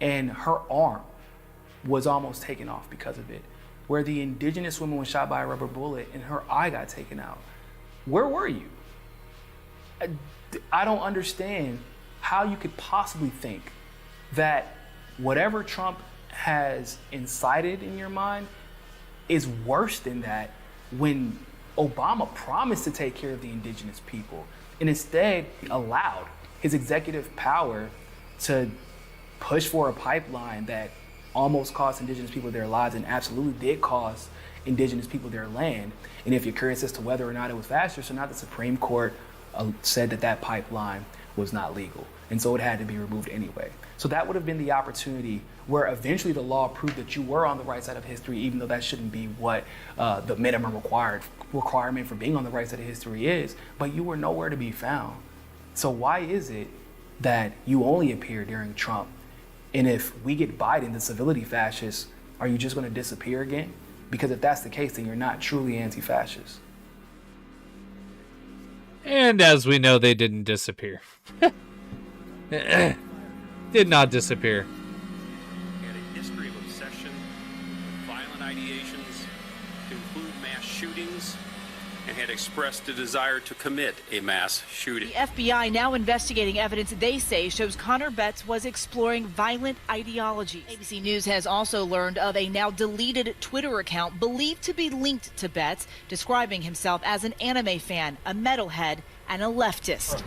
and her arm was almost taken off because of it? where the indigenous woman was shot by a rubber bullet and her eye got taken out. Where were you? I don't understand how you could possibly think that whatever Trump has incited in your mind is worse than that when Obama promised to take care of the indigenous people and instead allowed his executive power to push for a pipeline that almost cost indigenous people their lives and absolutely did cost indigenous people their land. And if you're curious as to whether or not it was fascist or not, the Supreme Court said that that pipeline was not legal. And so it had to be removed anyway. So that would have been the opportunity where eventually the law proved that you were on the right side of history, even though that shouldn't be what the minimum requirement for being on the right side of history is, but you were nowhere to be found. So why is it that you only appear during Trump? And if we get Biden, the civility fascist, are you just going to disappear again? Because if that's the case, then you're not truly anti-fascist. And as we know, they didn't disappear. Did not disappear. Had a history of obsession with violent ideations to include mass shootings, and had expressed a desire to commit a mass shooting. The FBI now investigating evidence they say shows Connor Betts was exploring violent ideologies. ABC News has also learned of a now deleted Twitter account believed to be linked to Betts, describing himself as an anime fan, a metalhead, and a leftist.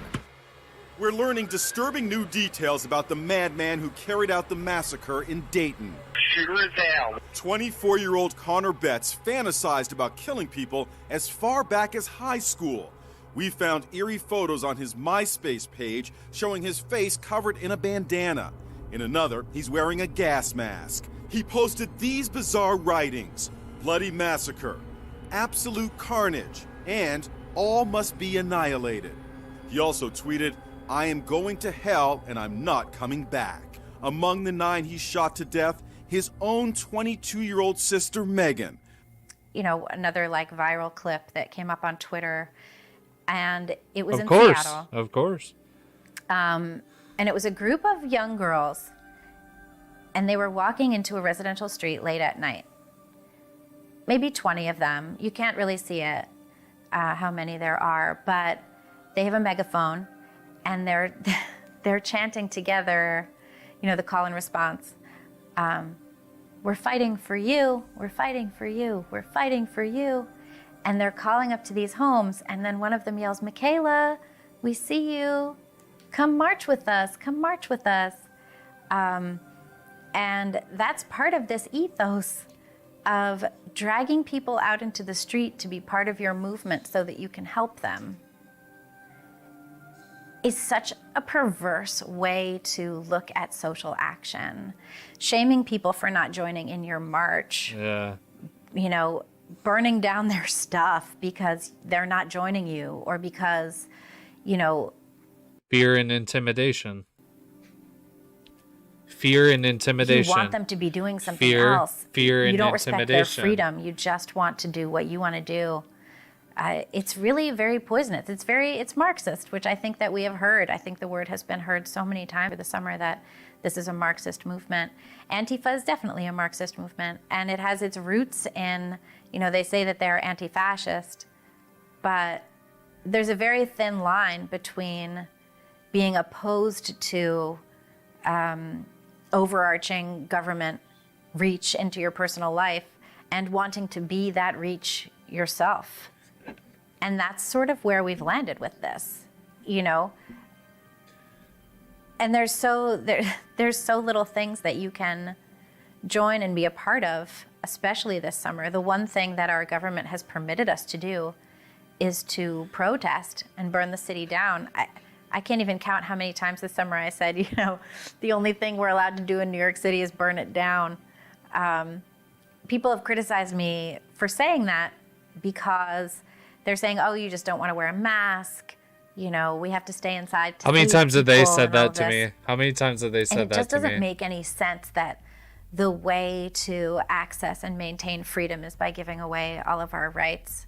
We're learning disturbing new details about the madman who carried out the massacre in Dayton. Shooter is down. 24-year-old Connor Betts fantasized about killing people as far back as high school. We found eerie photos on his MySpace page showing his face covered in a bandana. In another, he's wearing a gas mask. He posted these bizarre writings: bloody massacre, absolute carnage, and all must be annihilated. He also tweeted, "I am going to hell and I'm not coming back." Among the 9 he shot to death, his own 22-year-old sister, Megan. You know, another like viral clip that came up on Twitter, and it was in course, Seattle. Of course. And it was a group of young girls, and they were walking into a residential street late at night. Maybe 20 of them. You can't really see it, how many there are, but they have a megaphone, and they're chanting together, you know, the call and response. We're fighting for you, we're fighting for you, we're fighting for you. And they're calling up to these homes, and then one of them yells, "Michaela, we see you. Come march with us, come march with us." And that's part of this ethos of dragging people out into the street to be part of your movement so that you can help them. Is such a perverse way to look at social action. Shaming people for not joining in your march. Yeah. You know, burning down their stuff because they're not joining you, or because, you know... Fear and intimidation. Fear and intimidation. You want them to be doing something fear, else. Fear and you don't respect their intimidation. freedom. You just want to do what you want to do. It's really very poisonous. It's Marxist, which I think that we have heard. I think the word has been heard so many times over the summer that this is a Marxist movement. Antifa is definitely a Marxist movement, and it has its roots in, you know, they say that they're anti-fascist, but there's a very thin line between being opposed to overarching government reach into your personal life and wanting to be that reach yourself. And that's sort of where we've landed with this, you know? And there's so little things that you can join and be a part of, especially this summer. The one thing that our government has permitted us to do is to protest and burn the city down. I can't even count how many times this summer I said, you know, the only thing we're allowed to do in New York City is burn it down. People have criticized me for saying that because they're saying, oh, you just don't want to wear a mask. You know, we have to stay inside. How many times have they said that to me? How many times have they said that to me? It just doesn't make any sense that the way to access and maintain freedom is by giving away all of our rights,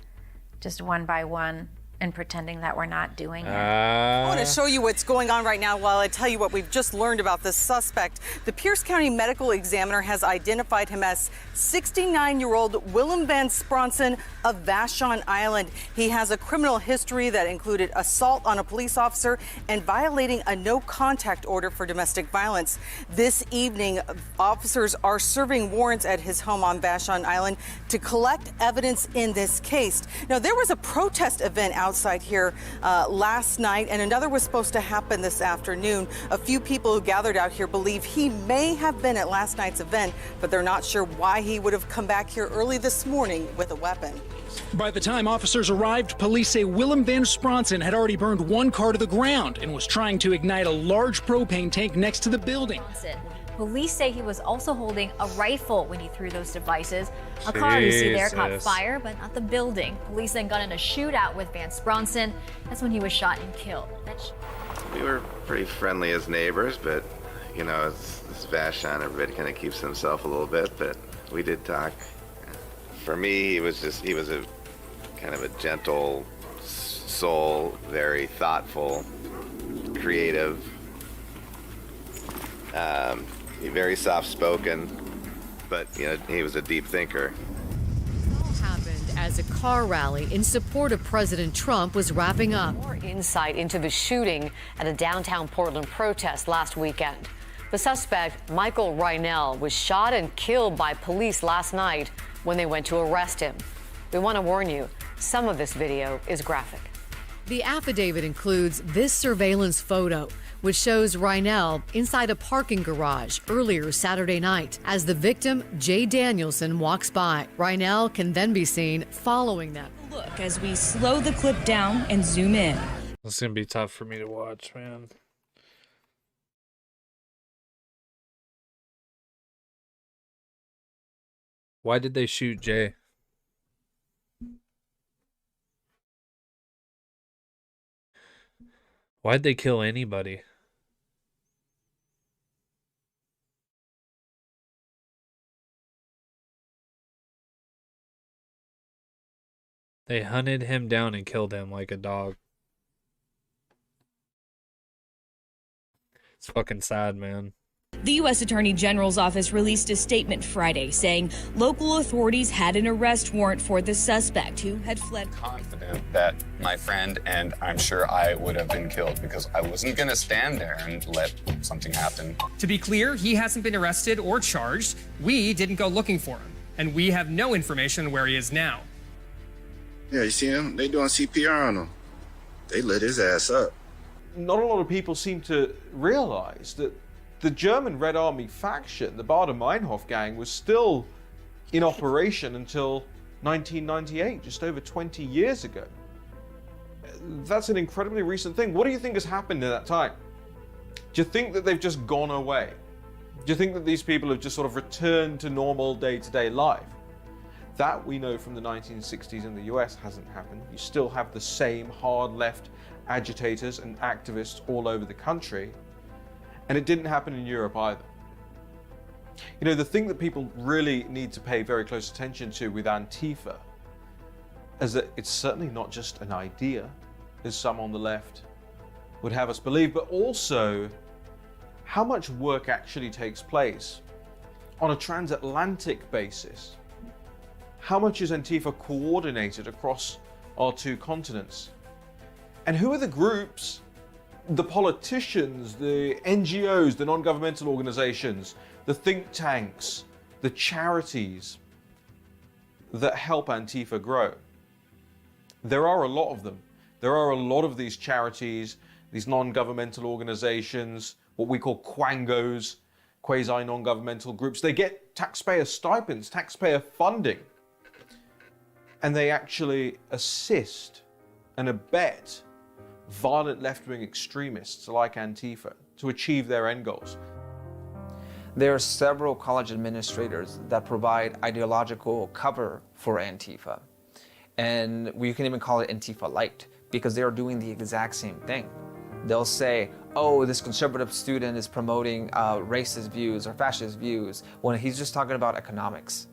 just one by one. and pretending that we're not doing it. I want to show you what's going on right now while I tell you what we've just learned about this suspect. The Pierce County Medical Examiner has identified him as 69-year-old Willem Van Spronsen of Vashon Island. He has a criminal history that included assault on a police officer and violating a no-contact order for domestic violence. This evening, officers are serving warrants at his home on Vashon Island to collect evidence in this case. Now, there was a protest event outside here last night, and another was supposed to happen this afternoon. A few people who gathered out here believe he may have been at last night's event, but they're not sure why he would have come back here early this morning with a weapon. By the time officers arrived, police say Willem Van Spronsen had already burned one car to the ground and was trying to ignite a large propane tank next to the building. Police say he was also holding a rifle when he threw those devices. A car you see there caught fire, but not the building. Police then got in a shootout with Van Spronsen. That's when he was shot and killed. We were pretty friendly as neighbors, but, you know, it's Vashon. Everybody kind of keeps to himself a little bit, but we did talk. For me, he was a kind of a gentle soul, very thoughtful, creative, very soft-spoken, but, you know, he was a deep thinker. Happened as a car rally in support of President Trump was wrapping up. More insight into the shooting at a downtown Portland protest last weekend. The suspect, Michael Reinell, was shot and killed by police last night when they went to arrest him. We want to warn you, some of this video is graphic. The affidavit includes this surveillance photo, which shows Reinell inside a parking garage earlier Saturday night as the victim, Jay Danielson, walks by. Reinell can then be seen following them. Look as we slow the clip down and zoom in. It's gonna be tough for me to watch, man. Why did they shoot Jay? Why'd they kill anybody? They hunted him down and killed him like a dog. It's fucking sad, man. The U.S. Attorney General's office released a statement Friday saying local authorities had an arrest warrant for the suspect who had fled. Confident that my friend and I'm sure I would have been killed because I wasn't going to stand there and let something happen. To be clear, he hasn't been arrested or charged. We didn't go looking for him, and we have no information where he is now. Yeah, you see him? They doing CPR on him. They lit his ass up. Not a lot of people seem to realize that the German Red Army faction, the Baader-Meinhof gang, was still in operation until 1998, just over 20 years ago. That's an incredibly recent thing. What do you think has happened in that time? Do you think that they've just gone away? Do you think that these people have just sort of returned to normal day-to-day life? That we know from the 1960s in the US hasn't happened. You still have the same hard left agitators and activists all over the country. And it didn't happen in Europe either. You know, the thing that people really need to pay very close attention to with Antifa is that it's certainly not just an idea, as some on the left would have us believe, but also how much work actually takes place on a transatlantic basis. How much is Antifa coordinated across our two continents? And who are the groups, the politicians, the NGOs, the non-governmental organizations, the think tanks, the charities that help Antifa grow? There are a lot of them. There are a lot of these charities, these non-governmental organizations, what we call quangos, quasi-non-governmental groups. They get taxpayer stipends, taxpayer funding, and they actually assist and abet violent left-wing extremists like Antifa to achieve their end goals. There are several college administrators that provide ideological cover for Antifa. And we can even call it Antifa Light because they're doing the exact same thing. They'll say, oh, this conservative student is promoting racist views or fascist views when he's just talking about economics.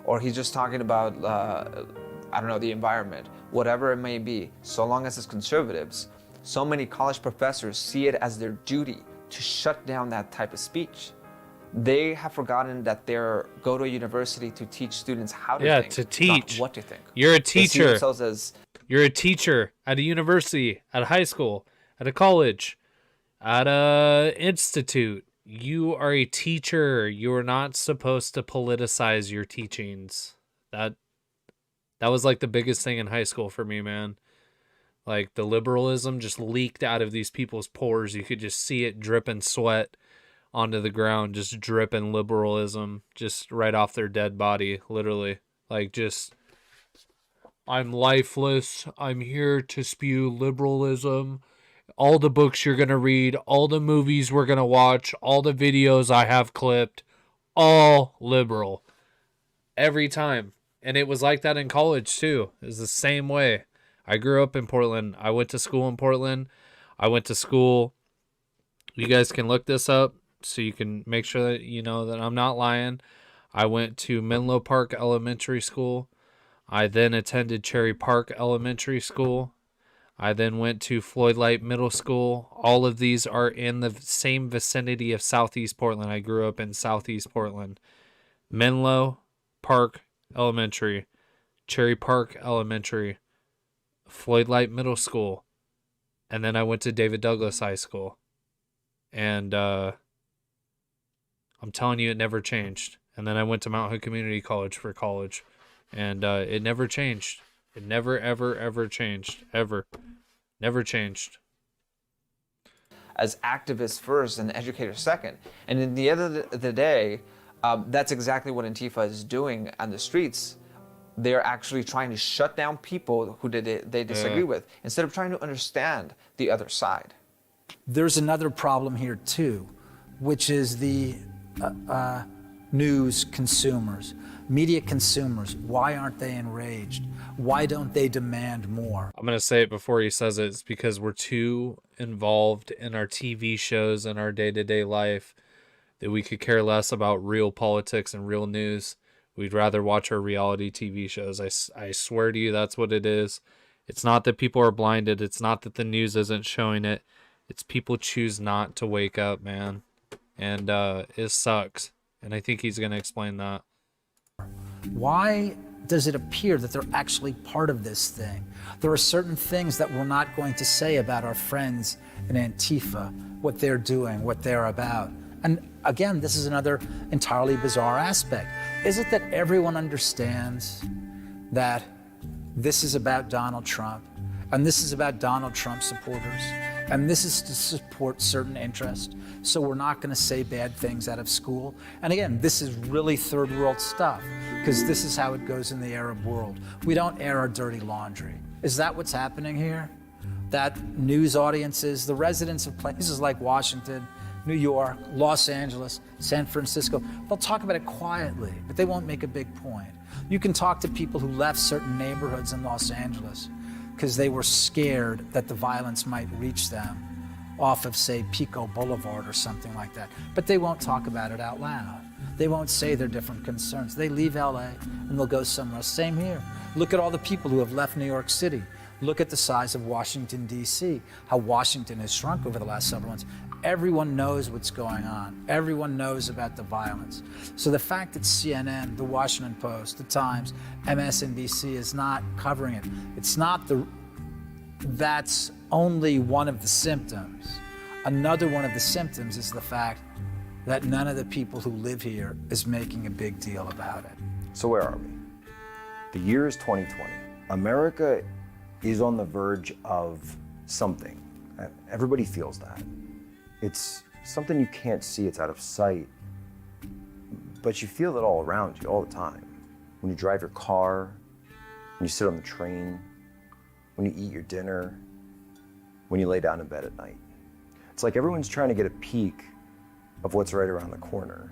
Or he's just talking about I don't know, the environment, whatever it may be, so long as it's conservatives, so many college professors see it as their duty to shut down that type of speech. They have forgotten that they go to a university to teach students how to think, to teach. not what to think. You're a They see teacher. themselves as You're a teacher at a university, at a high school, at a college, at a institute. You are a teacher. You are not supposed to politicize your teachings. That was like the biggest thing in high school for me, man. Like the liberalism just leaked out of these people's pores. You could just see it dripping sweat onto the ground, just dripping liberalism just right off their dead body, literally. Like just, I'm lifeless. I'm here to spew liberalism. All the books you're going to read, all the movies we're going to watch, all the videos I have clipped, all liberal. Every time. And it was like that in college too. It was the same way. I grew up in Portland. I went to school in Portland. I went to school. You guys can look this up so you can make sure that you know that I'm not lying. I went to Menlo Park Elementary School. I then attended Cherry Park Elementary School. I then went to Floyd Light Middle School. All of these are in the same vicinity of Southeast Portland. I grew up in Southeast Portland. Menlo Park Elementary, Cherry Park Elementary, Floyd Light Middle School, and then I went to David Douglas High School. And I'm telling you, it never changed. And then I went to Mount Hood Community College for college, and it never changed. It never, ever, ever changed. Ever. Never changed. as activists first and educators second. And in the end of the day, that's exactly what Antifa is doing on the streets. They're actually trying to shut down people who they disagree with, instead of trying to understand the other side. There's another problem here too, which is the news consumers, media consumers. Why aren't they enraged? Why don't they demand more? I'm going to say it before he says it. It's because we're too involved in our TV shows and our day-to-day life that we could care less about real politics and real news. We'd rather watch our reality TV shows. I swear to you, that's what it is. It's not that people are blinded. It's not that the news isn't showing it. It's people choose not to wake up, man. And it sucks. And I think he's going to explain that. Why does it appear that they're actually part of this thing? There are certain things that we're not going to say about our friends in Antifa, what they're doing, what they're about. And again, this is another entirely bizarre aspect. Is it that everyone understands that this is about Donald Trump, and this is about Donald Trump supporters, and this is to support certain interests, so we're not going to say bad things out of school? And again, this is really third world stuff, because this is how it goes in the Arab world. We don't air our dirty laundry. Is that what's happening here? That news audiences, the residents of places like Washington, New York, Los Angeles, San Francisco, they'll talk about it quietly, but they won't make a big point. You can talk to people who left certain neighborhoods in Los Angeles because they were scared that the violence might reach them off of, say, Pico Boulevard or something like that. But they won't talk about it out loud. They won't say their different concerns. They leave LA and they'll go somewhere else. Same here. Look at all the people who have left New York City. Look at the size of Washington, D.C., how Washington has shrunk over the last several months. Everyone knows what's going on. Everyone knows about the violence. So the fact that CNN, the Washington Post, the Times, MSNBC is not covering it, that's only one of the symptoms. Another one of the symptoms is the fact that none of the people who live here is making a big deal about it. So where are we? The year is 2020. America is on the verge of something. Everybody feels that. It's something you can't see, it's out of sight, but you feel it all around you all the time. When you drive your car, when you sit on the train, when you eat your dinner, when you lay down in bed at night. It's like everyone's trying to get a peek of what's right around the corner,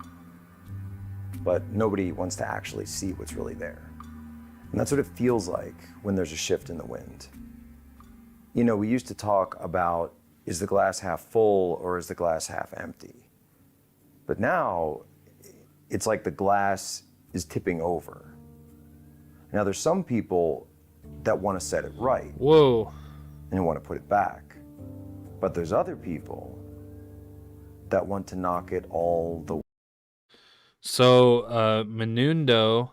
but nobody wants to actually see what's really there. And that's what it feels like when there's a shift in the wind. You know, we used to talk about, is the glass half full or is the glass half empty? But now, it's like the glass is tipping over. Now, there's some people that want to set it right. Whoa. And want to put it back. But there's other people that want to knock it all the way. So, Menundo,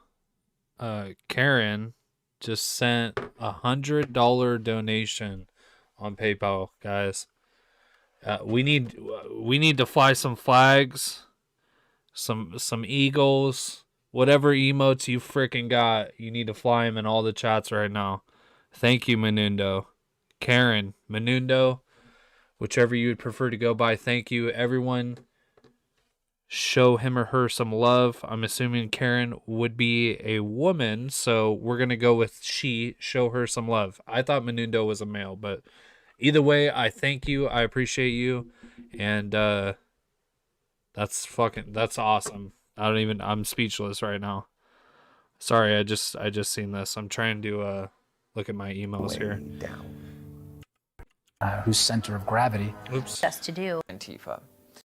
Karen, just sent $100 donation on PayPal, guys. We need to fly some flags, some eagles, whatever emotes you freaking got. You need to fly them in all the chats right now. Thank you, Menundo, Karen, Menundo, whichever you would prefer to go by. Thank you, everyone. Show him or her some love. I'm assuming Karen would be a woman, so we're going to go with she. Show her some love. I thought Menundo was a male, but either way, I thank you. I appreciate you. And that's awesome. I'm speechless right now. Sorry, I just seen this. I'm trying to look at my emails here. Whose center of gravity. Oops. Just to do. Antifa.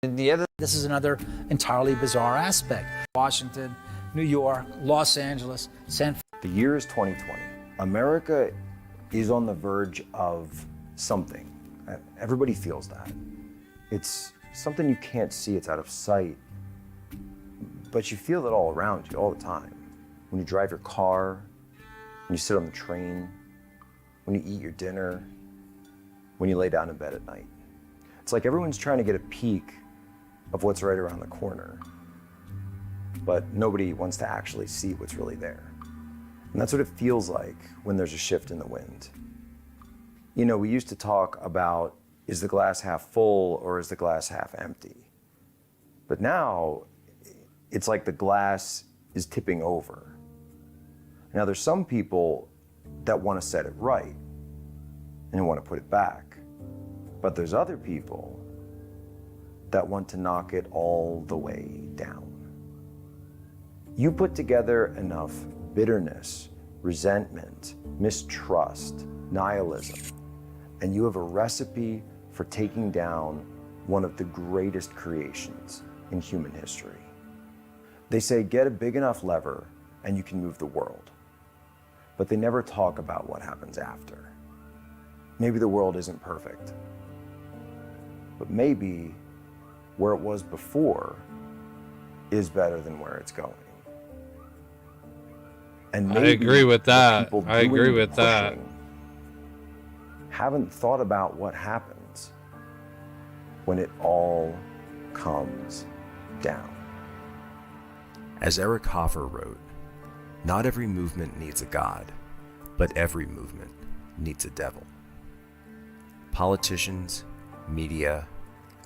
This is another entirely bizarre aspect. Washington, New York, Los Angeles, San The year is 2020. America is on the verge of something. Everybody feels that. It's something you can't see, it's out of sight. But you feel it all around you all the time. When you drive your car, when you sit on the train, when you eat your dinner, when you lay down in bed at night. It's like everyone's trying to get a peek of what's right around the corner, but nobody wants to actually see what's really there. And that's what it feels like when there's a shift in the wind. You know, we used to talk about, is the glass half full or is the glass half empty? But now, it's like the glass is tipping over. Now, there's some people that want to set it right and want to put it back. But there's other people that want to knock it all the way down. You put together enough bitterness, resentment, mistrust, nihilism, and you have a recipe for taking down one of the greatest creations in human history. They say get a big enough lever and you can move the world. But they never talk about what happens after. Maybe the world isn't perfect, but maybe where it was before is better than where it's going. And maybe I agree with that. the people I agree doing the with that. pushing haven't thought about what happens when it all comes down. As Eric Hoffer wrote, not every movement needs a god, but every movement needs a devil. Politicians, media,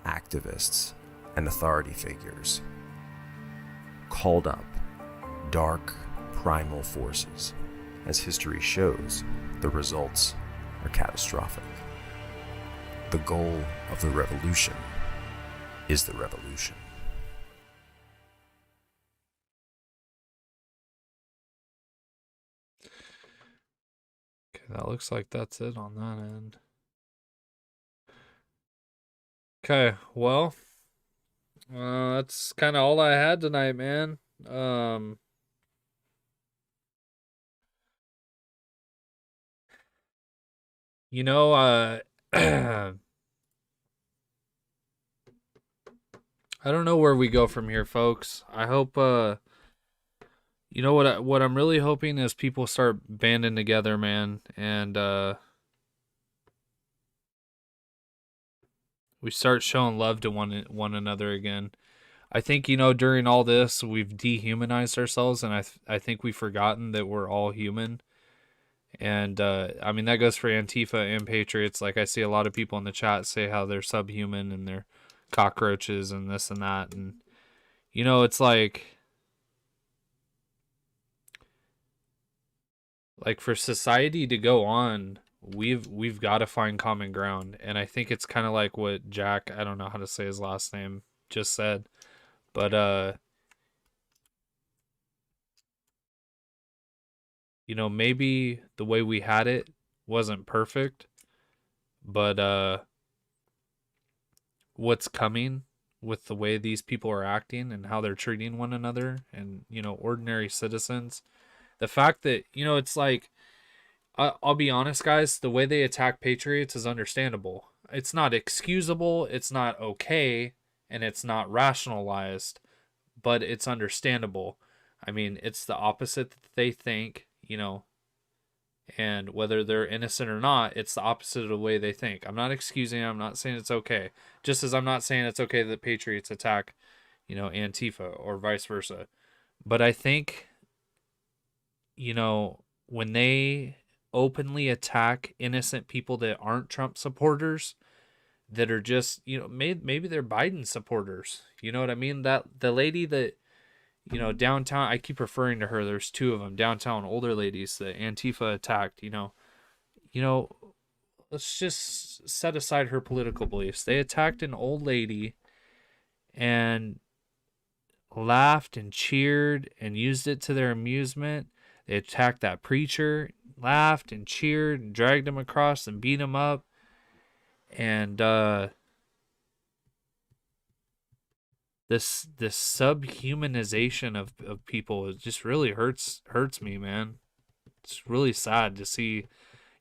activists, and authority figures called up dark, primal forces. As history shows, the results are catastrophic. The goal of the revolution is the revolution. Okay, that looks like that's it on that end. Okay, well, that's kind of all I had tonight, man. You know, I don't know where we go from here, folks. I hope, you know what I'm really hoping is people start banding together, man, and we start showing love to one another again. I think, you know, during all this, we've dehumanized ourselves, and I think we've forgotten that we're all human. And I mean, that goes for Antifa and Patriots. Like, I see a lot of people in the chat say how they're subhuman and they're cockroaches and this and that. And, you know, it's like for society to go on, we've got to find common ground. And I think it's kind of like what Jack, I don't know how to say his last name, just said. But you know, maybe the way we had it wasn't perfect, but what's coming with the way these people are acting and how they're treating one another and, you know, ordinary citizens, The fact that, it's like, I'll be honest, guys, the way they attack patriots is understandable. It's not excusable, it's not okay, and it's not rationalized, but it's understandable. I mean, it's the opposite that they think, and whether they're innocent or not, it's the opposite of the way they think. I'm not excusing it, I'm not saying it's okay. Just as I'm not saying it's okay that patriots attack, Antifa or vice versa. But I think, when they openly attack innocent people that aren't Trump supporters, that are just, maybe they're Biden supporters. You know what I mean? That the lady that, downtown, I keep referring to her, there's two of them, downtown, older ladies that Antifa attacked, let's just set aside her political beliefs. They attacked an old lady and laughed and cheered and used it to their amusement. They attacked that preacher, laughed and cheered and dragged him across and beat him up. And this subhumanization of people, it just really hurts me, man. It's really sad to see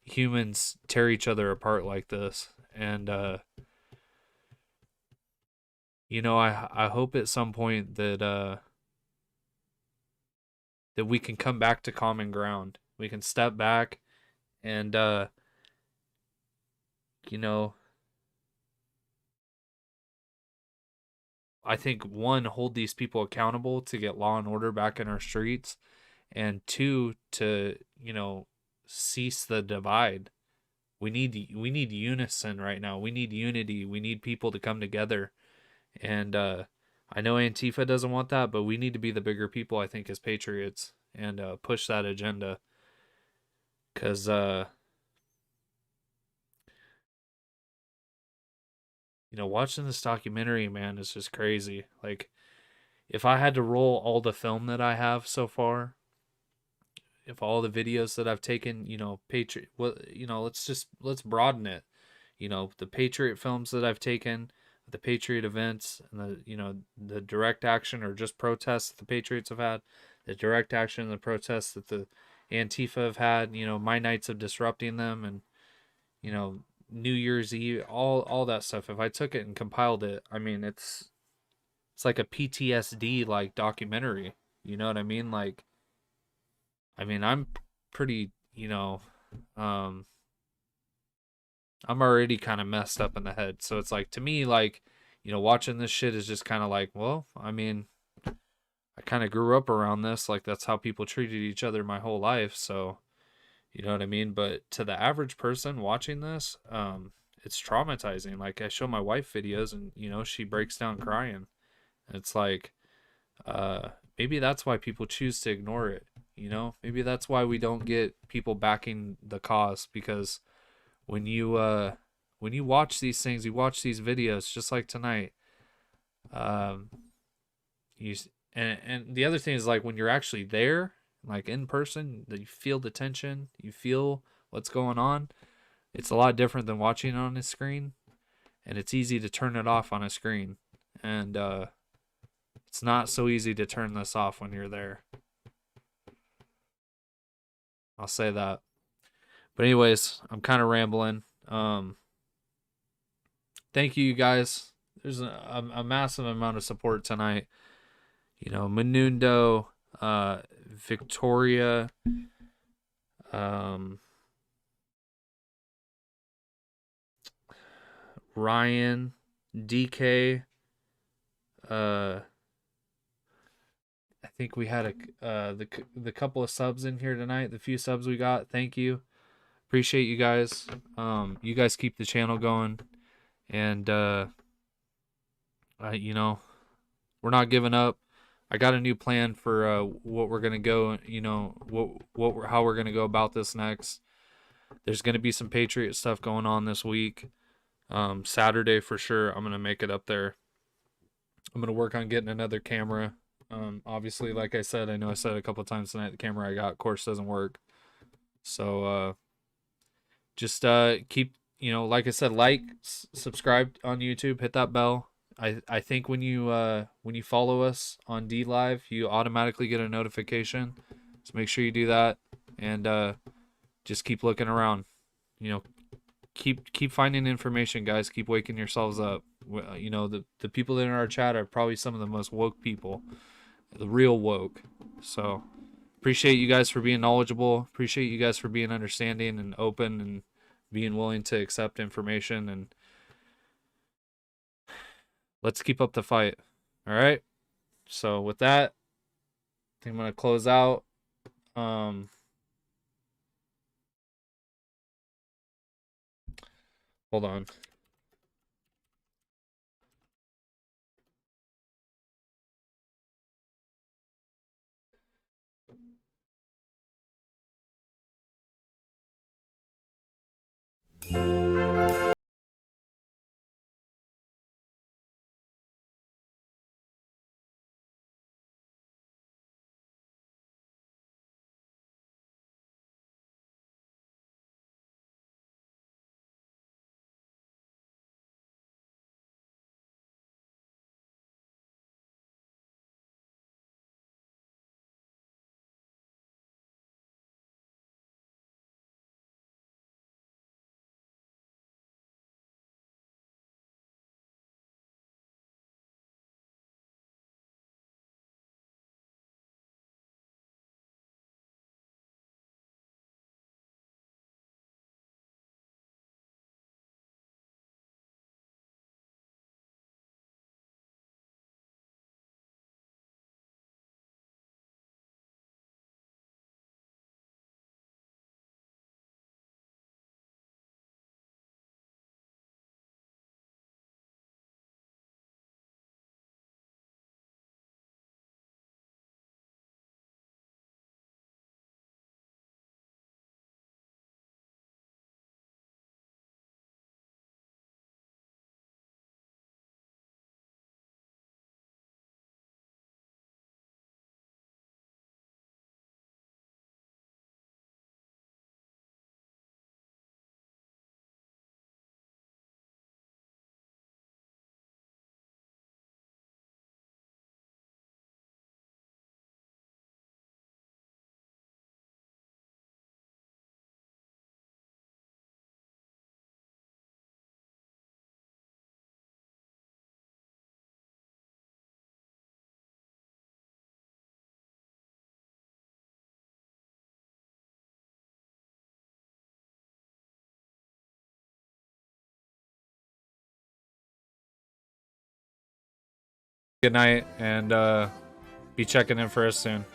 humans tear each other apart like this. And I hope at some point that that we can come back to common ground. We can step back and I think, one, hold these people accountable to get law and order back in our streets, and two, to, cease the divide. We need unison right now. We need unity. We need people to come together. And I know Antifa doesn't want that, but we need to be the bigger people, I think, as patriots, and push that agenda. Because watching this documentary, man, is just crazy. Like, if I had to roll all the film that I have so far, if all the videos that I've taken, Patriot, let's broaden it. The Patriot films that I've taken, the Patriot events, and the direct action or just protests that the Patriots have had, the direct action and the protests that the Antifa have had, my nights of disrupting them, and, New Year's Eve, all that stuff. If I took it and compiled it, I mean, it's like a PTSD like documentary. You know what I mean? Like, I mean, I'm pretty, I'm already kind of messed up in the head. So it's like, to me, like, watching this shit is just kind of like, well, I mean, I kind of grew up around this. Like, that's how people treated each other my whole life. So, you know what I mean? But to the average person watching this, it's traumatizing. Like, I show my wife videos and, she breaks down crying. It's like, maybe that's why people choose to ignore it. Maybe that's why we don't get people backing the cause, because when you watch these things, you watch these videos just like tonight, and the other thing is, like, when you're actually there, like in person, that you feel the tension, you feel what's going on. It's a lot different than watching it on a screen, and it's easy to turn it off on a screen, and it's not so easy to turn this off when you're there. I'll say that. But anyways, I'm kind of rambling. Thank you guys. There's a massive amount of support tonight. Menundo, Victoria, Ryan, DK, I think we had the couple of subs in here tonight, the few subs we got. Thank you. Appreciate you guys. You guys keep the channel going, and we're not giving up. I got a new plan for what we're gonna go. How we're gonna go about this next. There's gonna be some Patriot stuff going on this week. Saturday for sure. I'm gonna make it up there. I'm gonna work on getting another camera. Obviously, like I said, I know I said it a couple of times tonight, the camera I got, of course, doesn't work. So just keep, like I said, subscribe on YouTube, hit that bell. I think when you follow us on D Live, you automatically get a notification So make sure you do that, and just keep looking around. You know, keep finding information, guys. Keep waking yourselves up. You know, the people in our chat are probably some of the most woke people, the real woke. So appreciate you guys for being knowledgeable. Appreciate you guys for being understanding and open and being willing to accept information. And let's keep up the fight. All right. So with that, I think I'm gonna close out. Hold on. Good night, and be checking in for us soon.